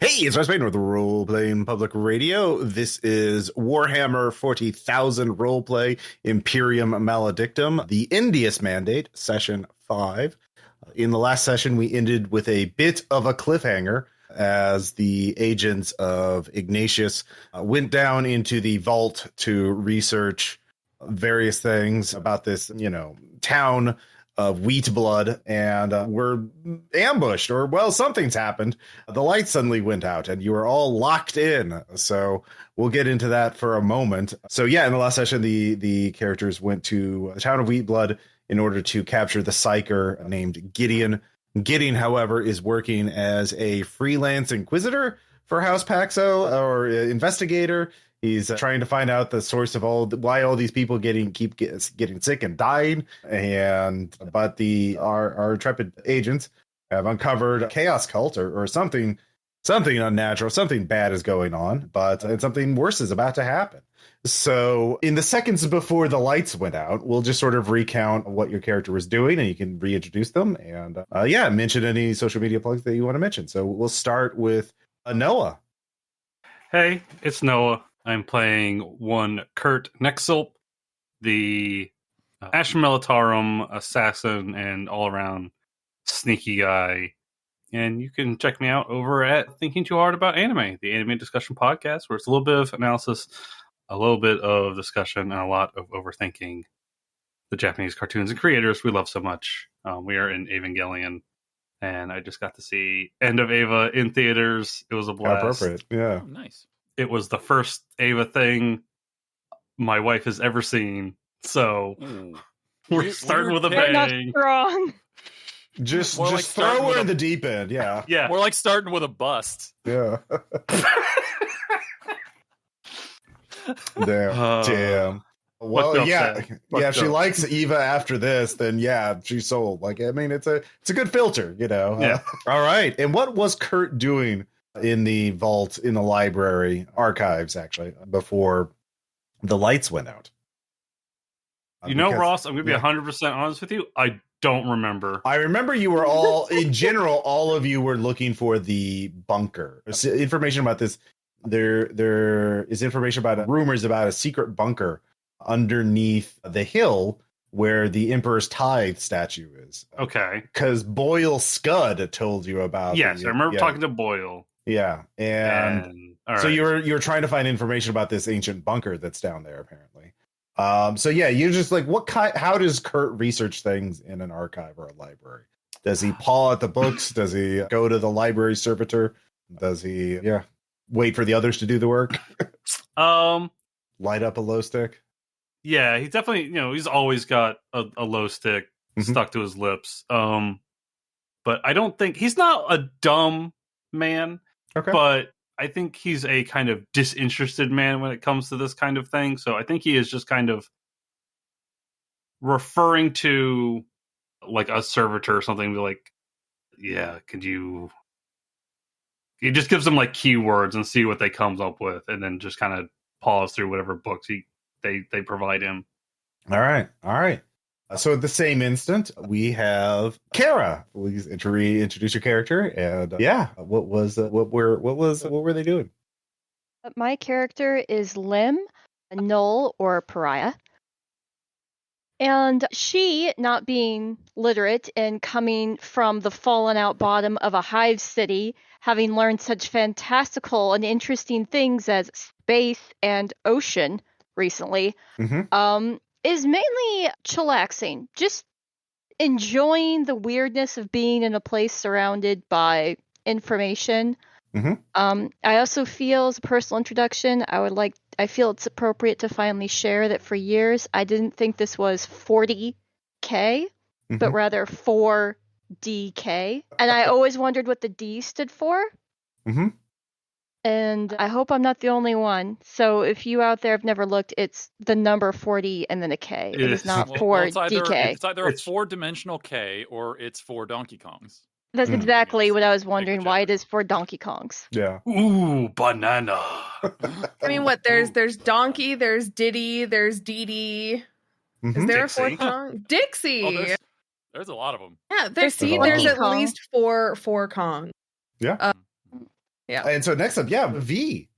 Hey, it's Spain with Roleplay Public Radio. This is Warhammer 40,000 Roleplay Imperium Maledictum, the Endius Mandate, Session 5. In the last session, we ended with a bit of a cliffhanger as the agents of Ignatius went down into the vault to research various things about this, town of Wheatblood, and were ambushed, or, well, something's happened. The lights suddenly went out, and you were all locked in. So we'll get into that for a moment. So, yeah, in the last session, the characters went to the town of Wheatblood in order to capture the psyker named Gideon. Gideon, however, is working as a freelance inquisitor for House Paxo, or investigator. He's trying to find out the source of why all these people keep getting sick and dying. But our intrepid agents have uncovered a chaos cult or something unnatural, something bad is going on, and something worse is about to happen. So in the seconds before the lights went out, we'll just sort of recount what your character was doing, and you can reintroduce them and mention any social media plugs that you want to mention. So we'll start with Noah. Hey, it's Noah. I'm playing one Khurt Neksilp, the Asher Militarum assassin and all-around sneaky guy. And you can check me out over at Thinking Too Hard About Anime, the anime discussion podcast, where it's a little bit of analysis, a little bit of discussion, and a lot of overthinking the Japanese cartoons and creators we love so much. We are in Evangelion, and I just got to see End of Eva in theaters. It was a blast. How appropriate, yeah. Oh, nice. It was the first Eva thing my wife has ever seen, so we're starting with a bang. Not strong. Just throw her in the deep end, yeah. Yeah. We're like starting with a bust. Yeah. Damn. Well, yeah. If she likes Eva after this, then yeah, she's sold. Like, I mean, it's a good filter, Yeah. All right. And what was Khurt doing in the vault, in the library archives, actually, before the lights went out? Ross, I'm going to be 100% honest with you. I don't remember. I remember you were all, in general, all of you were looking for the bunker. Information about this. There is information about rumors about a secret bunker underneath the hill where the Emperor's Tithe statue is. Okay. Because Boyle Scud told you about. Yes, I remember talking to Boyle. Yeah, and so you're trying to find information about this ancient bunker that's down there, apparently. So yeah, you're just like, how does Khurt research things in an archive or a library? Does he paw at the books? Does he go to the library servitor? Does he wait for the others to do the work? Light up a low stick? Yeah, he definitely, he's always got a low stick stuck to his lips. But I don't think he's not a dumb man. Okay. But I think he's a kind of disinterested man when it comes to this kind of thing. So I think he is just kind of referring to like a servitor or something, like, yeah, could you... He just gives them like keywords and see what they comes up with, and then just kind of pause through whatever books they provide him. All right. So at the same instant, we have Kara. Please reintroduce your character, and what were they doing? My character is Lim, a null or pariah. And she, not being literate and coming from the fallen out bottom of a hive city, having learned such fantastical and interesting things as space and ocean recently, is mainly chillaxing, just enjoying the weirdness of being in a place surrounded by information. I also feel, as a personal introduction, I feel it's appropriate to finally share that for years I didn't think this was 40K, but rather 4DK, and I always wondered what the D stood for. And I hope I'm not the only one. So if you out there have never looked, it's the number 40 and then a K. It is not 4DK. It's either a 4-dimensional K or it's 4 Donkey Kongs. That's exactly what I was wondering, why it is 4 Donkey Kongs. Yeah. Ooh, banana. I mean, what? There's Donkey, there's Diddy, there's Dee Dee. Is there a fourth Kong? Dixie. Oh, there's a lot of them. Yeah, there's There's at Kong. least four Kong. Yeah. Yeah. And so next up, V.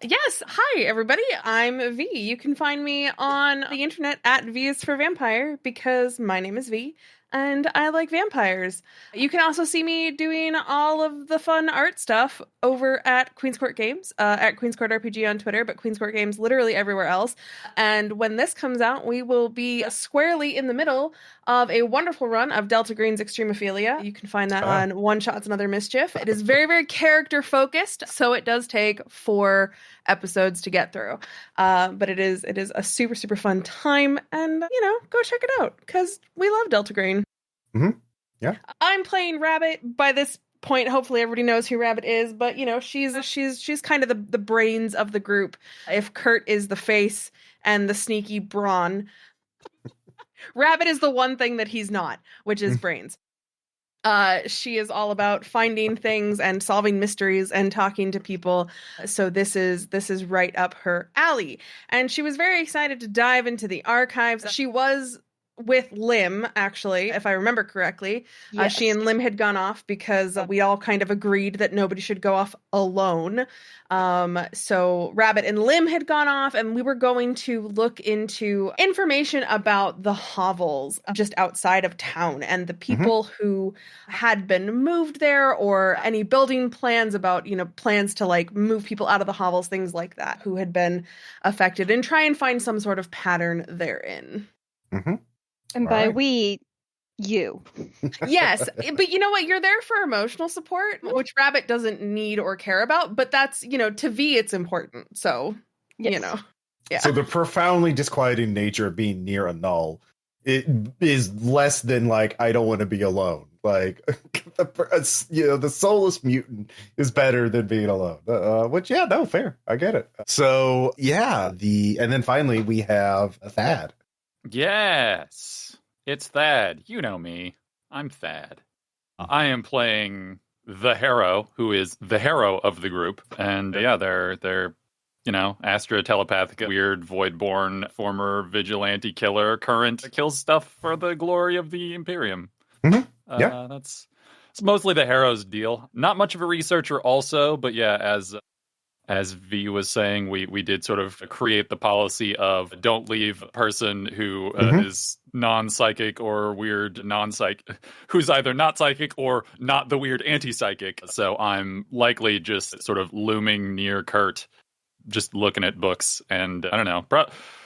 Yes. Hi, everybody. I'm V. You can find me on the internet at V is for Vampire because my name is V and I like vampires. You can also see me doing all of the fun art stuff over at Queen's Court Games, at Queen's Court RPG on Twitter, but Queen's Court Games literally everywhere else. And when this comes out, we will be squarely in the middle of a wonderful run of Delta Green's Extremophilia. You can find that on One Shots and Other Mischief. It is very, very character focused, so it does take 4 episodes to get through. But it is a super, super fun time, and go check it out because we love Delta Green. Mm-hmm. Yeah. I'm playing Rabbit. By this point, hopefully everybody knows who Rabbit is, but she's kind of the brains of the group. If Khurt is the face and the sneaky brawn, Rabbit is the one thing that he's not, which is brains. She is all about finding things and solving mysteries and talking to people. So this is right up her alley. And she was very excited to dive into the archives. She was with Lim, actually, if I remember correctly. Yes. She and Lim had gone off because we all kind of agreed that nobody should go off alone. So Rabbit and Lim had gone off, and we were going to look into information about the hovels just outside of town and the people who had been moved there, or any building plans about, plans to like move people out of the hovels, things like that, who had been affected, and try and find some sort of pattern therein. Mm-hmm. And by we, you. Yes, but you know what? You're there for emotional support, which Rabbit doesn't need or care about, but that's, to V, it's important. So, Yes. Yeah. So the profoundly disquieting nature of being near a null, it is less than like, I don't want to be alone. Like, the soulless mutant is better than being alone. Which, fair. I get it. So, and then finally we have Thad. Yes, it's Thad. You know me. I'm Thad. I am playing the Harrow, who is the Harrow of the group. And they're Astra telepathic, weird, voidborn, former vigilante killer, current kills stuff for the glory of the Imperium. Mm-hmm. It's mostly the Harrow's deal. Not much of a researcher also, but as V was saying, we did sort of create the policy of don't leave a person who is non-psychic or weird non-psychic, who's either not psychic or not the weird anti-psychic. So I'm likely just sort of looming near Khurt, just looking at books, and I don't know.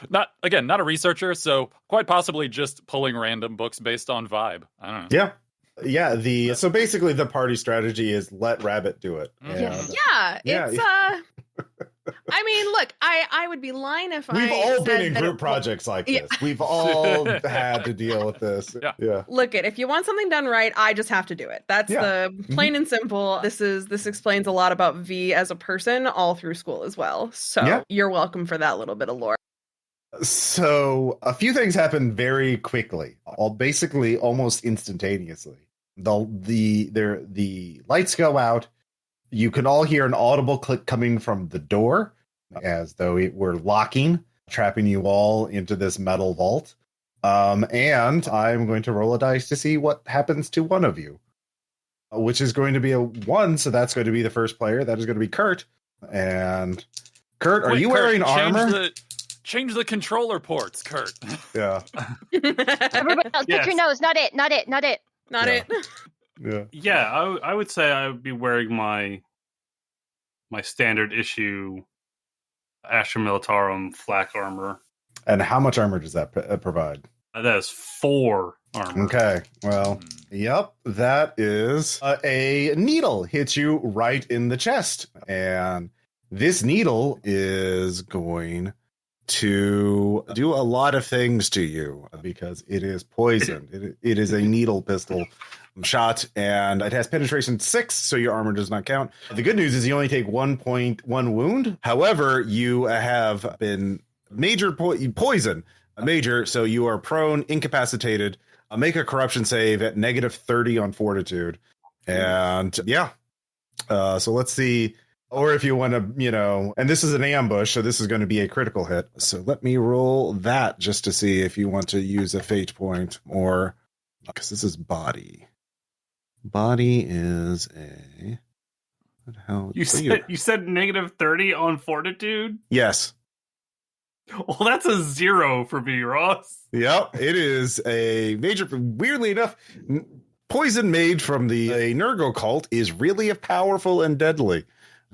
Not a researcher, so quite possibly just pulling random books based on vibe. I don't know. Yeah. So basically the party strategy is let Rabbit do it. Yes. It's I mean, look, I would be lying if we've all been in group projects like this. We've all had to deal with this. Yeah. Look, if you want something done right, I just have to do it. That's the plain and simple. This explains a lot about V as a person all through school as well. So you're welcome for that little bit of lore. So a few things happen very quickly, basically almost instantaneously. The lights go out. You can all hear an audible click coming from the door, as though it were locking, trapping you all into this metal vault. And I'm going to roll a dice to see what happens to one of you, which is going to be a 1. So that's going to be the first player. That is going to be Khurt. And Khurt, are you wearing armor? Change the controller ports, Khurt. Yeah. Everybody else, pick your nose. Not it. Yeah. I would say I would be wearing my standard issue Astra Militarum flak armor. And how much armor does that provide? That is 4 armor. Okay, well, yep, that is a needle hits you right in the chest. And this needle is going to do a lot of things to you because it is poisoned. It is a needle pistol shot, and it has penetration 6, so your armor does not count. The good news is you only take 1.1 wound. However, you have been poison, so you are prone, incapacitated. Make a corruption save at -30 on fortitude, and so let's see. Or if you want to, and this is an ambush, so this is going to be a critical hit. So let me roll that just to see if you want to use a fate point, or because this is body. Body is a What the hell? You said negative 30 on fortitude? Yes. Well, that's a 0 for me, Ross. Yep, it is a major. Weirdly enough, poison made from the Nurgle cult is really powerful and deadly.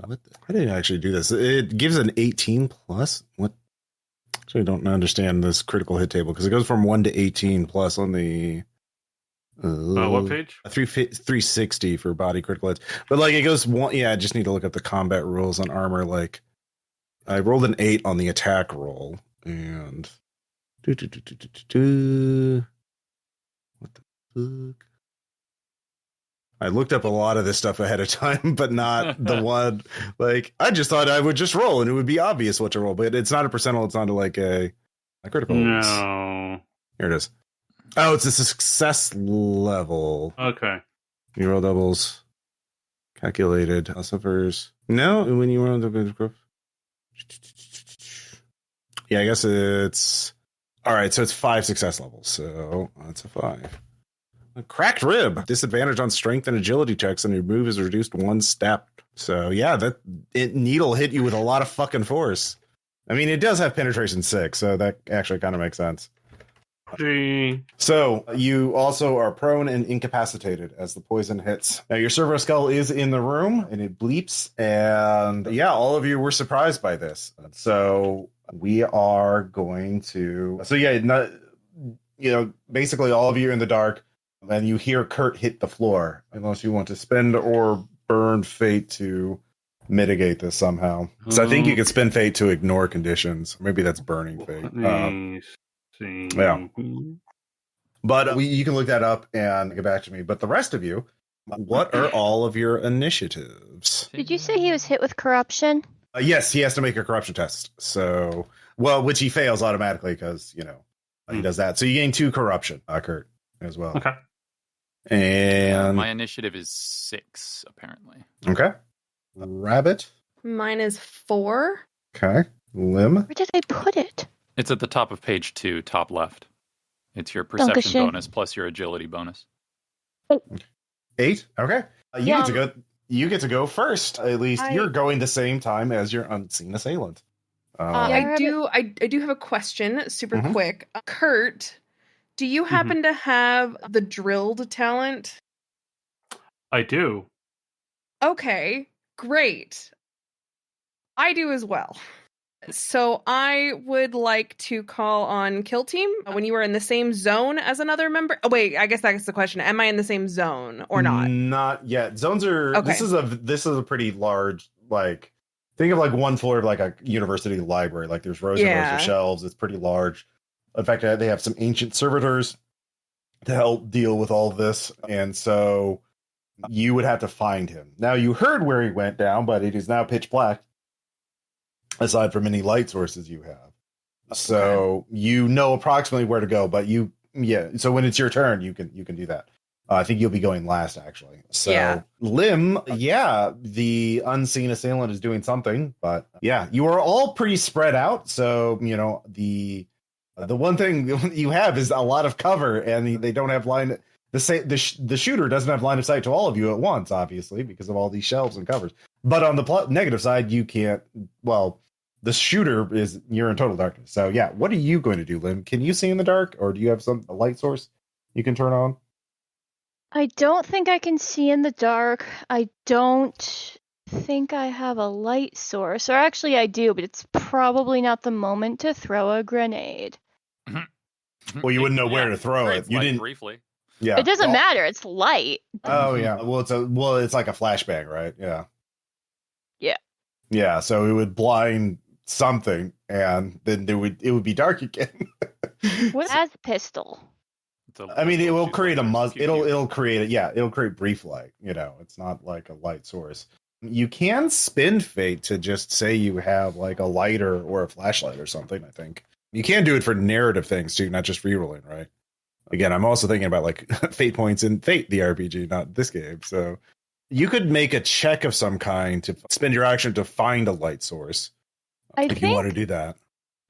I didn't actually do this. It gives an 18 plus. What? Actually, I don't understand this critical hit table because it goes from 1 to 18 plus on the. What page? 360 for body critical hits. But like it goes one. Yeah, I just need to look up the combat rules on armor. Like I rolled an 8 on the attack roll and. What the fuck? I looked up a lot of this stuff ahead of time, but not the one. Like I just thought I would just roll and it would be obvious what to roll, but it's not a percentile. It's not like a critical. No. Here it is. Oh, it's a success level. Okay. You roll doubles. Calculated. Suffers. No, when you roll the. Yeah, I guess it's. All right, so it's 5 success levels. So that's a 5. A cracked rib. Disadvantage on strength and agility checks, and your move is reduced 1 step. So yeah, needle hit you with a lot of fucking force. I mean, it does have penetration 6, so that actually kind of makes sense. So you also are prone and incapacitated as the poison hits. Now your servo skull is in the room and it bleeps, and yeah, all of you were surprised by this. So we are going to. So yeah, basically all of you are in the dark, and you hear Khurt hit the floor. Unless you want to spend or burn fate to mitigate this somehow. So I think you could spend fate to ignore conditions. Maybe that's burning fate. Yeah, but you can look that up and get back to me. But the rest of you, what are all of your initiatives? Did you say he was hit with corruption? Yes, he has to make a corruption test. So, which he fails automatically because he does that. So you gain 2 corruption, Khurt, as well. Okay. And my initiative is 6, apparently. Okay. Rabbit. Mine is 4. Okay. Lim. Where did I put it? It's at the top of page 2, top left. It's your perception Dankeschön. bonus plus your agility bonus. 8. Okay. You get to go first. At least you're going the same time as your unseen assailant. I do have a question, super quick. Khurt, do you happen to have the drilled talent? I do. Okay, great. I do as well. So I would like to call on Kill Team when you are in the same zone as another member. Oh wait, I guess that's the question. Am I in the same zone or not? Not yet. Zones are. Okay. This is a pretty large. Like, think of like one floor of like a university library. Like there's rows and rows of shelves. It's pretty large. In fact, they have some ancient servitors to help deal with all of this, and so you would have to find him. Now you heard where he went down, but it is now pitch black. Aside from any light sources you have, so you know approximately where to go. But so when it's your turn, you can do that. I think you'll be going last, actually. So Lim, the unseen assailant is doing something, but you are all pretty spread out. So the one thing you have is a lot of cover, and they don't have line. The shooter doesn't have line of sight to all of you at once, obviously, because of all these shelves and covers. But on the negative side, you can't. Well, the shooter you're in total darkness. So what are you going to do, Lim? Can you see in the dark, or do you have a light source you can turn on? I don't think I can see in the dark. I don't think I have a light source, or actually I do, but it's probably not the moment to throw a grenade. Well, you wouldn't know where to throw it. You didn't briefly. Yeah, it doesn't matter. It's light. Oh yeah. Well, it's like a flashbang, right? Yeah. Yeah. Yeah. So it would blind something, and then it would be dark again. What has a pistol? I mean, it will create a it'll create brief light. It's not like a light source. You can spin fate to just say you have like a lighter or a flashlight or something. I think you can do it for narrative things too, not just rerolling, right? Again, I'm also thinking about like fate points in Fate, the RPG, not this game. So you could make a check of some kind to spend your action to find a light source. If you want to do that.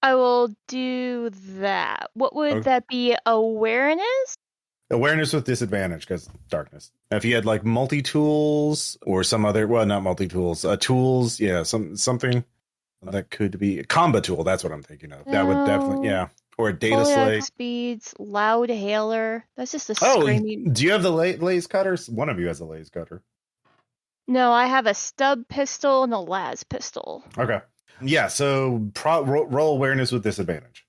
I will do that. What would that be? Awareness? Awareness with disadvantage because darkness. Now, if you had like multi-tools or some other, well, not multi-tools, tools, yeah, something that could be a combo tool. That's what I'm thinking of. That would definitely, yeah. Or a data slate. Speeds, loud hailer. That's just a screaming. Do you have the laser cutter? One of you has a laser cutter. No, I have a stub pistol and a las pistol. Okay. Yeah, so roll awareness with disadvantage.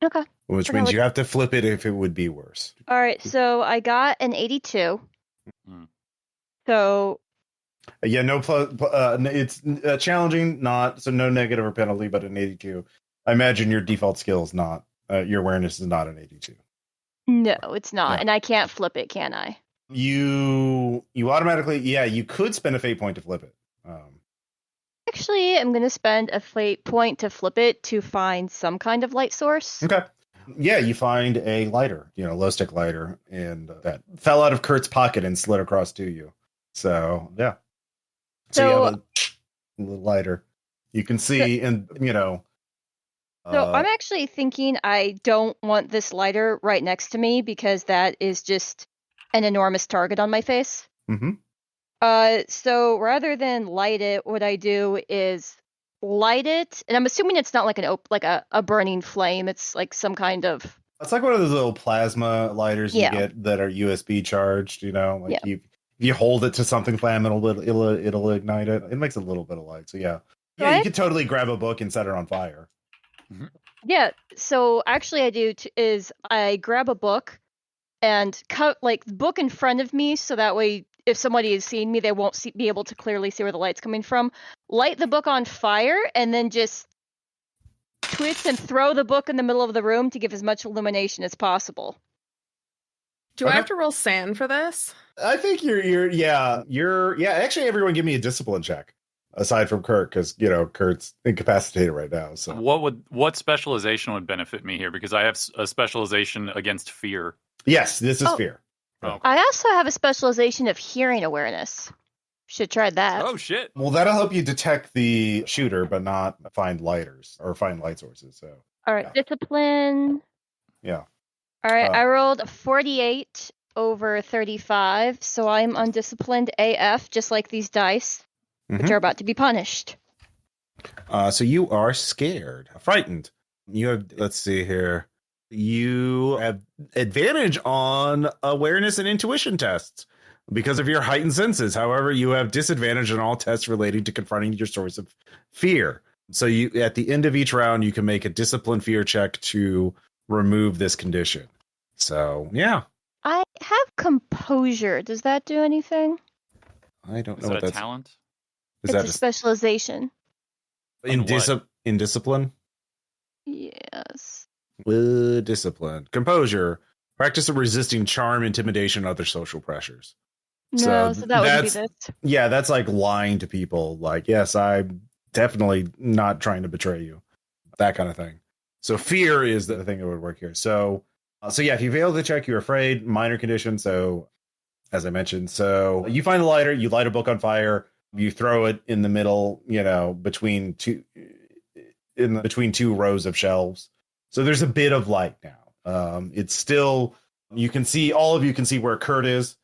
Okay. Which means you have to flip it if it would be worse. All right, so I got an 82. So... Yeah, no plus. It's challenging, not so no negative or penalty, but an 82. I imagine your default skill is not your awareness is not an 82. No, it's not, and I can't flip it, can I? You automatically, yeah, you could spend a fate point to flip it. Actually, I'm going to spend a fate point to flip it to find some kind of light source. Okay. Yeah, you find a lighter, low stick lighter, and that fell out of Khurt's pocket and slid across to you. So yeah. So you have a little lighter. You can see, and So I'm actually thinking I don't want this lighter right next to me because that is just an enormous target on my face. Mm-hmm. So rather than light it, what I do is light it, and I'm assuming it's not like a burning flame. It's like some kind of. It's like one of those little plasma lighters you get that are USB charged. You hold it to something flammable, it'll ignite it. It makes a little bit of light. So yeah, you could totally grab a book and set it on fire. Mm-hmm. Yeah. So actually, I do is I grab a book and cut the book in front of me, so that way, if somebody is seeing me, they won't be able to clearly see where the light's coming from. Light the book on fire, and then just twist and throw the book in the middle of the room to give as much illumination as possible. Do I have to roll sand for this? I think you're actually everyone give me a discipline check aside from Khurt, because Kurt's incapacitated right now. So what specialization would benefit me here? Because I have a specialization against fear. Yes, this is fear. Oh. I also have a specialization of hearing awareness. Should try that. Oh shit. Well, that'll help you detect the shooter, but not find lighters or find light sources. So all right, discipline. Yeah. All right, I rolled a 48 over 35, so I'm undisciplined AF, just like these dice, which are about to be punished. So you are scared, frightened. You have, let's see here, you have advantage on awareness and intuition tests because of your heightened senses. However, you have disadvantage on all tests relating to confronting your source of fear. So you, at the end of each round, you can make a discipline fear check to remove this condition. So yeah, I have composure. Does that do anything? I don't know. Is what that a that's talent? Is it's a specialization. In discipline? Yes. Discipline, composure, practice of resisting charm, intimidation, and other social pressures. No, so that would be this. Yeah, that's like lying to people. Like, yes, I'm definitely not trying to betray you. That kind of thing. So fear is the thing that would work here. So yeah, if you fail the check, you're afraid. Minor condition. So as I mentioned, so you find a lighter, you light a book on fire, you throw it in the middle, between two rows of shelves. So there's a bit of light now. It's still, all of you can see where Khurt is,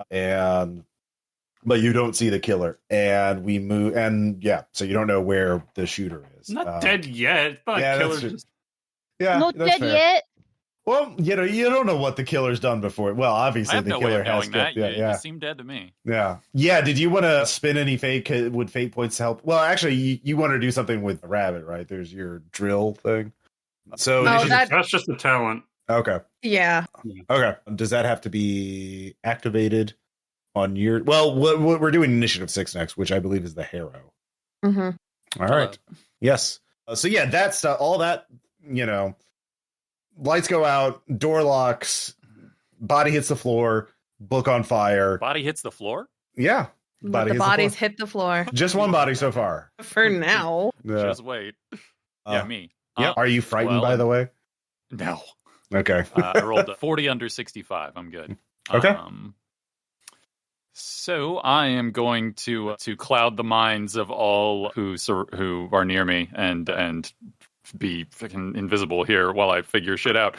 but you don't see the killer. And we move, and yeah, so you don't know where the shooter is. Not dead yet. It's not a killer. Not dead yet. Well, you don't know what the killer's done before. Well, obviously the killer has. You seem dead to me. Yeah. Did you want to spin any fate? Would fate points help? Well, actually, you want to do something with the rabbit, right? There's your drill thing. So that's just a talent. Okay. Yeah. Okay. Does that have to be activated on your? Well, we're doing Initiative 6 next, which I believe is the Harrow. Mm-hmm. All right. Yes. So yeah, that's all that. Lights go out, door locks, body hits the floor, book on fire. Body hits the floor? Yeah. The bodies hit the floor. Just one body so far. For now. Yeah. Just wait. Me. Yeah. Are you frightened, by the way? No. Okay. I rolled a 40 under 65. I'm good. Okay. So I am going to cloud the minds of all who are near me and be freaking invisible here while I figure shit out.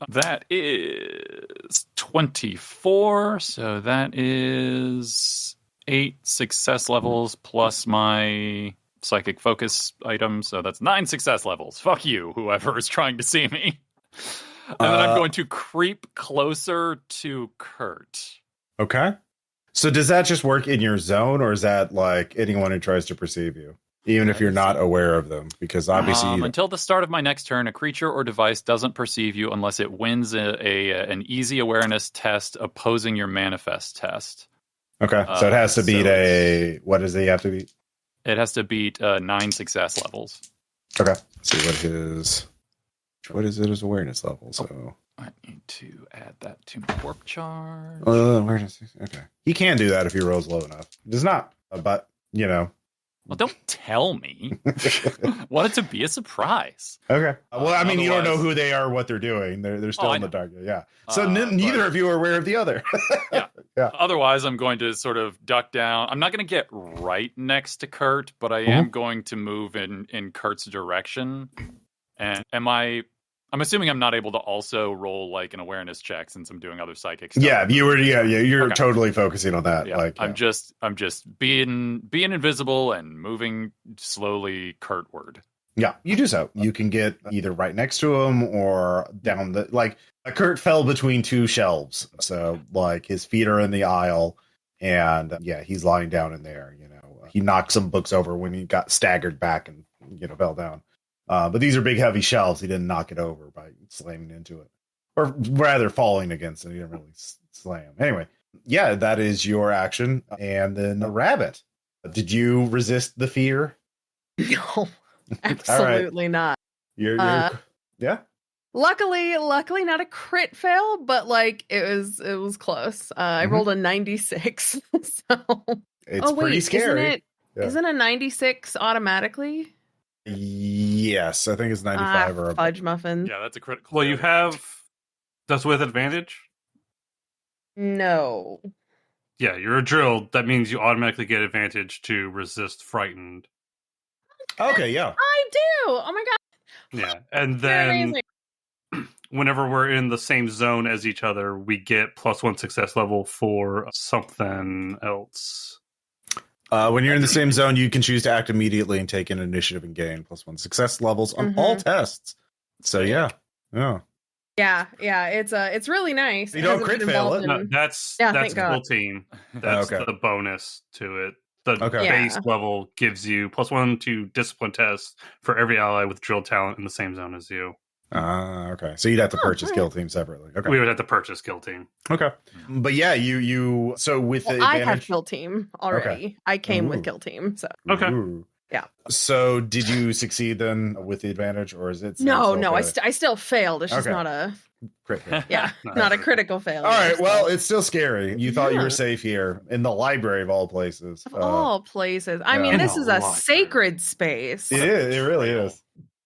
That is 24, so that is 8 success levels plus my psychic focus item, so that's 9 success levels. Fuck you, whoever is trying to see me. And then I'm going to creep closer to Khurt. Okay. So does that just work in your zone, or is that like anyone who tries to perceive you, even if you're not aware of them? Because obviously, until the start of my next turn, a creature or device doesn't perceive you unless it wins an easy awareness test opposing your manifest test. Okay, so it has to beat what does it have to beat? It has to beat 9 success levels. Okay, let's see what is it as awareness level? So I need to add that to my warp charge. Awareness. Okay, he can do that if he rolls low enough. It does not, but you know. Well, don't tell me. Want it to be a surprise. Okay. Well, I mean, you don't know who they are, or what they're doing. They're still in the dark. Yeah. So neither of you are aware of the other. Yeah. Yeah. Otherwise, I'm going to sort of duck down. I'm not going to get right next to Khurt, but I am going to move in Kurt's direction. And I'm assuming I'm not able to also roll like an awareness check since I'm doing other psychic stuff. Yeah, you're totally focusing on that. Yeah. I'm just being invisible and moving slowly Kurtward. Yeah, you do so. You can get either right next to him or down Khurt fell between two shelves. So like his feet are in the aisle and he's lying down in there, He knocked some books over when he got staggered back and fell down. But these are big, heavy shelves. He didn't knock it over by slamming into it. Or rather, falling against it. He didn't really slam. Anyway, that is your action. And then the rabbit. Did you resist the fear? No, absolutely not. You're yeah? Luckily not a crit fail, but like it was close. I rolled a 96. So it's pretty scary. Isn't a 96 automatically? Yes, I think it's 95 or fudge muffin. Yeah, that's a critical. Well, you have that's with advantage? No. Yeah, you're a drilled. That means you automatically get advantage to resist frightened. Okay, yeah. I do. Oh my god. Yeah, and then whenever we're in the same zone as each other, we get +1 success level for something else. When you're in the same zone, you can choose to act immediately and take an initiative and gain +1 success levels on all tests. So yeah. It's really nice. You don't crit fail it. No, that's skill team. That's the bonus to it. The base level gives you +1 to discipline tests for every ally with drill talent in the same zone as you. Okay. So you'd have to purchase kill team separately. Okay. We would have to purchase kill team. Okay. But you so with the I advantage, have kill team already. Okay. I came with kill team. So okay. Yeah. So did you succeed then with the advantage, or is it? No. I still failed. It's just not a crit fail. Yeah, not a critical fail. All right. Well, it's still scary. You thought you were safe here in the library of all places. Of all places. I mean, this is a sacred space. It is. It really is.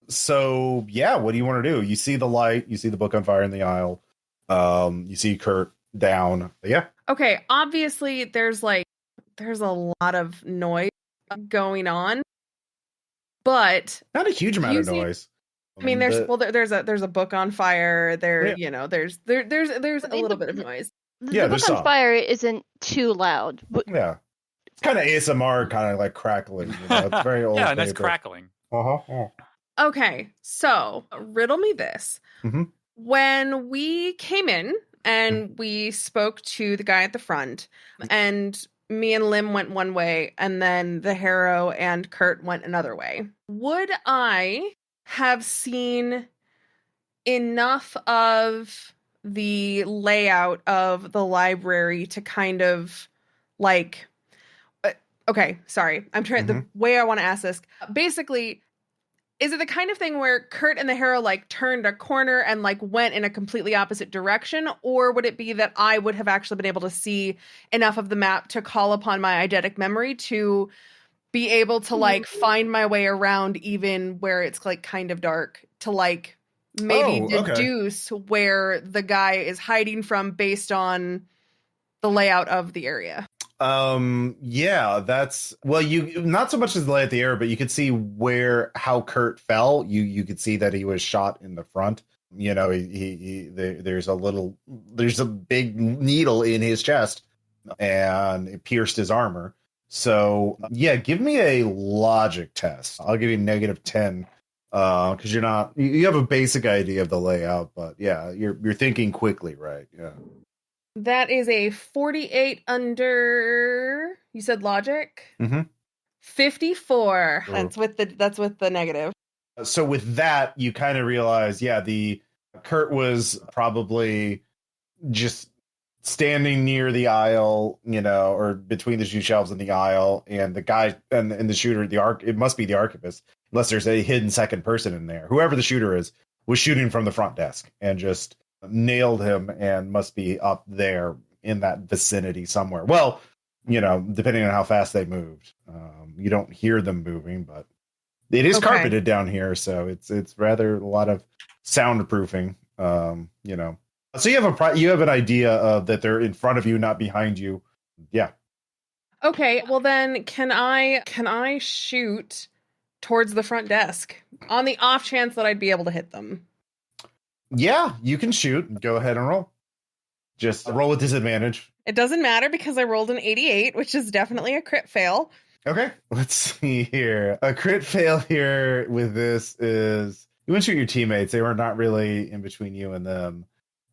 So what do you want to do? You see the light. You see the book on fire in the aisle. You see Khurt down. Yeah. Okay. Obviously, there's a lot of noise going on, but not a huge amount of noise. I mean, there's a book on fire. There's a little bit of noise. The book on fire isn't too loud. Yeah, it's kind of ASMR, kind of like crackling. It's very old. Yeah, nice crackling. Okay, so riddle me this. Mm-hmm. When we came in and we spoke to the guy at the front, and me and Lim went one way, and then the Harrow and Khurt went another way, would I have seen enough of the layout of the library to kind of like... okay, sorry. I'm trying... The way I want to ask this. Basically... is it the kind of thing where Khurt and the Harrow like turned a corner and like went in a completely opposite direction? Or would it be that I would have actually been able to see enough of the map to call upon my eidetic memory to be able to like find my way around even where it's like kind of dark, to like maybe deduce where the guy is hiding from based on the layout of the area? That's you not so much as the layout of the area, but you could see how Khurt fell. You could see that he was shot in the front There's a big needle in his chest, and it pierced his armor. So yeah, give me a logic test. I'll give you -10 because you have a basic idea of the layout, but yeah, you're thinking quickly, right? Yeah. That is a 48 under. You said logic. 54. Ooh. That's with the negative. So with that, you kind of realize, the Khurt was probably just standing near the aisle, or between the two shelves in the aisle, and the guy and the shooter, it must be the archivist, unless there's a hidden second person in there. Whoever the shooter is was shooting from the front desk and just nailed him, and must be up there in that vicinity somewhere. Well, depending on how fast they moved, you don't hear them moving, but it is carpeted down here, so it's rather a lot of soundproofing. So you have an idea of that they're in front of you, not behind you. Yeah. Okay, well then, can I shoot towards the front desk on the off chance that I'd be able to hit them? Yeah, you can shoot. Go ahead and roll. Just roll with disadvantage. It doesn't matter because I rolled an 88, which is definitely a crit fail. Okay, let's see here. A crit fail here with this is you wouldn't shoot your teammates. They were not really in between you and them.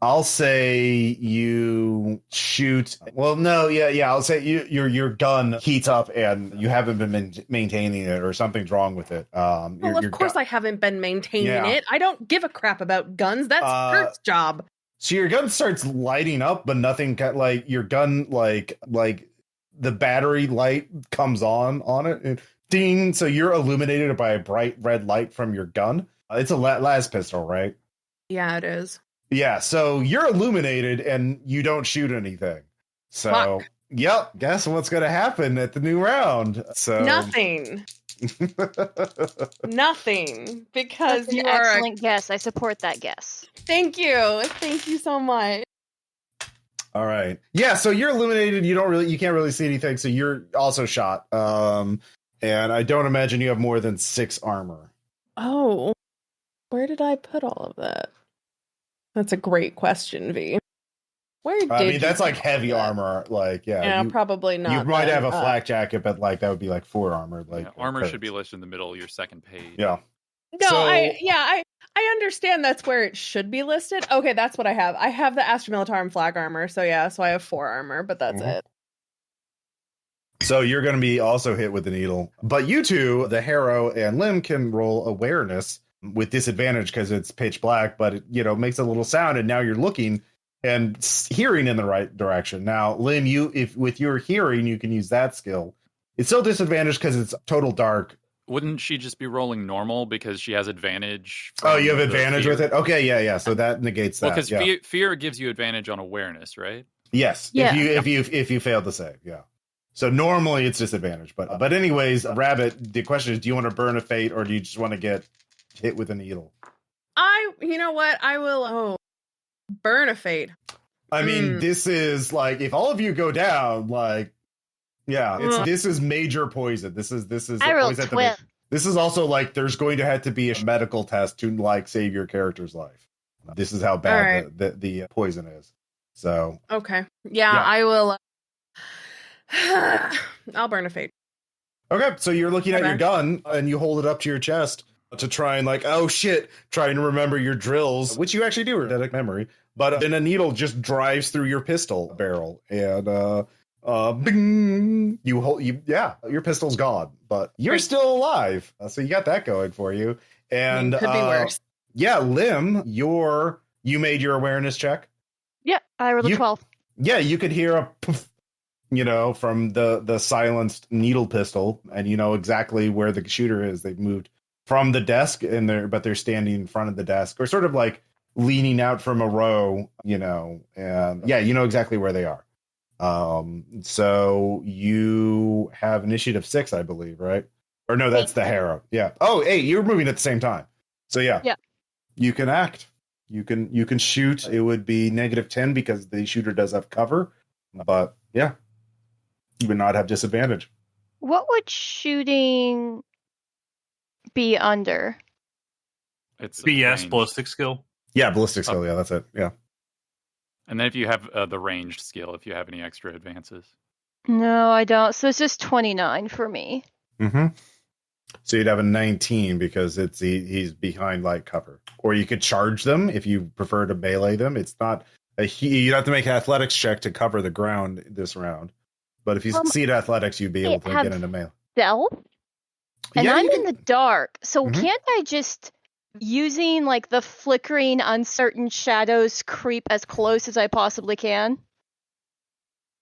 I'll say you shoot. Well, no, yeah. I'll say your gun heats up and you haven't been maintaining it, or something's wrong with it. Of course I haven't been maintaining it. I don't give a crap about guns. That's Kurt's job. So your gun starts lighting up, but nothing like your gun, like the battery light comes on it, and ding. So you're illuminated by a bright red light from your gun. It's a las pistol, right? Yeah, it is. Yeah, so you're illuminated and you don't shoot anything. So, Fuck. Yep, guess what's going to happen at the new round? So nothing. Nothing, because That's an excellent guess. I support that guess. Thank you so much. All right. Yeah, so you're illuminated. You can't really see anything. So you're also shot. And I don't imagine you have more than 6 armor. Oh, where did I put all of that? That's a great question, V. That's like heavy armor. Like, yeah, probably not. You might have a flak jacket, but like that would be like 4 armor. Like armor should be listed in the middle of your second page. Yeah. No, I understand that's where it should be listed. Okay, that's what I have. I have the Astra Militarum flak armor, so I have 4 armor, but that's it. So you're going to be also hit with the needle. But you two, the Harrow and Lim, can roll awareness with disadvantage because it's pitch black, but it makes a little sound, and now you're looking and hearing in the right direction. Now, Lim, if with your hearing, you can use that skill. It's still disadvantage because it's total dark. Wouldn't she just be rolling normal because she has advantage? Oh, you have advantage with it? Okay, yeah. So that negates that. Well, because fear gives you advantage on awareness, right? Yes. Yeah. If you fail to save, yeah. So normally it's disadvantage, but anyways, Rabbit, the question is, do you want to burn a fate, or do you just want to get hit with a needle? You know what? I will burn a fate. I mean, this is like, if all of you go down, like, this is major poison. This is I rolled 12. This is also like there's going to have to be a medical test to like save your character's life. This is how bad the poison is. So okay, yeah. I will. I'll burn a fate. Okay, so you're looking at your gun and you hold it up to your chest to try and trying to remember your drills, which you actually do, eidetic memory. But then a needle just drives through your pistol barrel, and bing, your pistol's gone, but you're still alive. So you got that going for you. And could be worse. Yeah, Lim, you made your awareness check. Yeah, I rolled a 12. Yeah, you could hear a poof, from the silenced needle pistol, and you know exactly where the shooter is. They've moved from the desk but they're standing in front of the desk, or sort of like leaning out from a row, and you know exactly where they are. So you have initiative 6, I believe, right? Or no, that's the Harrow. Yeah. Oh, 8. You're moving at the same time. So yeah. You can act. You can shoot. It would be -10 because the shooter does have cover, but yeah, you would not have disadvantage. What would shooting be under? It's BS ballistic skill. Yeah, ballistic skill. Yeah, that's it. Yeah. And then if you have the ranged skill, if you have any extra advances. No, I don't. So it's just 29 for me. Mm-hmm. So you'd have a 19 because he's behind light cover. Or you could charge them if you prefer to melee them. It's not you'd have to make an athletics check to cover the ground this round. But if you succeed athletics, you'd be able to get into melee. Stealth? And Yeah, I'm in the dark. So Mhm. can't I just, using like the flickering, uncertain shadows, creep as close as I possibly can?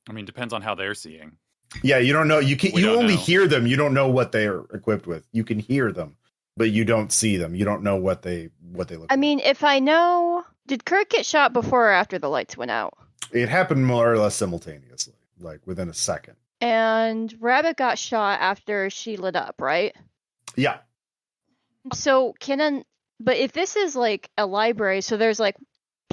I mean, depends on how they're seeing. Yeah, you don't know. You only know. hear them. You don't know what they're equipped with. You can hear them, but you don't see them. You don't know what they look I like. mean, if I know, did Khurt get shot before or after the lights went out? It happened more or less simultaneously, like within a second. And Rabbit got shot after she lit up, right? Yeah. So but if this is like a library, so there's like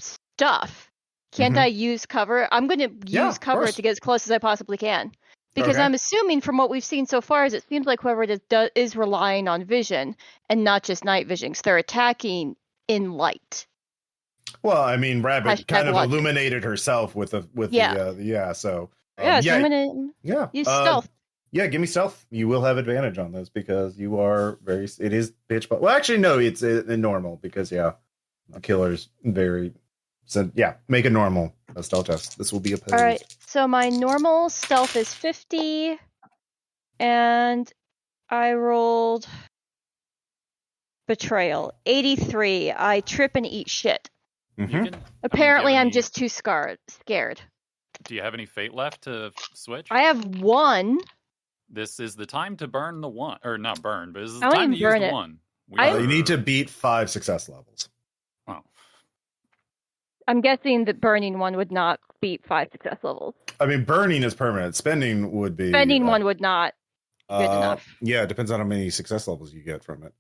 stuff, can't Mhm. I use cover? I'm going to Yeah, use of cover course. to get as close as I possibly can. Because Okay. I'm assuming from what we've seen so far is it seems like whoever it is relying on vision and not just night vision. 'Cause they're attacking in light. Well, I mean, Rabbit Hashtag kind of logic. illuminated herself with Yeah. So Yeah, so yeah, I'm going to yeah. use stealth. Yeah, give me stealth. You will have advantage on this because you are it is pitch black. Well, actually, no, it's normal because the killer's very. So yeah, make a normal stealth test. This will be opposed. All right, so my normal stealth is 50, and I rolled betrayal 83. I trip and eat shit. Mhm. Apparently, I'm any- just too scared. Do you have any fate left to switch? I have one. This is the time to burn the one, or not burn, but this is the I won't time to even use burn the it. one. You need to beat 5 success levels. Oh, I'm guessing that burning one would not beat 5 success levels. I mean, burning is permanent. Spending would be. Spending one would not. Good enough. Yeah, it depends on how many success levels you get from it.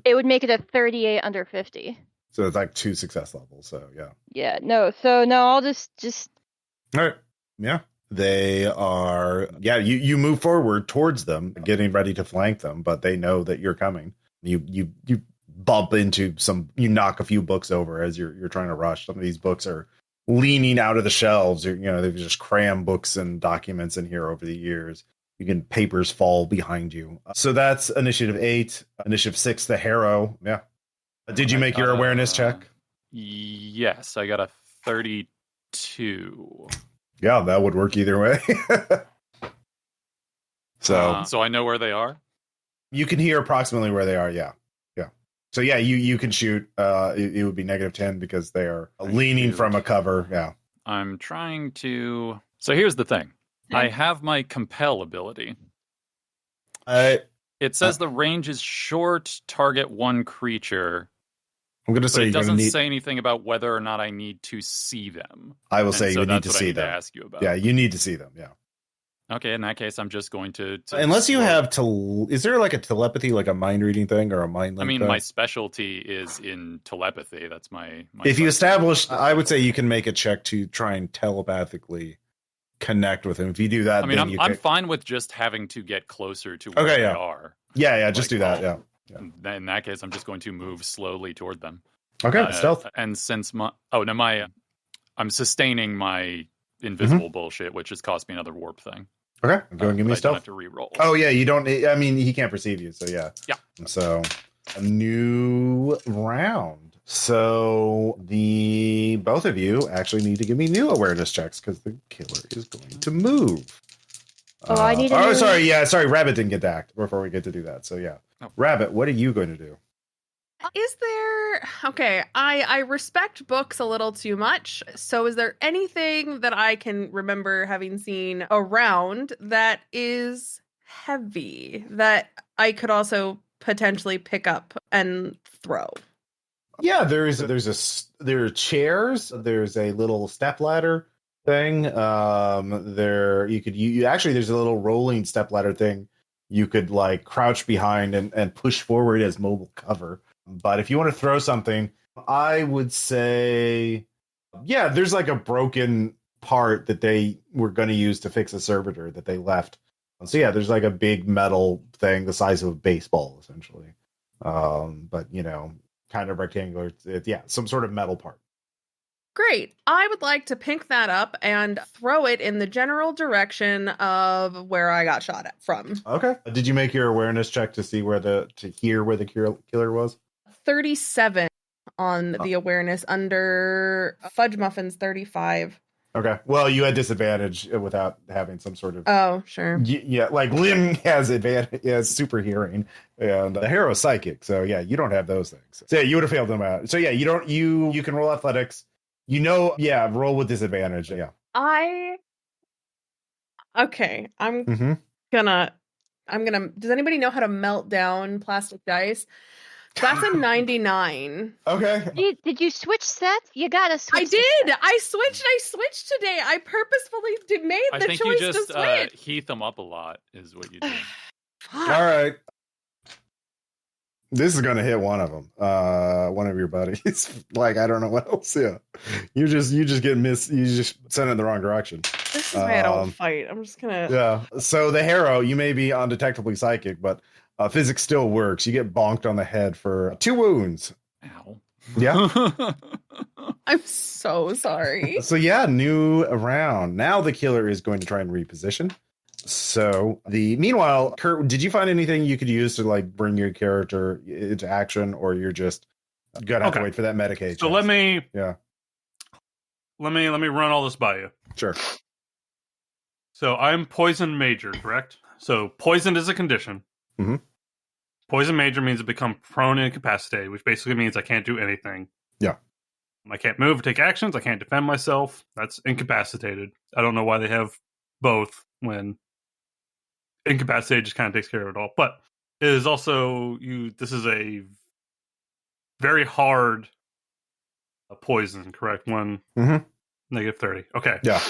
It would make it a 38 under 50. So it's like 2 success levels. So yeah. Yeah, no. So no, I'll just. All right. Yeah. They are. Yeah. You move forward towards them, getting ready to flank them, but they know that you're coming. You bump into you knock a few books over as you're trying to rush. Some of these books are leaning out of the shelves. They've just crammed books and documents in here over the years. Papers fall behind you. So that's initiative 8. Initiative 6, the Harrow. Yeah. Did you make your awareness check? Yes, I got a 32. Yeah, that would work either way. So I know where they are. you can hear approximately where they are. Yeah. So yeah, you can shoot. It would be -10 because they are leaning from a cover. Yeah. I'm trying to. So here's the thing. I have my compel ability. It says the range is short, target one creature. I'm going to say But it doesn't say anything about whether or not I need to see them. I will say so you need that's to what I see need them. to ask you about. Yeah, you need to see them. Yeah. Okay, in that case, I'm just going to Unless you have is there like a telepathy, like a mind reading thing or a mind link? I mean, thing? my specialty is in telepathy. That's my if you specialty. establish, I would say you can make a check to try and telepathically connect with him. If you do that, I mean, then I'm fine with just having to get closer to where they are. Yeah, just do that. Yeah. In that case, I'm just going to move slowly toward them. Okay, stealth. And since I'm sustaining my invisible bullshit, which has cost me another warp thing. Okay, go and give me I stealth. don't have to re-roll. Oh yeah, you don't. I mean, he can't perceive you, so yeah. Yeah. So a new round. So the both of you actually need to give me new awareness checks because the killer is going to move. I need. Sorry. Yeah, sorry. Rabbit didn't get to act before we get to do that. So yeah, Rabbit, what are you going to do? Is there... Okay, I respect books a little too much, so is there anything that I can remember having seen around that is heavy that I could also potentially pick up and throw? Yeah, there are chairs. There's a little stepladder thing. There's a little rolling stepladder thing you could like crouch behind and push forward as mobile cover. But if you want to throw something, I would say, yeah, there's like a broken part that they were going to use to fix a servitor that they left. So yeah, there's like a big metal thing the size of a baseball, essentially. But kind of rectangular. It's some sort of metal part. Great. I would like to pick that up and throw it in the general direction of where I got shot at from. Okay. Did you make your awareness check to see to hear where the killer was? 37 on the awareness, under Fudge Muffin's 35. Okay. Well, you had disadvantage without having some sort of. Oh, sure. Yeah, like Lim has advantage, has super hearing, and the Harrow is psychic. So yeah, you don't have those things. So yeah, you would have failed them out. So yeah, you don't. You can roll athletics. Roll with disadvantage. Yeah. Okay. I'm gonna. Does anybody know how to melt down plastic dice? That's a 99. Okay. Did you switch sets? You gotta switch. I did. I switched today. I purposefully made the choice to switch. I think you just heat them up a lot is what you do. All right. This is gonna hit one of them. One of your buddies. Like, I don't know what else. Yeah. You just get you just sent in the wrong direction. This is why I don't fight. I'm just gonna. Yeah. So the Harrow, you may be undetectably psychic, but physics still works. You get bonked on the head for 2 wounds. Ow. Yeah. I'm so sorry. So yeah, new round. Now the killer is going to try and reposition. So meanwhile, Khurt, did you find anything you could use to like bring your character into action, or you're just gonna have to wait for that medication? So let me run all this by you. Sure. So I'm poison major, correct? So poison is a condition. Mm-hmm. Poison major means I become prone and incapacitated, which basically means I can't do anything. Yeah. I can't move or take actions. I can't defend myself. That's incapacitated. I don't know why they have both when incapacitated just kind of takes care of it all. But it is also this is a very hard poison, correct? One negative 30. Okay. Yeah.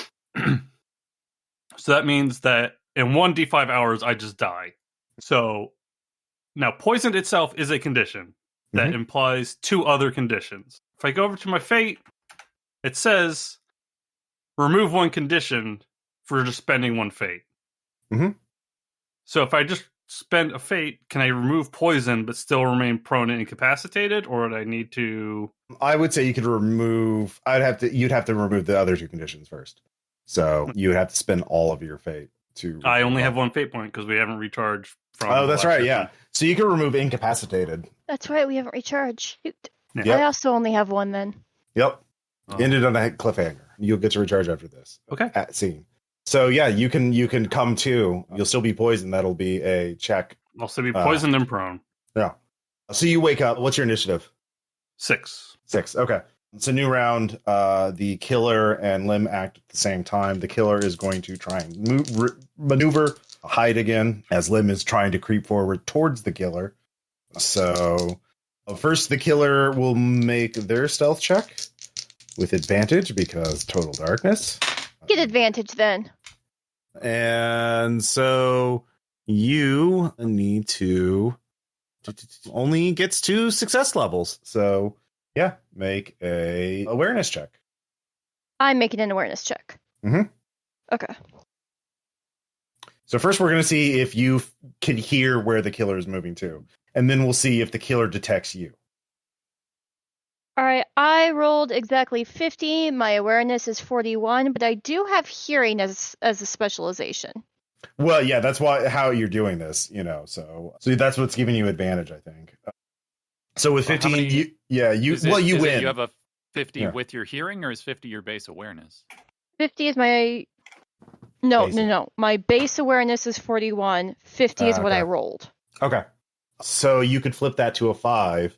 So that means that in 1d5 hours, I just die. So now poisoned itself is a condition that implies 2 other conditions. If I go over to my fate, it says remove 1 condition for just spending 1 fate. Mm-hmm. So if I just spend a fate, can I remove poison but still remain prone and incapacitated, or would I need to? I would say you could remove. You'd have to remove the other 2 conditions first. So you would have to spend all of your fate to. I only have 1 fate point because we haven't recharged from. Oh, that's right. Yeah. So you can remove incapacitated. That's right. We haven't recharged. Shoot. Yep. I also only have 1 then. Yep. Ended on a cliffhanger. You'll get to recharge after this. Okay. At scene. So yeah, you can come to. You'll still be poisoned. That'll be a check. I'll still be poisoned and prone. Yeah. So you wake up. What's your initiative? 6. 6. Okay. It's a new round. The killer and Lim act at the same time. The killer is going to try and maneuver, hide again, as Lim is trying to creep forward towards the killer. So first, the killer will make their stealth check with advantage because total darkness. Get advantage then. And so you need to only gets 2 success levels. So yeah, make a awareness check. I'm making an awareness check. Mm-hmm. Okay. So first we're going to see if you can hear where the killer is moving to. And then we'll see if the killer detects you. All right. I rolled exactly 50. My awareness is 41, but I do have hearing as a specialization. Well, yeah, that's how you're doing this, So that's what's giving you advantage, I think. So with 50, you win. You have a 50 with your hearing, or is 50 your base awareness? 50 is my... No. My base awareness is 41. 50 is what I rolled. Okay. So you could flip that to a 5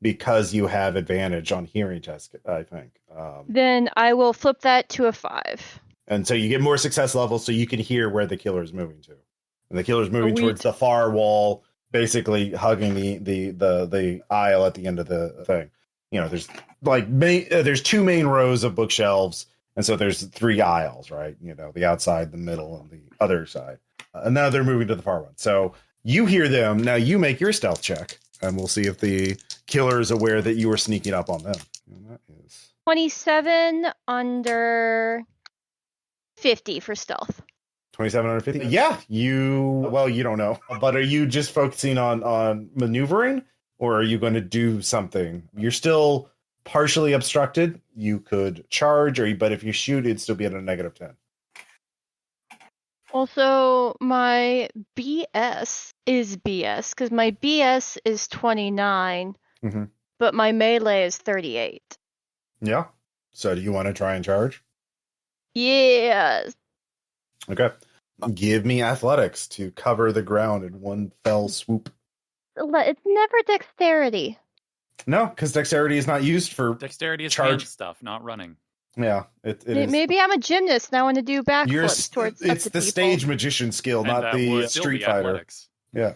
because you have advantage on hearing test, I think. Then I will flip that to a 5. And so you get more success levels so you can hear where the killer is moving to. And the killer is moving towards the far wall, basically hugging the aisle at the end of the thing. There's there's 2 main rows of bookshelves, and so there's 3 aisles, right? The outside, the middle, and the other side. And now they're moving to the far one. So you hear them. Now you make your stealth check, and we'll see if the killer is aware that you were sneaking up on them. And that is 27 under 50 for stealth. 27 under 50? Yeah, you don't know. But are you just focusing on maneuvering? or are you going to do something? You're still partially obstructed. You could charge, but if you shoot, it'd still be at a -10. Also, my BS is BS because my BS is 29, but my melee is 38. Yeah. So do you want to try and charge? Yes. Okay. Give me athletics to cover the ground in one fell swoop. It's never dexterity. No, because dexterity is not used for Dexterity is charge hand stuff, not running. Yeah, it is. Maybe I'm a gymnast and I want to do backflips towards it's the people. stage magician skill, And not that the would still street be fighter. athletics. Yeah.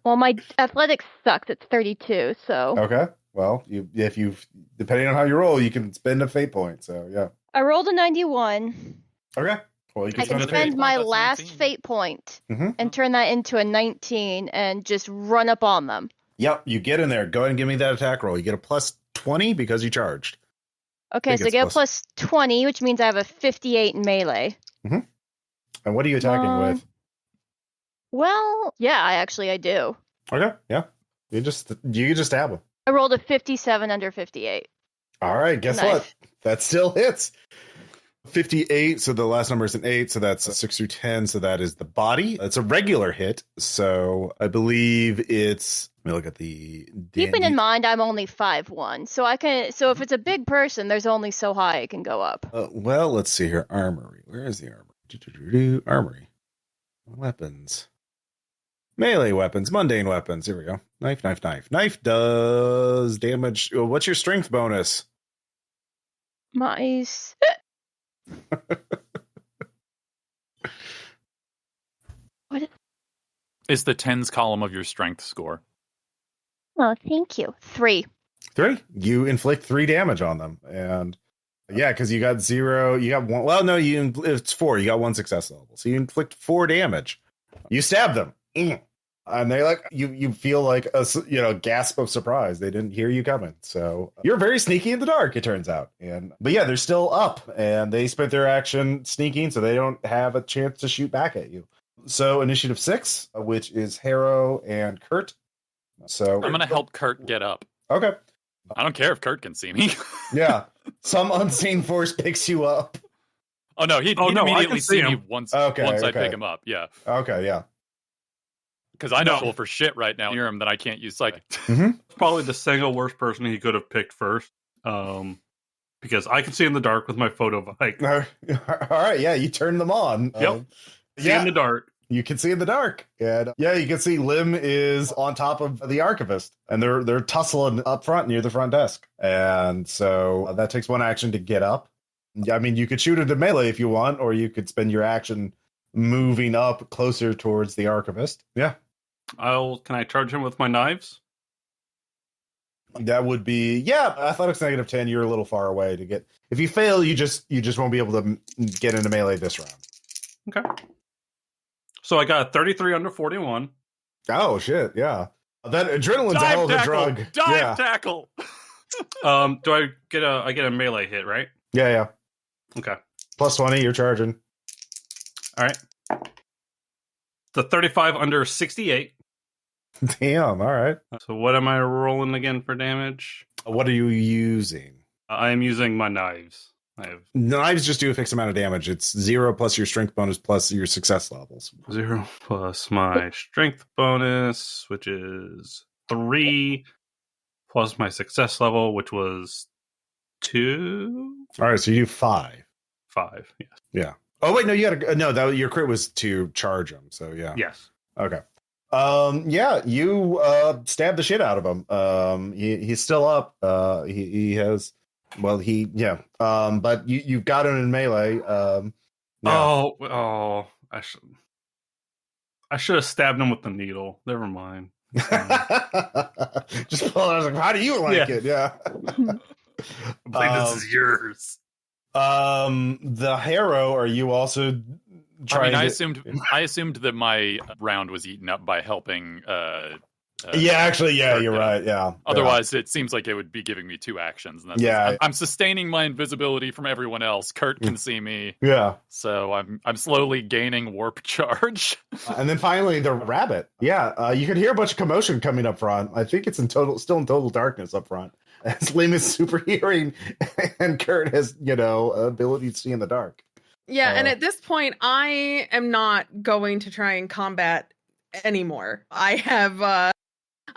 Well, my athletics sucks. It's 32, so. Okay. Well, if you depending on how you roll, you can spend a fate point. So yeah. I rolled a 91. Okay. Well, you can I can spend a fate spend point. my That's last 19. fate point Mhm. and turn that into a 19 and just run up on them. Yep, you get in there. Go ahead and give me that attack roll. You get a +20 because you charged. Okay, think so I it's get a plus 20, which means I have a 58 in melee. And what are you attacking with? Well, yeah, I do. Okay. Yeah. You can just stab him. I rolled a 57 under 58. All right. Guess Nice. what? That still hits. 58, so the last number is an 8, so that's a 6 through 10, so that is the body. It's a regular hit, so I believe it's... Let me look at the... Keeping in mind I'm only 5'1", so if it's a big person, there's only so high it can go up. Well, let's see here. Armory. Where is the armory? Armory. Weapons. Melee weapons. Mundane weapons. Here we go. Knife. Knife does damage. What's your strength bonus? My... What is... It's the tens column of your strength score. Oh, thank you. 3. 3. You inflict 3 damage on them. And yeah, because you got 0. You got 1. Well, no, it's 4. You got 1 success level. So you inflict 4 damage. You stab them. And they you feel like a gasp of surprise. They didn't hear you coming. So you're very sneaky in the dark, it turns out. But yeah, they're still up and they spent their action sneaking, so they don't have a chance to shoot back at you. So initiative 6, which is Harrow and Khurt. So I'm gonna help Khurt get up. Okay. I don't care if Khurt can see me. Yeah. Some unseen force picks you up. Oh no, he'd immediately see me once I pick him up. Yeah. Okay, yeah. Because I know for shit right now near him that I can't use psychic. Probably the single worst person he could have picked first. Because I can see in the dark with my photo bike. All right, yeah, you turn them on. Yep. See in the dark. You can see in the dark. And yeah, you can see Lim is on top of the archivist. And they're tussling up front near the front desk. And so that takes 1 action to get up. I mean, you could shoot into melee if you want, or you could spend your action moving up closer towards the archivist. Yeah. Can I charge him with my knives? That would be athletics -10. You're a little far away to get. If you fail, you just won't be able to get into melee this round. Okay. So I got a 33 under 41. Oh shit! Yeah, that adrenaline's a hell of a drug. Dive tackle. Do I get a melee hit, right? Yeah. Okay. +20. You're charging. All right. The 35 under 68. Damn. All right. So what am I rolling again for damage? What are you using? I am using my knives. Knives just do a fixed amount of damage. It's 0 plus your strength bonus plus your success levels. 0 plus my strength bonus, which is 3, plus my success level, which was 2. All right, so you do 5. 5, yes. Yeah. Oh wait, no, you got your crit was to charge him. So yeah. Yes. Okay. Yeah, you stab the shit out of him. He's still up. He has. Well, but you've got him in melee. Yeah. I should have stabbed him with the needle. Never mind. Just pull it. I was like, how do you like it? Yeah. I believe this is yours. The Harrow, are you also trying? I assumed that my round was eaten up by helping Yeah, actually, yeah, Khurt you're does. right. Yeah. Otherwise, it seems like it would be giving me 2 actions. And that's Yeah. I'm sustaining my invisibility from everyone else. Khurt can see me, Yeah. so I'm slowly gaining warp charge. And then finally, the rabbit. Yeah, you could hear a bunch of commotion coming up front. I think it's still in total darkness up front. As Lim is super hearing, and Khurt has, ability to see in the dark. Yeah, and at this point, I am not going to try and combat anymore. I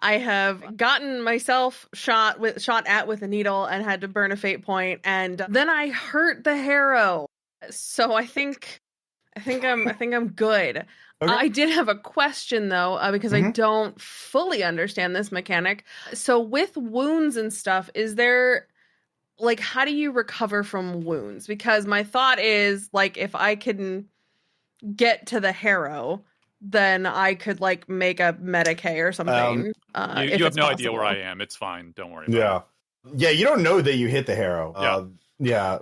have gotten myself shot at with a needle and had to burn a fate point, and then I hurt the Harrow. So I think I'm good. Okay. I did have a question though, because I don't fully understand this mechanic. So with wounds and stuff, is there how do you recover from wounds? Because my thought is if I can get to the Harrow, then I could make a Medicae or something. You have no idea where I am. It's fine. Don't worry about it. Yeah, you don't know that you hit the Harrow. Yeah.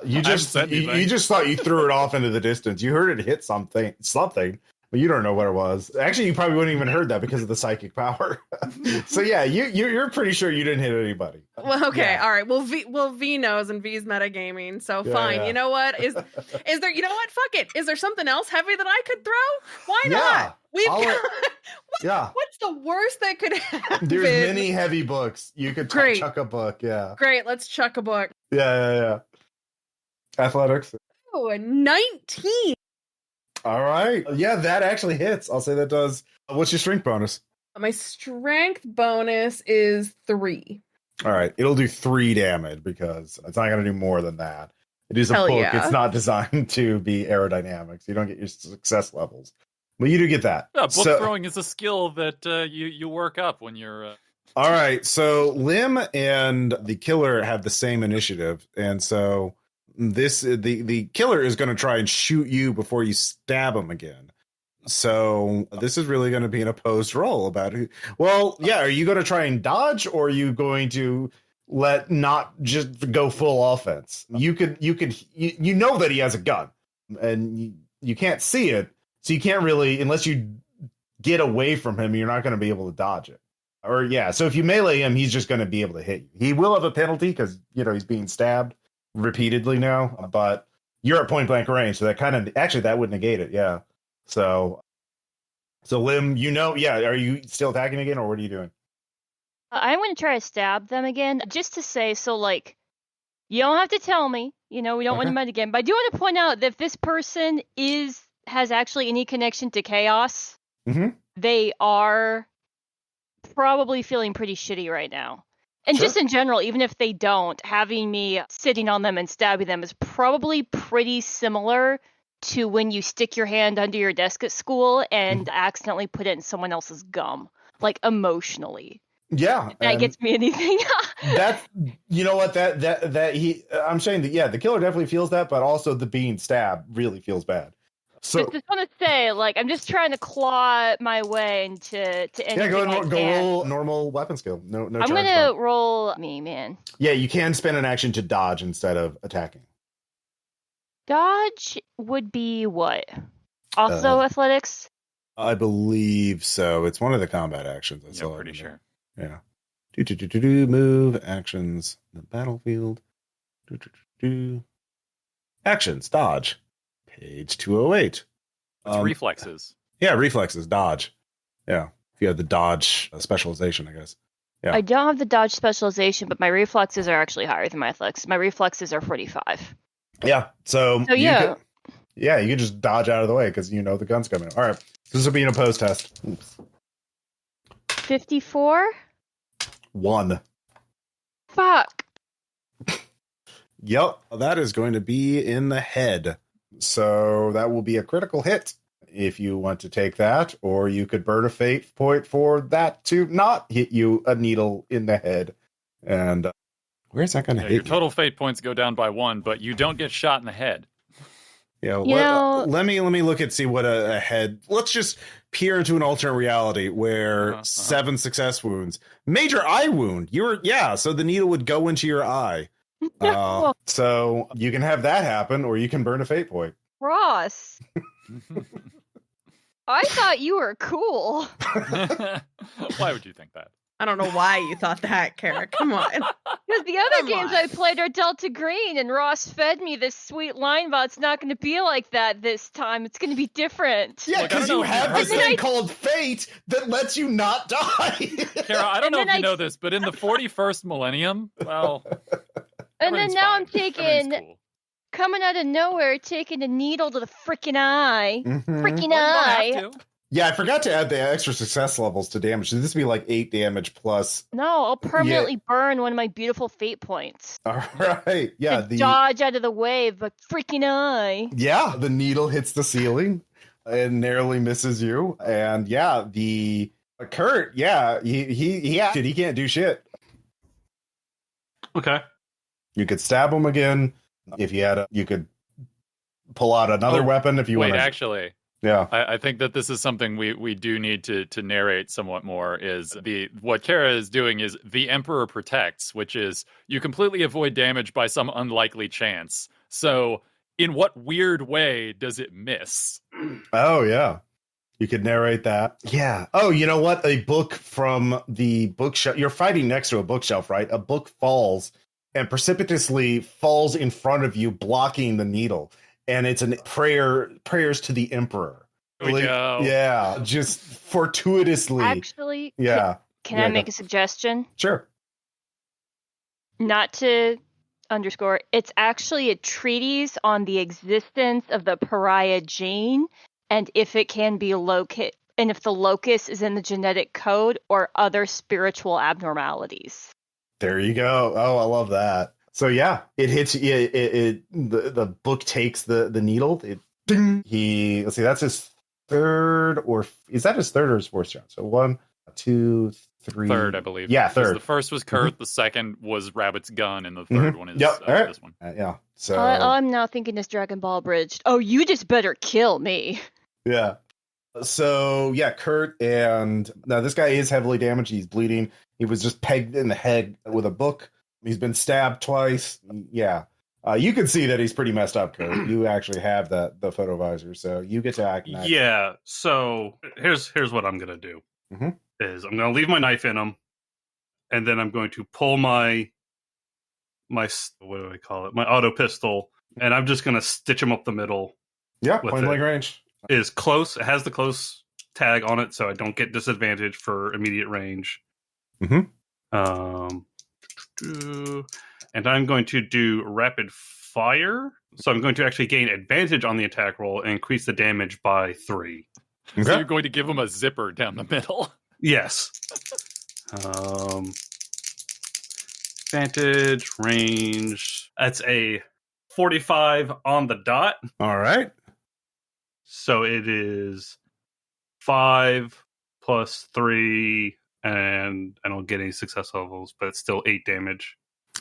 You just you just thought you threw it off into the distance. You heard it hit something, but you don't know what it was. Actually, you probably wouldn't even heard that because of the psychic power. So yeah, you're pretty sure you didn't hit anybody. Well, okay, Yeah. all right. Well, V knows, and V's metagaming, so fine. Yeah. You know what? Is there? You know what? Fuck it. Is there something else heavy that I could throw? Why Yeah. not? We've got. Yeah. What's the worst that could happen? There's many heavy books. You could Great. chuck a book. Yeah. Great. Let's chuck a book. Yeah. Athletics. Oh, a 19. All right. Yeah, that actually hits. I'll say that does. What's your strength bonus? My strength bonus is 3. All right. It'll do 3 damage because it's not going to do more than that. It is a Hell book. yeah. It's not designed to be aerodynamic, so you don't get your success levels. But you do get that. Yeah, book throwing is a skill that you work up when you're... All right. So Lim and the killer have the same initiative. And so the killer is going to try and shoot you before you stab him again. So this is really going to be an opposed roll about who. Well, yeah. Are you going to try and dodge, or are you going to not just go full offense? You know that he has a gun, and you can't see it, so you can't really, unless you get away from him, you're not going to be able to dodge it. Or yeah. So if you melee him, he's just going to be able to hit you. He will have a penalty because he's being stabbed repeatedly now, but you're at point blank range, so that would negate it. Yeah. So Lim, are you still attacking again, or what are you doing? I'm going to try to stab them again, just to say, you don't have to tell me, we don't want to met again, but I do want to point out that if this person has actually any connection to chaos, they are probably feeling pretty shitty right now. And just in general, even if they don't, having me sitting on them and stabbing them is probably pretty similar to when you stick your hand under your desk at school and accidentally put it in someone else's gum, emotionally. Yeah, if that gets me anything. That's I'm saying that the killer definitely feels that, but also the being stabbed really feels bad. So just want to say, I'm just trying to claw my way into anything. Yeah, go roll normal weapon skill. No. I'm gonna roll me, man. Yeah, you can spend an action to dodge instead of attacking. Dodge would be what? Also athletics? I believe so. It's one of the combat actions. I'm pretty sure. Yeah. Move actions. The battlefield. Actions. Dodge. Page 208. It's reflexes. Yeah, reflexes. Dodge. Yeah. If you have the dodge specialization, I guess. Yeah. I don't have the dodge specialization, but my reflexes are actually higher than my athletics. My reflexes are 45. Yeah. So yeah. You can just dodge out of the way because the gun's coming. All right. This will be an opposed test. Oops. 54? 1. Fuck. Yep. That is going to be in the head. So that will be a critical hit if you want to take that, or you could burn a fate point for that to not hit you a needle in the head. And where's that going to hit your total fate points go down by 1, but you don't get shot in the head. Yeah, let me look and see what a head. Let's just peer into an alternate reality where 7 success wounds, major eye wound. So the needle would go into your eye. So you can have that happen, or you can burn a fate point. Ross. I thought you were cool. Why would you think that? I don't know why you thought that, Kara. Come on. Because the other games I played are Delta Green, and Ross fed me this sweet line about it's not going to be like that this time. It's going to be different. Yeah, Look, because you have this thing called fate that lets you not die. Kara, I don't know if you know this, but in the 41st millennium, well... And then now fine. I'm taking... Cool. Coming out of nowhere, taking a needle to the freaking eye. Freaking Well, you eye. don't have to. Yeah, I forgot to add the extra success levels to damage. Should this be like 8 damage plus? No, I'll permanently burn one of my beautiful fate points. All right. Yeah, to dodge out of the way of a freaking eye. Yeah, the needle hits the ceiling and narrowly misses you. And yeah, the Khurt, yeah, he acted. He can't do shit. Okay. You could stab him again if you had you could pull out another weapon if you want. Wait, actually. Yeah, I think that this is something we do need to narrate somewhat more. Is what Kara is doing is the Emperor protects, which is you completely avoid damage by some unlikely chance. So, in what weird way does it miss? Oh yeah, you could narrate that. Yeah. Oh, you know what? A book from the bookshelf. You're fighting next to a bookshelf, right? A book falls and precipitously falls in front of you, blocking the needle. And it's a prayers to the Emperor. Here we go. Yeah, just fortuitously. Actually, yeah. Can I make a suggestion? Sure. Not to underscore, it's actually a treatise on the existence of the pariah gene, and if it can be and if the locus is in the genetic code or other spiritual abnormalities. There you go. Oh, I love that. So yeah, it hits. The book takes the needle. Ding. Let's see. That's his third, or is that his third or his fourth shot? So 1, 2, 3. Third, I believe. Yeah, third. The first was Khurt, the second was Rabbit's gun, and the third one is right. this one. Yeah. So I'm now thinking this Dragon Ball bridged. Oh, you just better kill me. Yeah. So yeah, Khurt, and now this guy is heavily damaged. He's bleeding. He was just pegged in the head with a book. He's been stabbed twice. Yeah. You can see that he's pretty messed up, Khurt. You actually have the photo visor, so you get to act next. Yeah, so here's what I'm going to do. Is I'm going to leave my knife in him, and then I'm going to pull my what do I call it? My auto pistol, and I'm just going to stitch him up the middle. Yeah, point blank range. It is close. It has the close tag on it, so I don't get disadvantage for immediate range. And I'm going to do rapid fire. So I'm going to actually gain advantage on the attack roll and increase the damage by 3. Okay. So you're going to give him a zipper down the middle. Yes. Advantage, range. That's a 45 on the dot. All right. So it is 5 plus 3, and I don't get any success levels, but it's still 8 damage.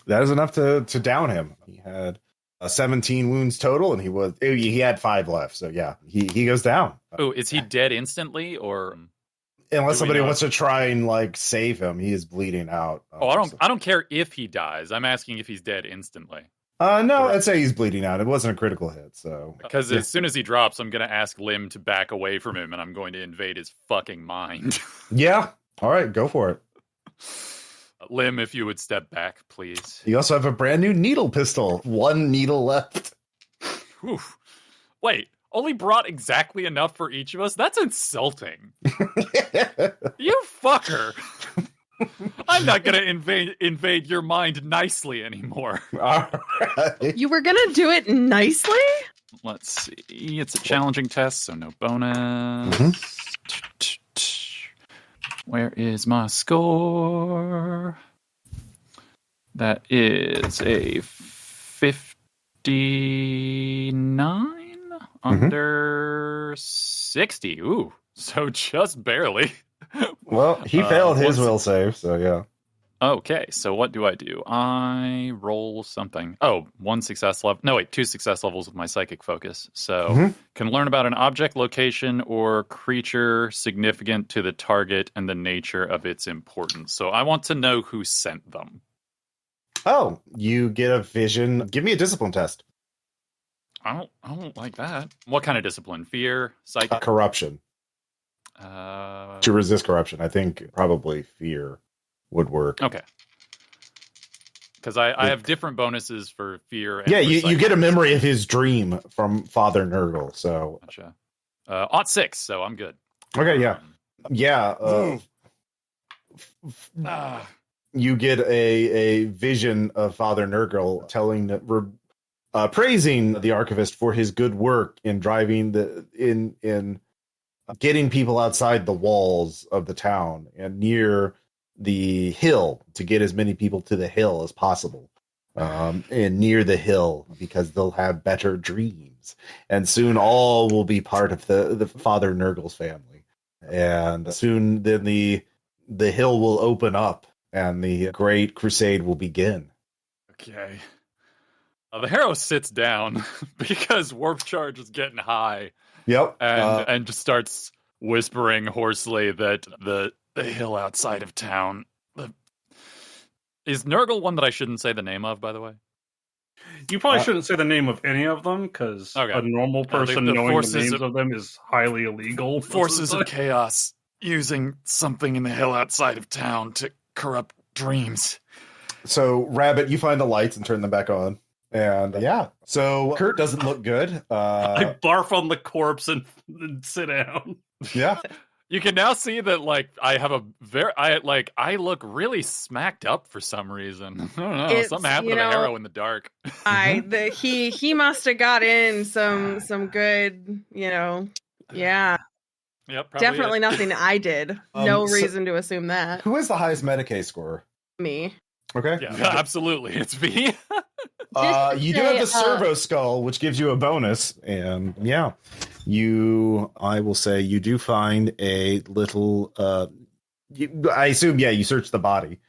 That is enough to down him. He had 17 wounds total, and he had 5 left. So yeah, he goes down. Oh, is he dead instantly, or unless somebody wants to try and save him? He is bleeding out. I don't care if he dies. I'm asking if he's dead instantly. No, I'd say he's bleeding out. It wasn't a critical hit, so because as soon as he drops, I'm going to ask Lim to back away from him, and I'm going to invade his fucking mind. Yeah. All right, go for it. Lim, if you would step back, please. You also have a brand new needle pistol. 1 needle left. Whew. Wait, only brought exactly enough for each of us? That's insulting. You fucker. I'm not going to invade your mind nicely anymore. All right. You were going to do it nicely? Let's see. It's a challenging test, so no bonus. Where is my score? That is a 59 under 60. Ooh, so just barely. Well, he failed his will save, so yeah. Okay, so what do? I roll something. Oh, 1 success level. No, wait, 2 success levels with my psychic focus. So can learn about an object, location, or creature significant to the target and the nature of its importance. So I want to know who sent them. Oh, you get a vision. Give me a discipline test. I don't like that. What kind of discipline? Fear? Psychic? Corruption. To resist corruption, I think probably fear would work. Okay. Because I have different bonuses for fear. And Yeah, for you get a psyker. memory of his dream from Father Nurgle. So Gotcha. Ought 6, so I'm good. okay, yeah, yeah. You get a vision of Father Nurgle praising the archivist for his good work in driving in getting people outside the walls of the town and near the hill to get as many people to the hill as possible, and near the hill because they'll have better dreams, and soon all will be part of the Father Nurgle's family, and soon then the hill will open up and the great crusade will begin. Okay. The Harrow sits down because warp charge is getting high. Yep, and just starts whispering hoarsely that the hill outside of town. Is Nurgle one that I shouldn't say the name of, by the way? You probably shouldn't say the name of any of them, because a normal person the knowing the forces names of them is highly illegal. Forces of chaos using something in the hill outside of town to corrupt dreams. So, Rabbit, you find the lights and turn them back on. And yeah, so Khurt doesn't look good. I barf on the corpse and sit down. Yeah. You can now see that, like, I have I look really smacked up for some reason. I don't know. Something happened to the Harrow in the dark. He must have got in some good, yeah. Yep, definitely nothing I did. No reason to assume that. Who is the highest Medicaid score? Me. Okay. Yeah, absolutely. It's me. You do have the servo skull, which gives you a bonus, and yeah, I will say you do find a little. I assume, you search the body,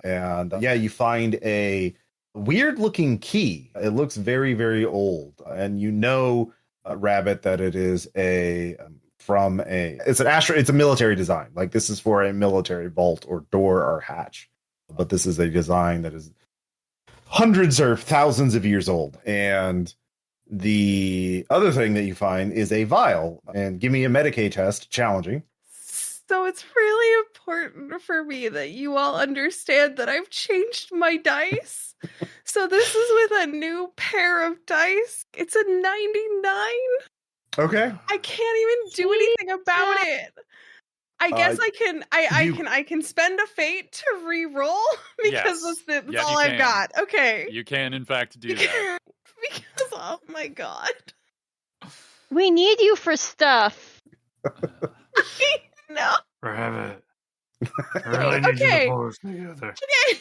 and you find a weird-looking key. It looks very, very old, and Rabbit, that it is it's a military design. Like, this is for a military vault or door or hatch, but this is a design that is hundreds or thousands of years old. And the other thing that you find is a vial. And give me a Medicaid test, challenging. So it's really important for me that you all understand that I've changed my dice. So this is with a new pair of dice. It's a 99. Okay. I can't even do anything about it. I guess I can spend a fate to re-roll because that's all I've got. Okay. You can, in fact, do that. Because, oh my god. We need you for stuff. No. Rabbit. I really need you to pull this together. Okay.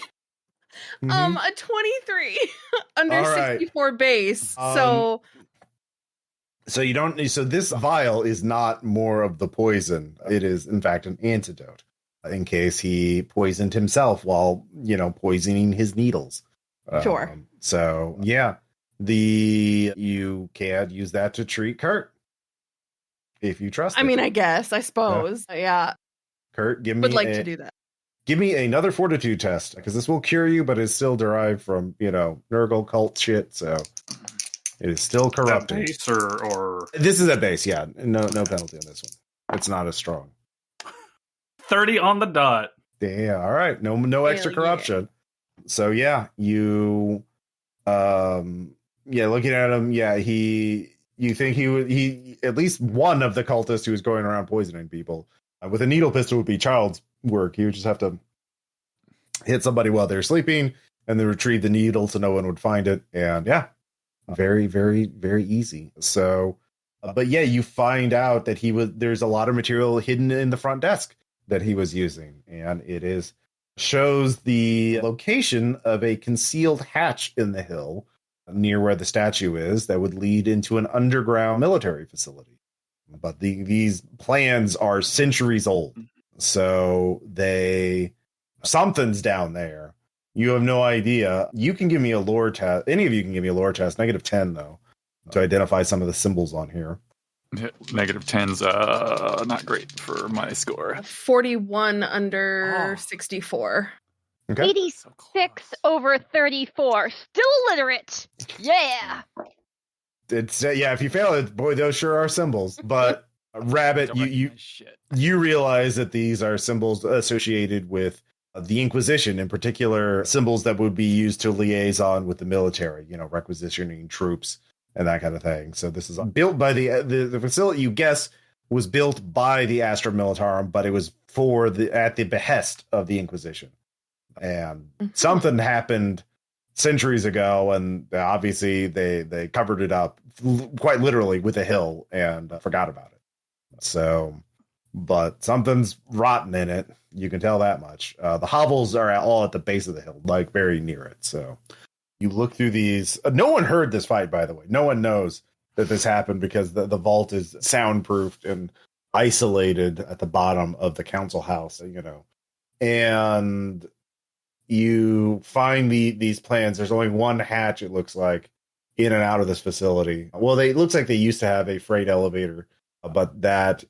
Mm-hmm. A 23 under 64 base. So you don't. So this vial is not more of the poison. It is, in fact, an antidote in case he poisoned himself while poisoning his needles. Sure. So yeah, you can use that to treat Khurt if you trust. I mean, I guess. I suppose. Yeah. Khurt, to do that. Give me another fortitude test, because this will cure you, but it's still derived from Nurgle cult shit. So. It is still corrupted. At base or this is at base, yeah. No penalty on this one. It's not as strong. 30 on the dot. Yeah, all right. No extra corruption. Yeah. So yeah, you looking at him, you think he at least one of the cultists who was going around poisoning people with a needle pistol would be child's work. He would just have to hit somebody while they're sleeping and then retrieve the needle so no one would find it. And yeah. Very, very, very easy. So, but yeah, you find out that there's a lot of material hidden in the front desk that he was using. And it shows the location of a concealed hatch in the hill near where the statue is that would lead into an underground military facility. But these plans are centuries old. So something's down there. You have no idea. You can give me a lore test. Any of you can give me a lore test. -10, though, to identify some of the symbols on here. -10's not great for my score. 41 under 64. Okay. 86 over 34. Still illiterate. Yeah. It's if you fail it, boy, those sure are symbols. But Rabbit, you realize that these are symbols associated with the Inquisition, in particular, symbols that would be used to liaison with the military, requisitioning troops and that kind of thing. So this is built by the facility, you guess, was built by the Astra Militarum, but it was at the behest of the Inquisition. And something happened centuries ago, and obviously they covered it up quite literally with a hill and forgot about it. So, but something's rotten in it. You can tell that much. The hovels are all at the base of the hill, like very near it. So you look through these. No one heard this fight, by the way. No one knows that this happened because the vault is soundproofed and isolated at the bottom of the council house, and you find these plans. There's only one hatch, it looks like, in and out of this facility. Well, it looks like they used to have a freight elevator, but that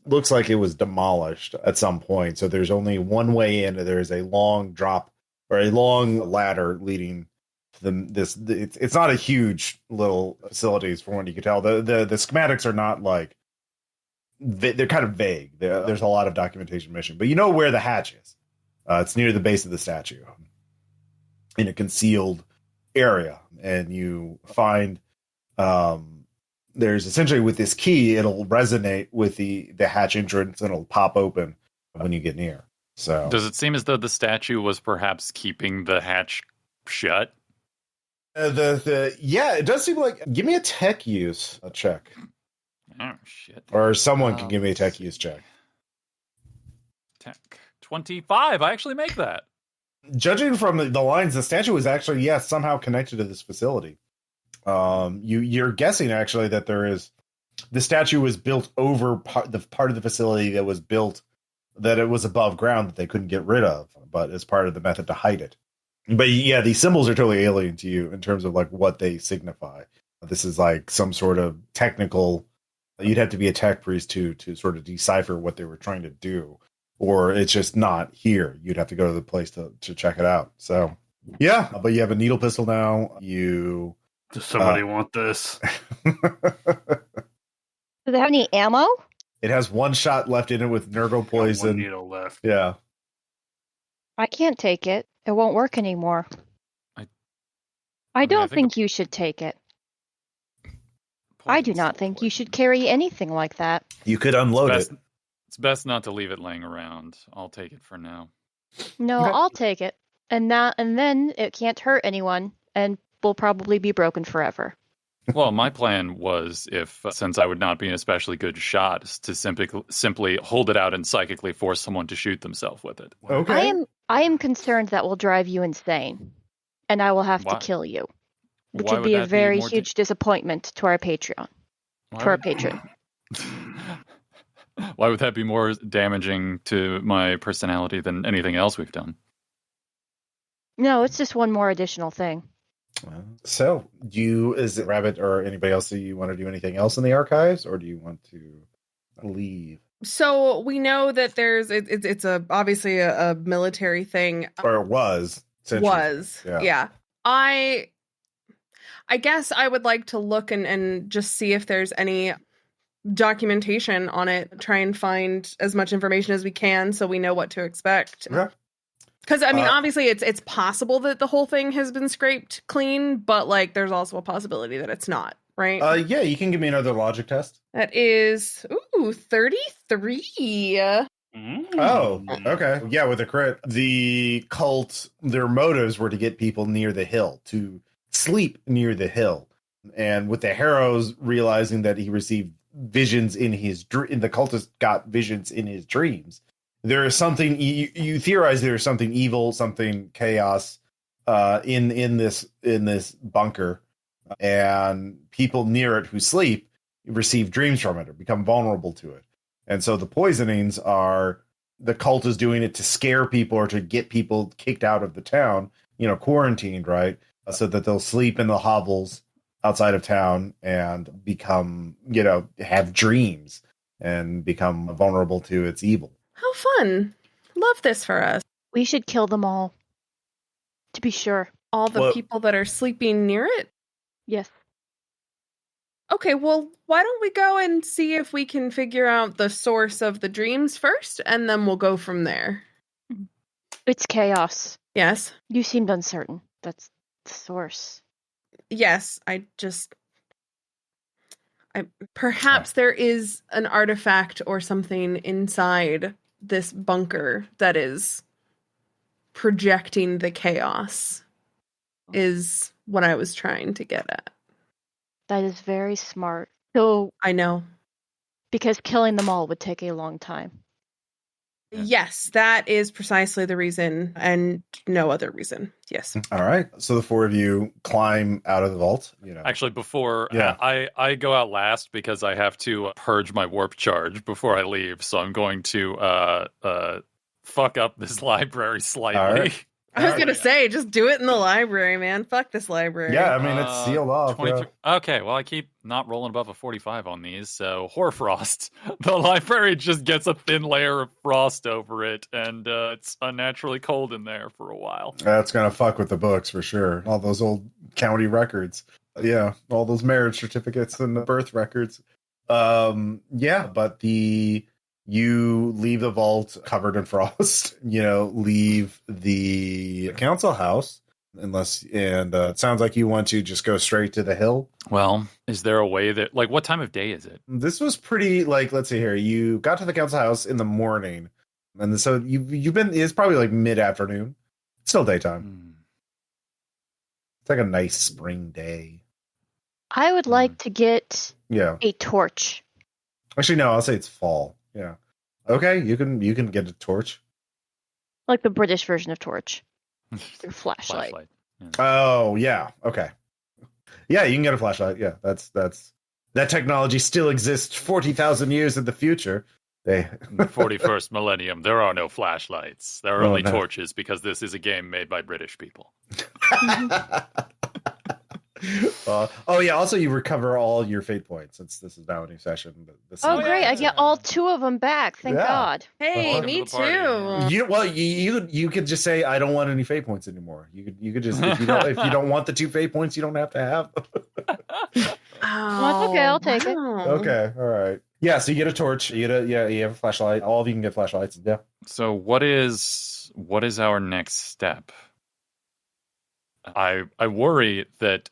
looks like it was demolished at some point. So there's only one way in. There's a long drop or a long ladder leading to it's not a huge little facilities from what you can tell. The schematics are not like, they're kind of vague. There's a lot of documentation missing, but you know where the hatch is. It's near the base of the statue in a concealed area. And you find there's essentially, with this key, it'll resonate with the hatch entrance and it'll pop open when you get near. So does it seem as though the statue was perhaps keeping the hatch shut? Yeah, it does seem like. Give me a tech use check. Oh shit! Or someone can give me a tech use check. Tech 25. I actually make that. Judging from the lines, the statue was actually somehow connected to this facility. You're guessing actually that the statue was built over part of the facility that was built, that it was above ground that they couldn't get rid of, but as part of the method to hide it. But yeah, these symbols are totally alien to you in terms of like what they signify. This is like some sort of technical. You'd have to be a tech priest to sort of decipher what they were trying to do, or it's just not here. You'd have to go to the place to check it out. So yeah, but you have a needle pistol now. Does somebody want this? Do they have any ammo? It has one shot left in it with Nurgle poison. One needle left. Yeah. I can't take it. It won't work anymore. I don't think you should take it. I do not think you should carry anything like that. You could unload it. It's best not to leave it laying around. I'll take it for now. No, okay. I'll take it. And then it can't hurt anyone and will probably be broken forever. Well, my plan was, since I would not be an especially good shot, is to simply hold it out and psychically force someone to shoot themselves with it. Okay. I am concerned that will drive you insane, and I will have to kill you, which would be a very huge disappointment to our Patreon. Our patron. Why would that be more damaging to my personality than anything else we've done? No, it's just one more additional thing. So, is it Rabbit or anybody else, do you want to do anything else in the archives, or do you want to leave? So we know that it's obviously a military thing, or it was. Yeah. I guess I would like to look and just see if there's any documentation on it. Try and find as much information as we can so we know what to expect. Yeah. Because, I mean, obviously, it's possible that the whole thing has been scraped clean, but, like, there's also a possibility that it's not, right? Yeah, you can give me another logic test. That is, 33. Oh, okay. Yeah, with a crit. The cult, their motives were to get people near the hill, to sleep near the hill. And with the Harrows realizing that he received visions in the cultist got visions in his dreams. There is something you theorize. There is something evil, something chaos, in this bunker, and people near it who sleep receive dreams from it or become vulnerable to it. And so the poisonings are the cult is doing it to scare people or to get people kicked out of the town, quarantined, right, so that they'll sleep in the hovels outside of town and become, have dreams and become vulnerable to its evil. How fun. Love this for us. We should kill them all. To be sure. All the people that are sleeping near it? Yes. Okay, well, why don't we go and see if we can figure out the source of the dreams first, and then we'll go from there. It's chaos. Yes. You seemed uncertain. That's the source. Yes, perhaps there is an artifact or something inside this bunker that is projecting the chaos, is what I was trying to get at. That is very smart. So, I know. because killing them all would take a long time. Yeah. Yes, that is precisely the reason, and no other reason. Yes. All right. So the four of you climb out of the vault. Actually, before Yeah. I go out last because I have to purge my warp charge before I leave. So I'm going to fuck up this library slightly. All right. I was going to say, just do it in the library, man. Fuck this library. Yeah, I mean, it's sealed off. 23. Okay, well, I keep not rolling above a 45 on these, so hoarfrost. The library just gets a thin layer of frost over it, and it's unnaturally cold in there for a while. That's going to fuck with the books for sure. All those old county records. Yeah, all those marriage certificates and the birth records. Yeah, but you leave the vault covered in frost, leave the council house and it sounds like you want to just go straight to the hill. Well, is there a way that, what time of day is it? This was pretty, let's see here. You got to the council house in the morning, and so it's probably mid-afternoon. It's still daytime. It's like a nice spring day. I would like to get a torch. Actually, no, I'll say it's fall. Yeah. Okay, you can get a torch. Like the British version of torch. Your flashlight. Yeah. Oh, yeah. Okay. Yeah, you can get a flashlight. Yeah, that's that technology still exists 40,000 years in the future. In the 41st millennium, there are no flashlights. There are only torches because this is a game made by British people. Yeah. Also, you recover all your fate points since this is now a new session. Oh, great! I get all 2 of them back. Thank God. Hey, Welcome me to the party. too. You could just say I don't want any fate points anymore. You could just if you don't want the 2 fate points, you don't have to have. Well, okay, I'll take it. Okay, all right. Yeah, so you get a torch. You have a flashlight. All of you can get flashlights. Yeah. So what is our next step? I worry that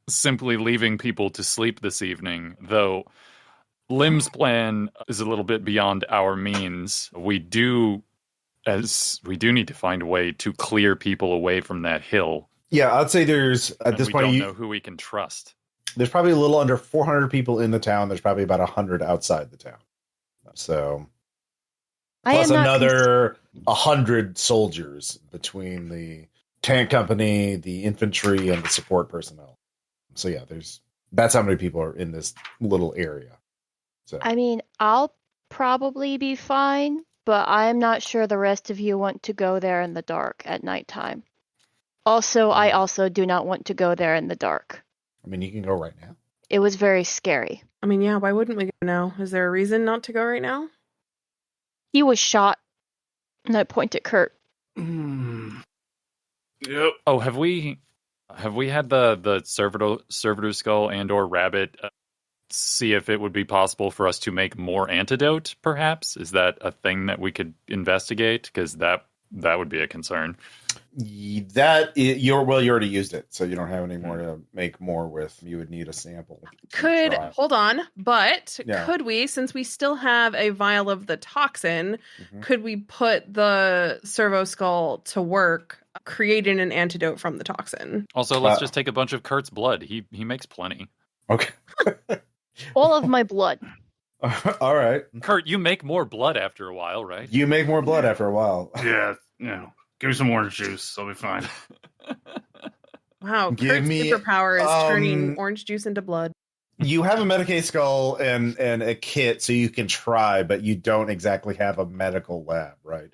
simply leaving people to sleep this evening, though Lim's plan is a little bit beyond our means, we do need to find a way to clear people away from that hill. Yeah, I'd say there's at this point we don't know who we can trust. There's probably a little under 400 people in the town. There's probably about 100 outside the town. So plus another 100 soldiers between the tank company, the infantry, and the support personnel. So yeah, that's how many people are in this little area. So I mean, I'll probably be fine, but I'm not sure the rest of you want to go there in the dark at nighttime. Also, I also do not want to go there in the dark. I mean, you can go right now. It was very scary. I mean, yeah, why wouldn't we go now? Is there a reason not to go right now? He was shot, and I point at Khurt. Yep. Oh, have we had the servitor skull and or rabbit see if it would be possible for us to make more antidote, perhaps? Is that a thing that we could investigate? Because that would be a concern. You already used it, so you don't have any more to make more with. You would need a sample. Hold on, but could we, since we still have a vial of the toxin, could we put the servo skull to work creating an antidote from the toxin? Also, let's just take a bunch of Khurt's blood. He makes plenty. Okay. All of my blood. All right. Khurt, you make more blood after a while, right? You make more blood after a while. Yeah, give me some orange juice. I'll be fine. Wow, Give Khurt's me, superpower is turning orange juice into blood. You have a Medicaid skull and a kit, so you can try, but you don't exactly have a medical lab, right?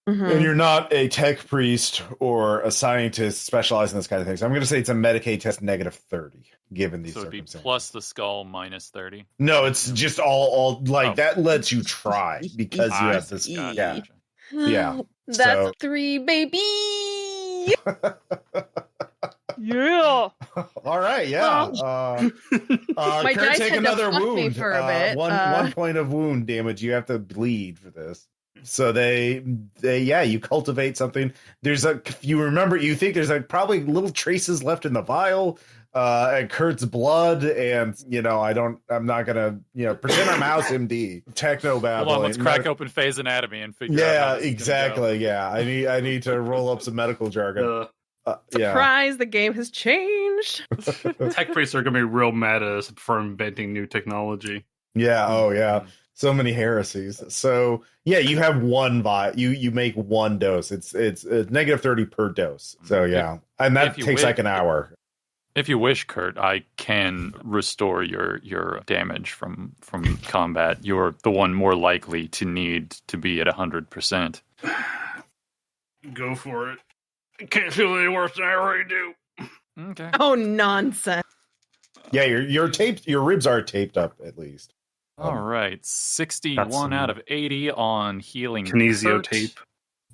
And you're not a tech priest or a scientist specialized in this kind of thing. So I'm going to say it's a Medicaid test negative 30, given these circumstances. So it'd be plus the skull minus 30? No, it's just all that lets you try because you have this. Gotcha. Yeah. That's 3, baby! Yeah. All right, yeah. My Khurt, dice take had to another fuck me wound. for a bit. One point of wound damage. You have to bleed for this. So you cultivate something. There's you think there's like probably little traces left in the vial, and Khurt's blood, and I'm not gonna pretend I'm House MD techno babbling. Hold on, let's crack open Phase Anatomy and figure out. Yeah, exactly. Yeah, I need to roll up some medical jargon. Surprise! The game has changed. Tech priests are gonna be real mad at us for inventing new technology. Yeah. Oh, yeah. So many heresies. So yeah, you have one you make one dose. It's negative 30 per dose. So yeah, and that takes like an hour. If you wish, Khurt, I can restore your damage from combat. You're the one more likely to need to be at 100%. Go for it. I can't feel any worse than I already do. Okay. Oh, nonsense. Yeah, your ribs are taped up at least. All right, 61 out of 80 on healing. Kinesio Khurt. tape.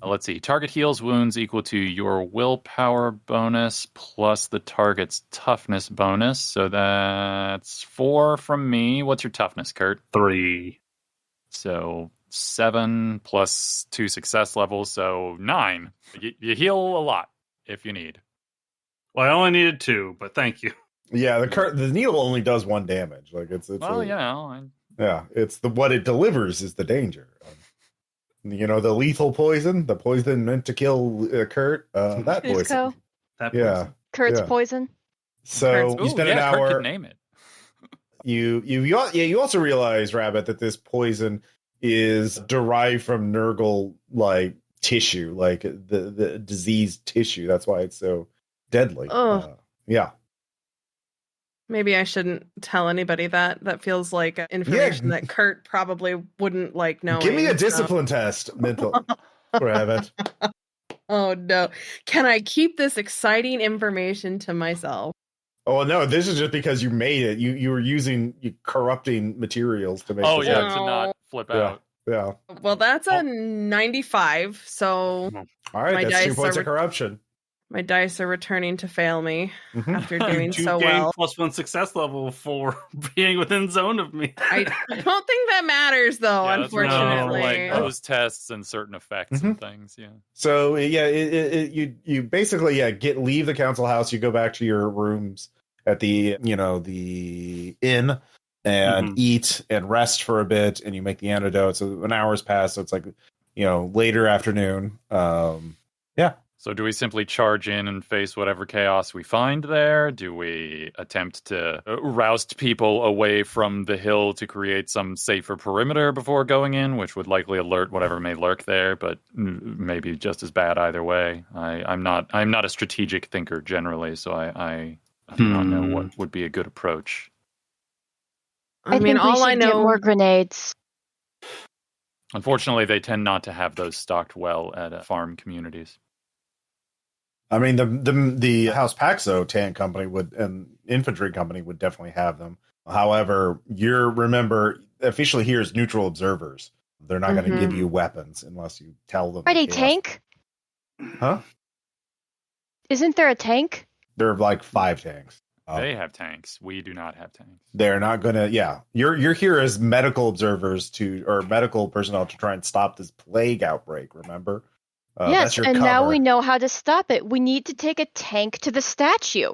Let's see. Target heals wounds equal to your willpower bonus plus the target's toughness bonus. So that's 4 from me. What's your toughness, Khurt? 3. So 7 plus 2 success levels, so 9. You heal a lot if you need. Well, I only needed 2, but thank you. Yeah, the needle only does 1 damage. Like it's it's what it delivers is the danger. The lethal poison, the poison meant to kill Khurt, that poison. That poison. Khurt's poison. So you spend an hour. Khurt could name it. You also realize, Rabbit, that this poison is derived from Nurgle like tissue, like the diseased tissue. That's why it's so deadly. Yeah. Maybe I shouldn't tell anybody that. That feels like information that Khurt probably wouldn't like knowing. Give me a discipline test, mental. Rabbit. Oh no. Can I keep this exciting information to myself? Oh no, this is just because you made it. You were using corrupting materials to make to not flip out. Yeah. Well, that's a 95, so all right, that's 2 points of corruption. My dice are returning to fail me after doing so gain well. +1 success level for being within zone of me. I don't think that matters, though. Unfortunately, like those tests and certain effects and things. Yeah. So you basically leave the council house. You go back to your rooms at the inn and eat and rest for a bit, and you make the antidote. So an hour's passed. So it's like later afternoon. So do we simply charge in and face whatever chaos we find there? Do we attempt to roust people away from the hill to create some safer perimeter before going in, which would likely alert whatever may lurk there, but maybe just as bad either way? I'm not a strategic thinker generally, so I do not know what would be a good approach. I mean, all I know, get more grenades. Unfortunately, they tend not to have those stocked well at farm communities. I mean, the House Paxo tank company and infantry company would definitely have them. However, remember officially here is neutral observers. They're not going to give you weapons unless you tell them. Are they tank? Huh? Isn't there a tank? There are like 5 tanks. They have tanks. We do not have tanks. They're not going to. Yeah, you're here as medical observers or medical personnel to try and stop this plague outbreak. Remember. Yes, and cover. Now we know how to stop it. We need to take a tank to the statue.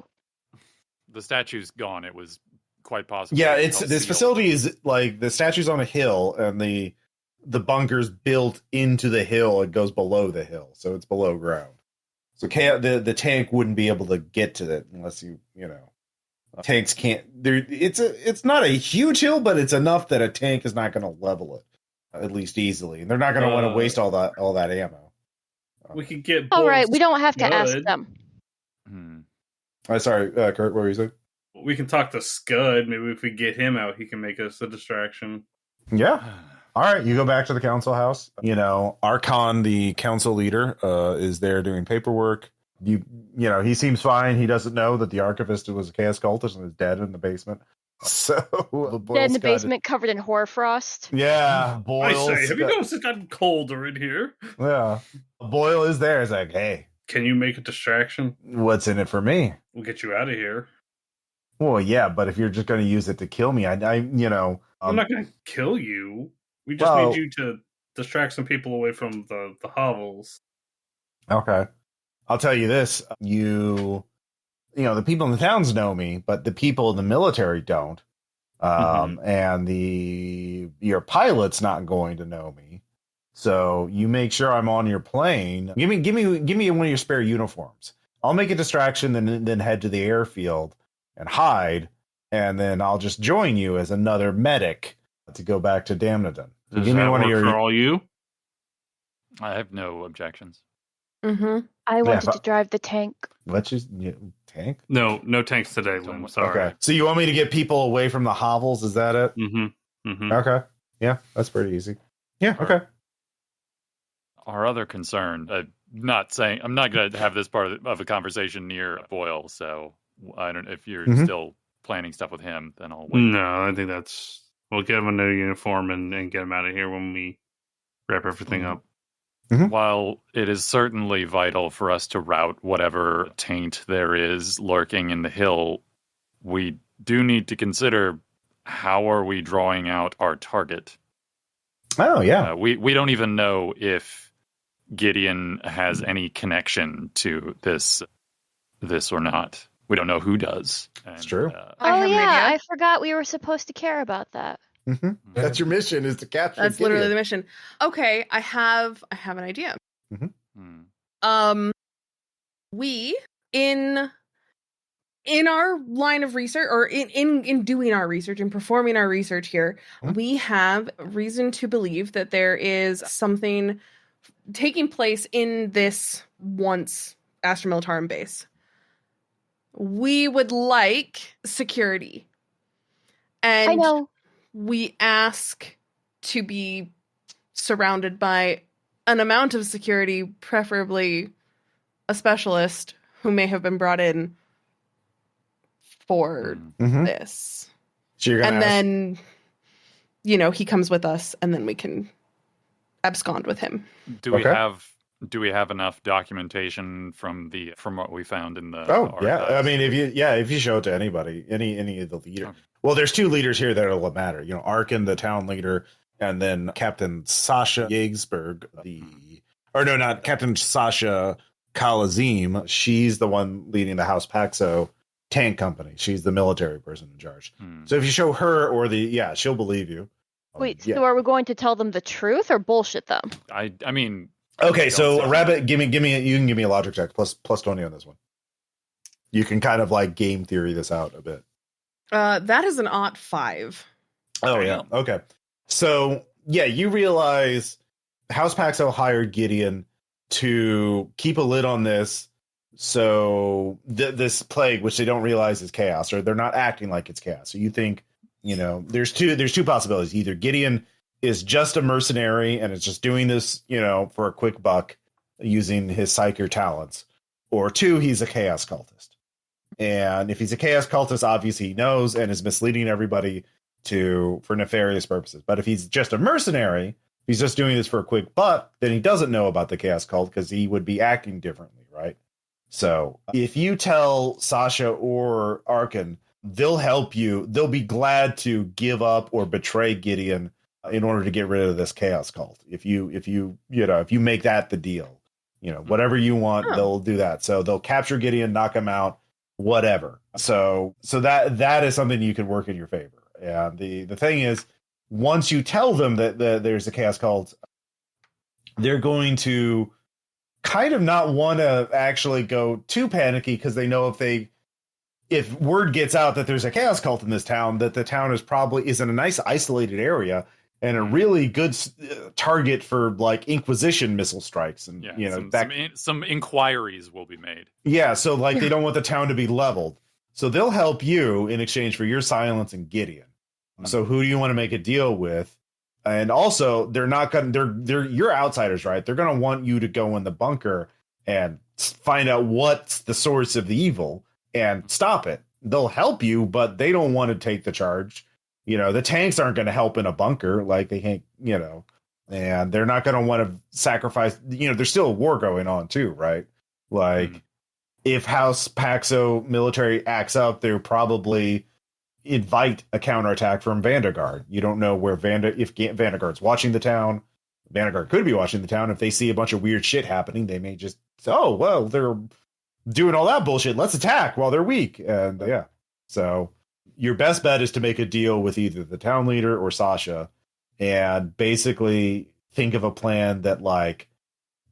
The statue's gone. It was quite possible. Yeah, this facility is like the statue's on a hill, and the bunker's built into the hill. It goes below the hill, so it's below ground. So the tank wouldn't be able to get to it unless tanks can't. It's not a huge hill, but it's enough that a tank is not going to level it at least easily, and they're not going to want to waste all that ammo. We could get. All right, we don't have to ask them. Sorry, Khurt, what were you saying? We can talk to Scud. Maybe if we get him out, he can make us a distraction. Yeah. All right, you go back to the council house. Archon, the council leader, is there doing paperwork. He seems fine. He doesn't know that the archivist was a chaos cultist and is dead in the basement. So dead in the basement, covered in hoarfrost. Yeah, Boyle. I say, have you noticed it's gotten colder in here? Yeah, Boyle is there. He's like, hey, Can you make a distraction? What's in it for me? We'll get you out of here. Well, yeah, but if you're just going to use it to kill me, I'm not going to kill you. We just need you to distract some people away from the hovels. Okay. I'll tell you this. The people in the towns know me, but the people in the military don't. And your pilot's not going to know me. So you make sure I'm on your plane. Give me one of your spare uniforms. I'll make a distraction, then head to the airfield and hide, and then I'll just join you as another medic to go back to Damnedon. Does give me one of your for all you? I have no objections. I wanted to drive the tank. Let's just tank? No tanks today, Lynn. Sorry. Okay. So you want me to get people away from the hovels? Is that it? Okay. Yeah, that's pretty easy. Yeah. Okay. Our other concern, I'm not going to have this part of a conversation near Boyle, so I don't. If you're still planning stuff with him, then I'll wait. No, I think we'll get him a new uniform and get him out of here when we wrap everything up. While it is certainly vital for us to rout whatever taint there is lurking in the hill, we do need to consider how are we drawing out our target. Oh, yeah. We don't even know if Gideon has any connection to this or not. We don't know who does. It's true. I forgot we were supposed to care about that. That's your mission, is to capture That's Gideon. Literally the mission. Okay, I have an idea. We in our line of research, or in doing our research and performing our research here, we have reason to believe that there is something taking place in this once Astra Militarum base. We would like security. And I know. We ask to be surrounded by an amount of security, preferably a specialist who may have been brought in for this. So you're gonna then, he comes with us, and then we can abscond with him. Do we have enough documentation from what we found in the? Oh, yeah. I mean, if you show it to anybody, any of the leaders. Okay. Well, there's two leaders here that'll matter. Arkin, the town leader, and then Captain Sasha Yeagsberg, not Captain Sasha Kalazim. She's the one leading the House Paxo tank company. She's the military person in charge. So if you show her she'll believe you. Wait, so are we going to tell them the truth or bullshit them? I mean. Okay, so Rabbit, you can give me a logic check plus 20 on this one. You can kind of like game theory this out a bit. That is an ot 5. Oh, yeah. Okay. So, you realize House Paxo hired Gideon to keep a lid on this. So this plague, which they don't realize is chaos, or they're not acting like it's chaos. So you think, there's two possibilities. Either Gideon is just a mercenary and is just doing this, for a quick buck using his psyker talents, or two, he's a chaos cultist. And if he's a chaos cultist, obviously he knows and is misleading everybody for nefarious purposes. But if he's just a mercenary, he's just doing this for a quick buck, then he doesn't know about the chaos cult because he would be acting differently, right? So if you tell Sasha or Arkin, they'll help you. They'll be glad to give up or betray Gideon in order to get rid of this chaos cult. If you make that the deal, whatever you want, they'll do that. So they'll capture Gideon, knock him out, whatever. So that is something you can work in your favor. And the thing is, once you tell them that there's a chaos cult, they're going to kind of not want to actually go too panicky, because they know if word gets out that there's a chaos cult in this town, that the town is in a nice isolated area and a really good target for like Inquisition missile strikes. And, some inquiries will be made. Yeah. So like, they don't want the town to be leveled. So they'll help you in exchange for your silence and Gideon. So who do you want to make a deal with? And also they're you're outsiders, right? They're going to want you to go in the bunker and find out what's the source of the evil and stop it. They'll help you, but they don't want to take the charge. The tanks aren't going to help in a bunker. Like they can't, and they're not going to want to sacrifice, there's still a war going on too, right? Like, if House Paxo military acts up, they'll probably invite a counterattack from Vanguard. You don't know where if Vanguard's watching the town. Vanguard could be watching the town. If they see a bunch of weird shit happening, they may just say, oh, well, they're doing all that bullshit. Let's attack while they're weak. And yeah. So your best bet is to make a deal with either the town leader or Sasha and basically think of a plan that, like,